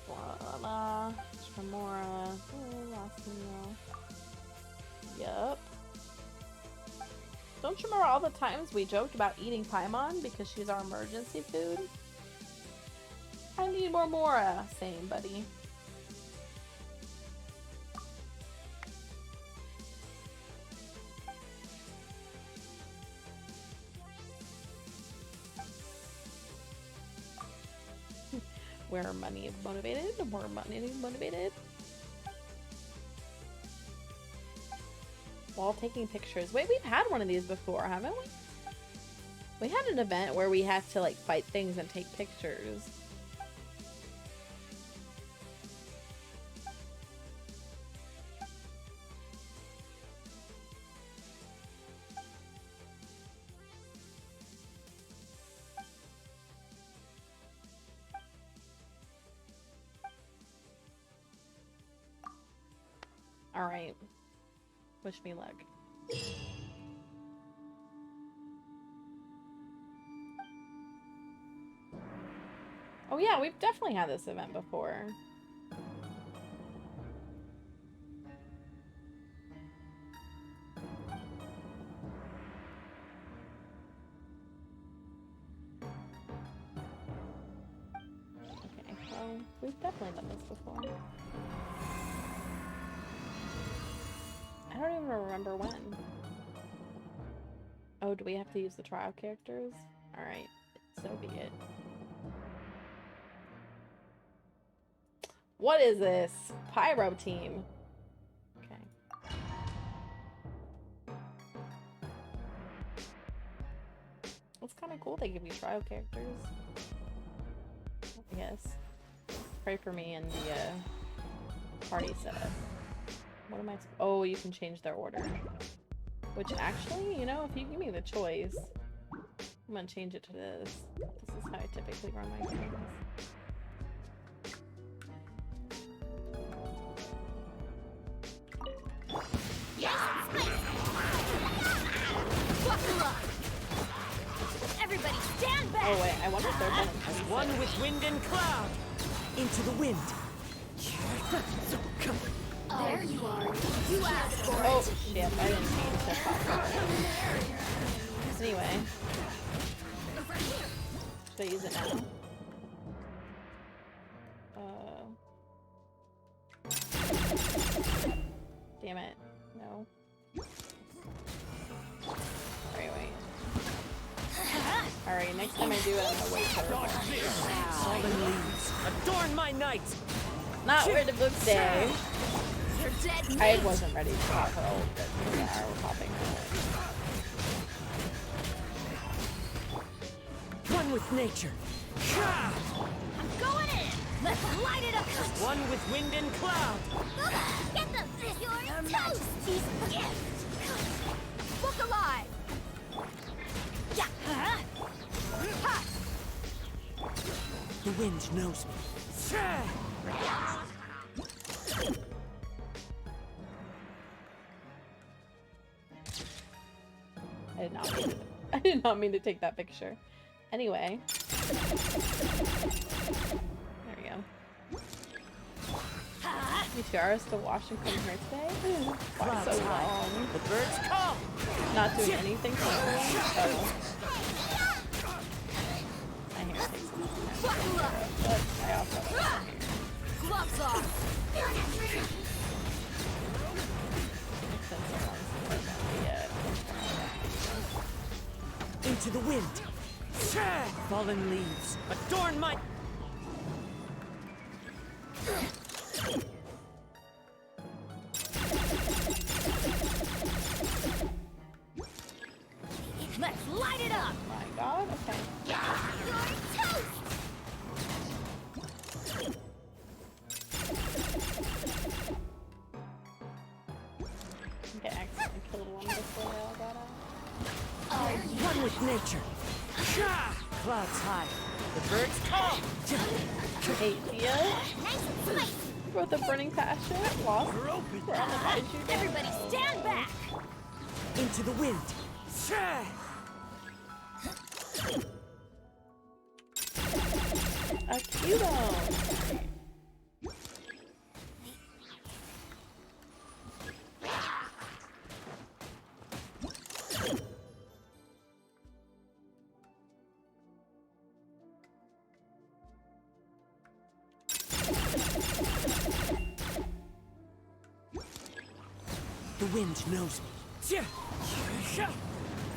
Voila, Tremora, last meal. Yup. Don't you remember all the times we joked about eating Paimon because she's our emergency food? I need more Mora. Same, buddy. Where money is motivated, more money is motivated. While taking pictures. Wait, we've had one of these before, haven't we? We had an event where we had to like fight things and take pictures. All right. Wish me luck. Oh yeah, we've definitely had this event before. Okay, well, we've definitely done this before. I don't even remember when. Oh, do we have to use the trial characters? Alright, so be it. What is this? Pyro team. Okay. It's kind of cool they give you trial characters. I guess. Pray for me in the party setup. What am I? Oh, you can change their order. Which actually, you know, if you give me the choice, I'm gonna change it to this. This is how I typically run my games. Everybody stand back! Oh wait, I wonder if they're going As one with wind and cloud, into the wind. There you are. You asked for it. Oh shit, I didn't mean to pop. Anyway. Should I use it now? Damn it. No. Alright, wait. Alright, next time I do it, I'm gonna wait for it. Fallen leaves, adorn my night. Not where the book day. You're dead. I wasn't ready to pop her ult, but here we are, we're popping her ult. One with nature. I'm going in. Let's light it up. One with wind and cloud. Get them! Your Majesty's gift. Look alive. Yeah. Ha. The wind knows me. I did not mean to take that picture. Anyway. There we go. You 2 hours to Washington today? Why so long? The birds come! Not doing anything for me? Oh. I hear it takes some time. But I also have to hear. Gloves off. It's been so long since I've done Into the wind. Fallen leaves, adorn my... Let's light it up! Oh my god, okay. You're toast! Okay, I accidentally killed one before they all got out. One with nature. Clouds high. The birds call. Hey, Theo. Nice and spicy! With the burning passion, lost. We're on the kaiju. Everybody stand back! Into the wind. A cute. The wind knows me.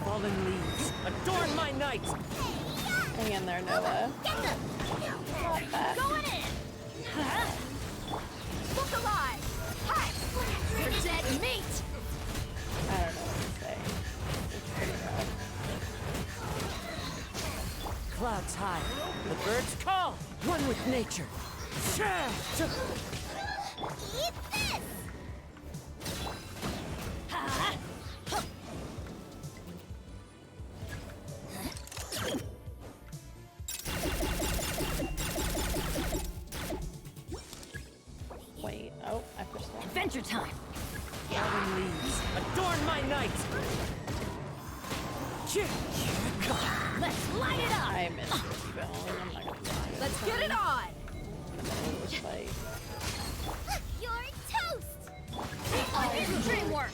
Fallen leaves, adorn my night. Hang in there, Noah. Not that. Going in! Look alive! Hi! You're dead meat! I don't know what to say. It's pretty rough. Clouds high. The birds call. One with nature. Eat this! Wait, oh, I pushed one. Adventure time! Fallen leaves, adorn my night. Let's light it up! I missed this bone. I'm not gonna lie. Let's get it on! This fight. You're toast! Dream work!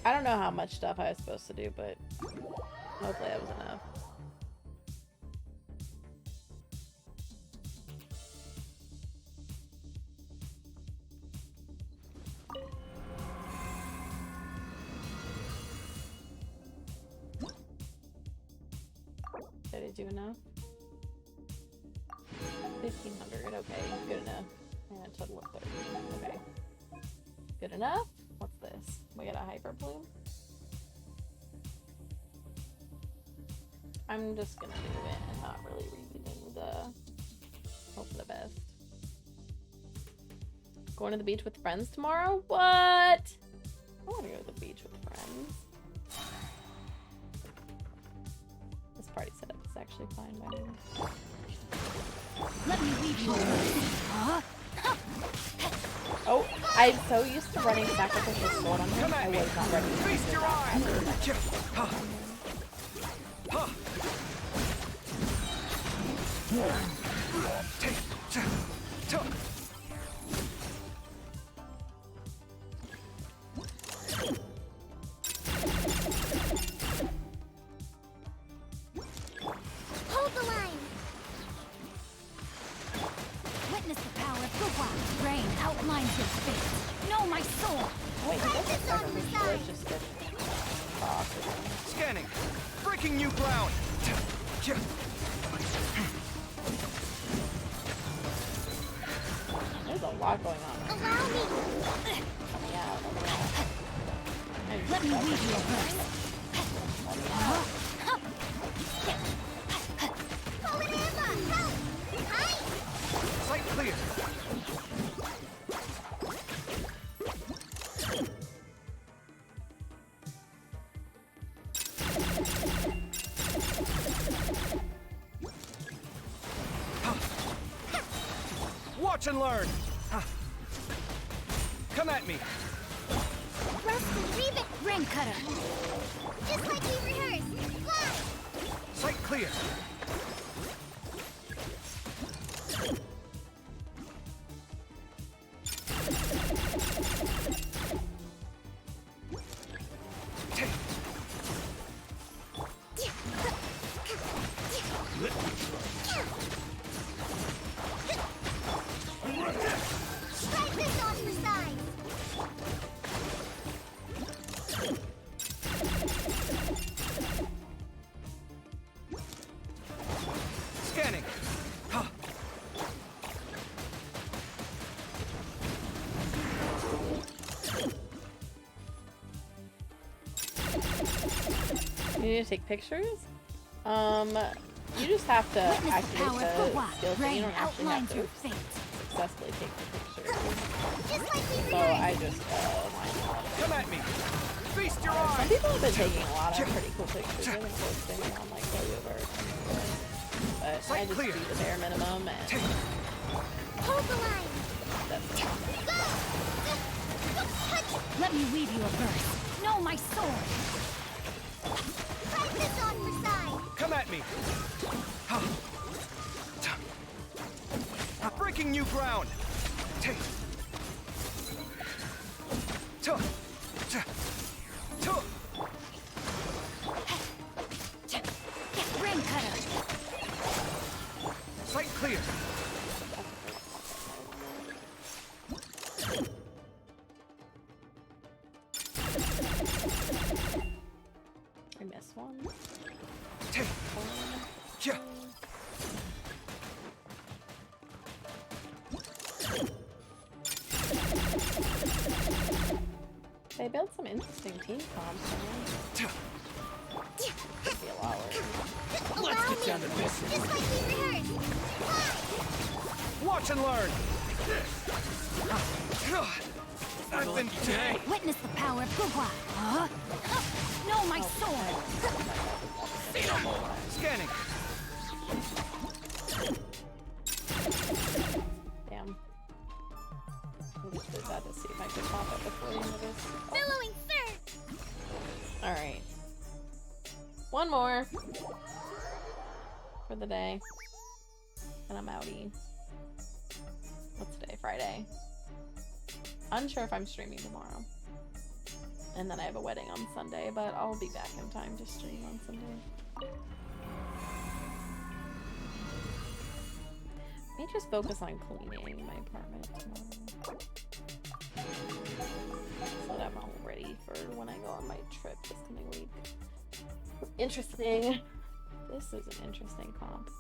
I don't know how much stuff I was supposed to do, but hopefully that was enough. Did I do enough? 1,500, okay, good enough. And a total of 30, okay. Good enough? What's this? We got a hyper plume? I'm just gonna do it and not really reading the hope for the best. Going to the beach with friends tomorrow? What? I want to go to the beach with friends. This party setup is actually fine by me. Let me lead you. Huh? Oh, I'm so used to running sacrificial sword on him, I was not ready to Feast your eyes! Hold the line! Witness the power of the wild. Rain outlines your fate. Know my soul. Wait, he doesn't Practice on the sacrificial side. sword, just get off. Scanning! Breaking new ground! There's a lot going on. Allow me! Coming out. Let me lead you a verse. Call it Emma! Help! Hi! Sight clear! Watch and learn! Come at me! Rust and reeve it! Rain cutter. Just like we rehearsed! Fly! Sight clear! Strike this off the side! You need to take pictures? You just have to activate the skill thing. You don't actually have to successfully take the picture. So I just, Come at me! Feast your some eyes! people have been taking a lot of pretty cool pictures. They've been posting on like Yover. But I just do the bare minimum and Hold the line. that's it. Let me weave you a verse. Know my sword. Fight this on for size. Come at me! Breaking new ground! Ring cutter. Sight clear! I missed one. They built some interesting team comps. Could be a lot worse. Let's get down to business. Just like we rehearsed. Watch and learn! I've been dead! Witness the power of Gugwa. Huh? Know my sword. Scanning! Damn. I just did that to see if I could pop it before the end of this. Billowing surge. Alright. One more for the day. And I'm outie. What's today? Friday. Unsure if I'm streaming tomorrow. And then I have a wedding on Sunday, but I'll be back in time to stream on Sunday. Let me just focus on cleaning my apartment tomorrow. So that I'm all ready for when I go on my trip this coming week. Interesting. This is an interesting comp.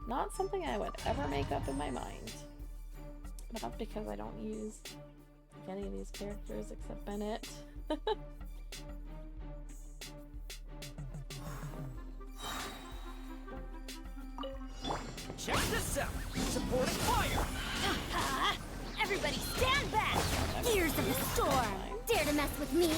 Not something I would ever make up in my mind. But that's because I don't use any of these characters except Bennett. Check this out! Supporting fire! Everybody stand back! Gears of the storm! Dare to mess with me?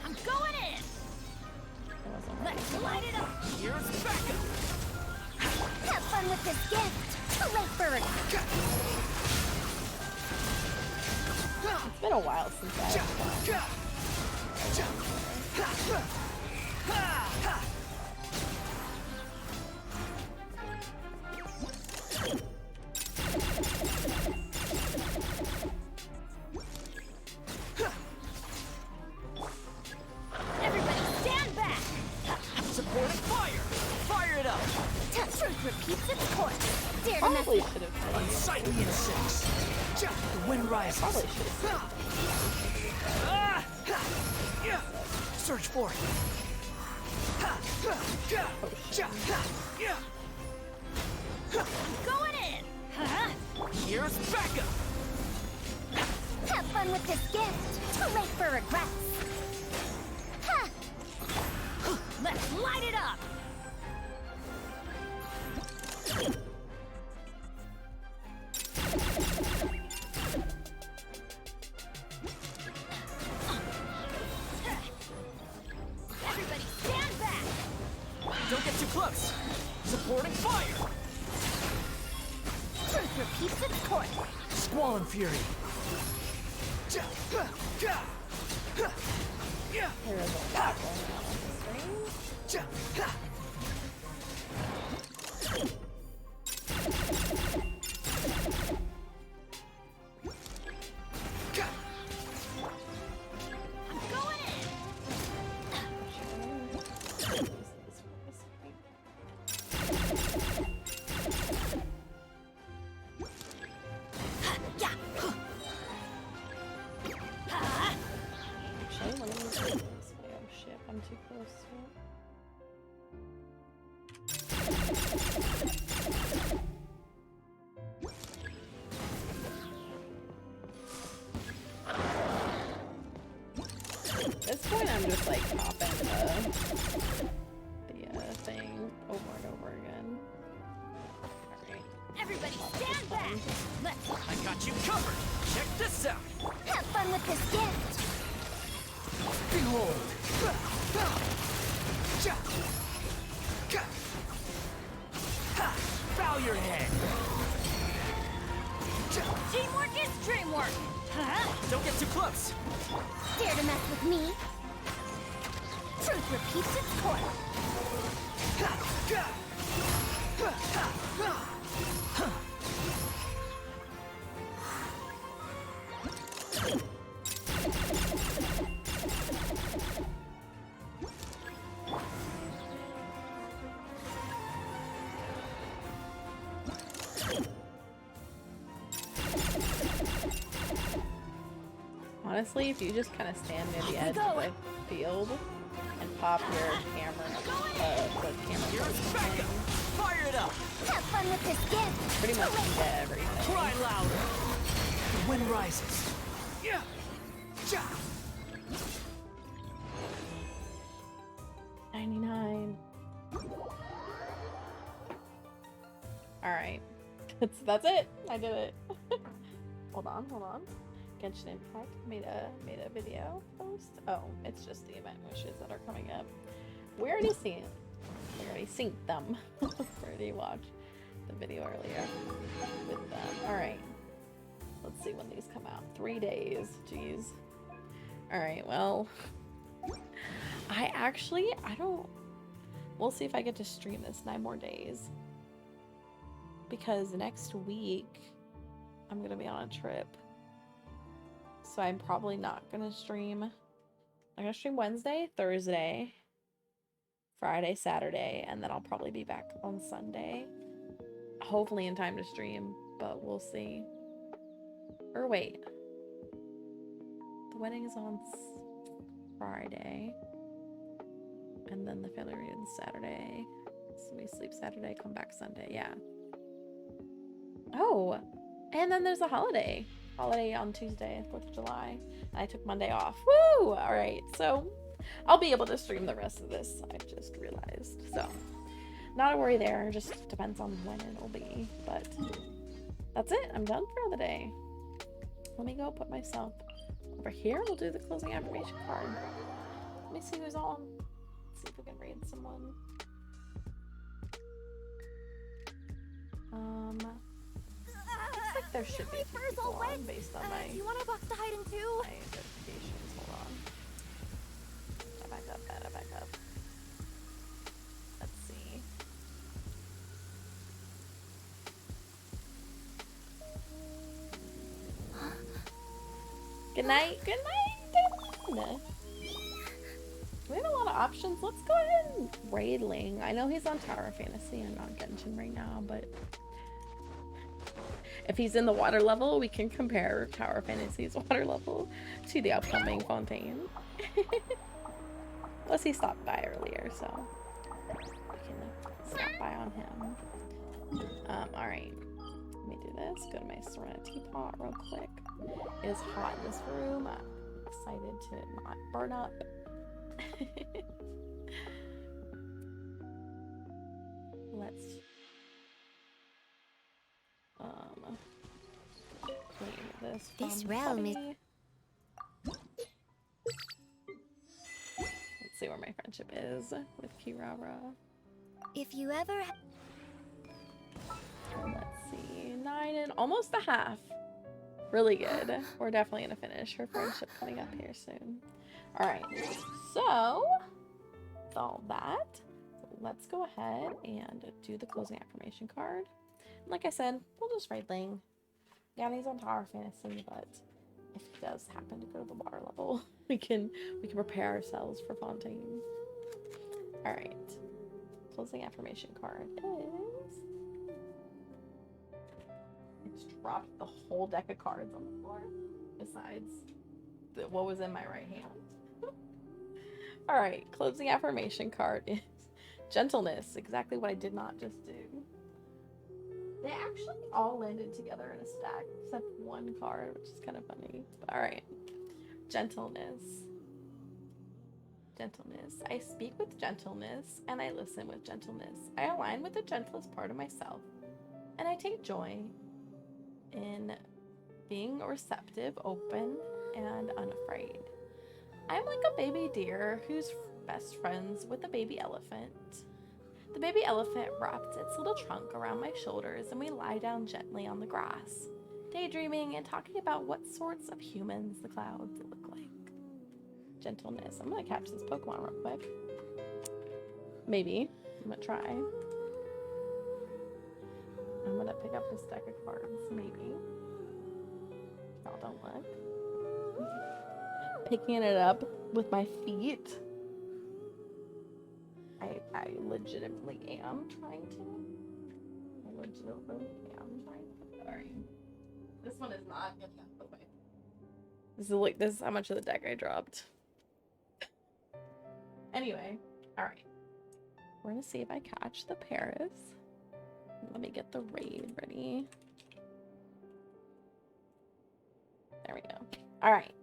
I'm going in! Let's light it up! Here's backup! Have fun with this gift! Too late for it! It's been a while since I've Everybody stand back! Supporting fire! Fire it up! Truth repeats its course! Dare to mess probably with should have Unsightly insects! The wind rises! probably should have Search for it! going in! Here's backup! Have fun with this gift! Too late for regrets! Ha! Let's light it up! Everybody stand back! Don't get too close! Supporting fire! Truth repeats its course! Squall and fury! There is a lot going on this stream. I'm going in! Actually, too close to it. At this point, I'm just like popping the thing over and over again. Alright. Everybody stand back! I got you covered! Check this out! Have fun with this gift! Behold! Bow your head! Teamwork is dreamwork! Don't get too close! Dare to mess with me? Truth repeats its course. Honestly, if you just kind of stand near the edge of the field and pop your camera, the camera thing, Fire it up! Have fun with this gift! pretty much can get everything. Cry louder! The wind rises. Yeah. 99. Alright. That's it. I did it. Hold on. Genshin Impact made a video post. Oh, it's just the event wishes that are coming up. We already seen it. We already synced them. We already watched the video earlier with them. Alright. Let's see when these come out. 3 days. Jeez. Alright, well. I don't. We'll see if I get to stream this 9 more days. Because next week, I'm gonna be on a trip. So I'm probably not gonna stream. I'm gonna stream Wednesday, Thursday, Friday, Saturday, and then I'll probably be back on Sunday. Hopefully in time to stream, but we'll see. Or wait. The wedding is on Friday. And then the family reunion Saturday. So we sleep Saturday, come back Sunday. Yeah. Oh, and then there's a holiday. Holiday on Tuesday, 4th of July. And I took Monday off. Woo! Alright, so I'll be able to stream the rest of this, I just realized. So, not a worry there. Just depends on when it'll be. But that's it. I'm done for the day. Let me go put myself over here. We'll do the closing affirmation card. Let me see who's on. Let's see if we can read someone. Looks like there should be two people on based on my You want a box to hide in too? my notifications. Hold on. I back up. Let's see. Good night. Good night. We have a lot of options. Let's go ahead and raid Ling. I know he's on Tower of Fantasy and not Genshin right now, but if he's in the water level, we can compare Tower of Fantasy's water level to the upcoming Fontaine. Plus he stopped by earlier, so we can stop by on him. Alright. Let me do this. Go to my Serena teapot real quick. It is hot in this room. I'm excited to not burn up. Let's clean this realm is... Let's see where my friendship is with Kirara. If you ever... Let's see, 9 and almost a half. Really good. We're definitely gonna finish her friendship coming up here soon. Alright, so with all that, let's go ahead and do the closing affirmation card. Like I said, we'll just raid Ling. Yeah, he's on Tower of Fantasy, but if he does happen to go to the water level, we can prepare ourselves for Fontaine. Alright. Closing affirmation card is... It's dropped the whole deck of cards on the floor, besides what was in my right hand. All right, closing affirmation card is gentleness. Exactly what I did not just do. They actually all landed together in a stack, except one card, which is kind of funny. All right, gentleness. Gentleness. I speak with gentleness, and I listen with gentleness. I align with the gentlest part of myself, and I take joy in being receptive, open, and unafraid. I'm like a baby deer who's best friends with a baby elephant. The baby elephant wrapped its little trunk around my shoulders, and we lie down gently on the grass, daydreaming and talking about what sorts of humans the clouds look like. Gentleness. I'm gonna catch this Pokemon real quick. Maybe. I'm gonna try. I'm gonna pick up this deck of cards. Maybe. Y'all don't look. Picking it up with my feet. I legitimately am trying to. I legitimately am trying to. Sorry. This one is not getting out of the way. This is how much of the deck I dropped. Anyway, alright. We're gonna see if I catch the Paris. Let me get the raid ready. There we go. Alright.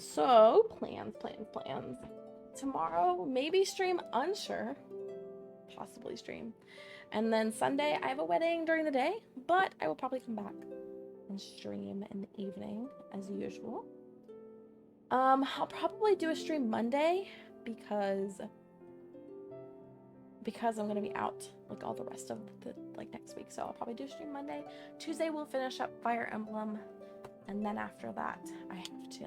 So plans. Tomorrow, maybe stream, unsure. Possibly stream. And then Sunday, I have a wedding during the day, but I will probably come back and stream in the evening as usual. I'll probably do a stream Monday because I'm gonna be out like all the rest of the next week. So I'll probably do a stream Monday. Tuesday we'll finish up Fire Emblem, and then after that I have to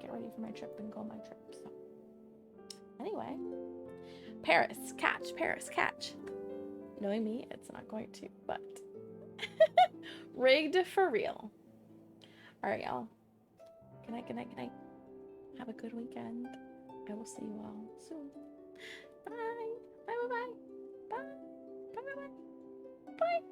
get ready for my trip and go on my trip. So anyway, Paris, catch. Knowing me, it's not going to, but rigged for real. All right, y'all. Good night. Have a good weekend. I will see you all soon. Bye. Bye. Bye.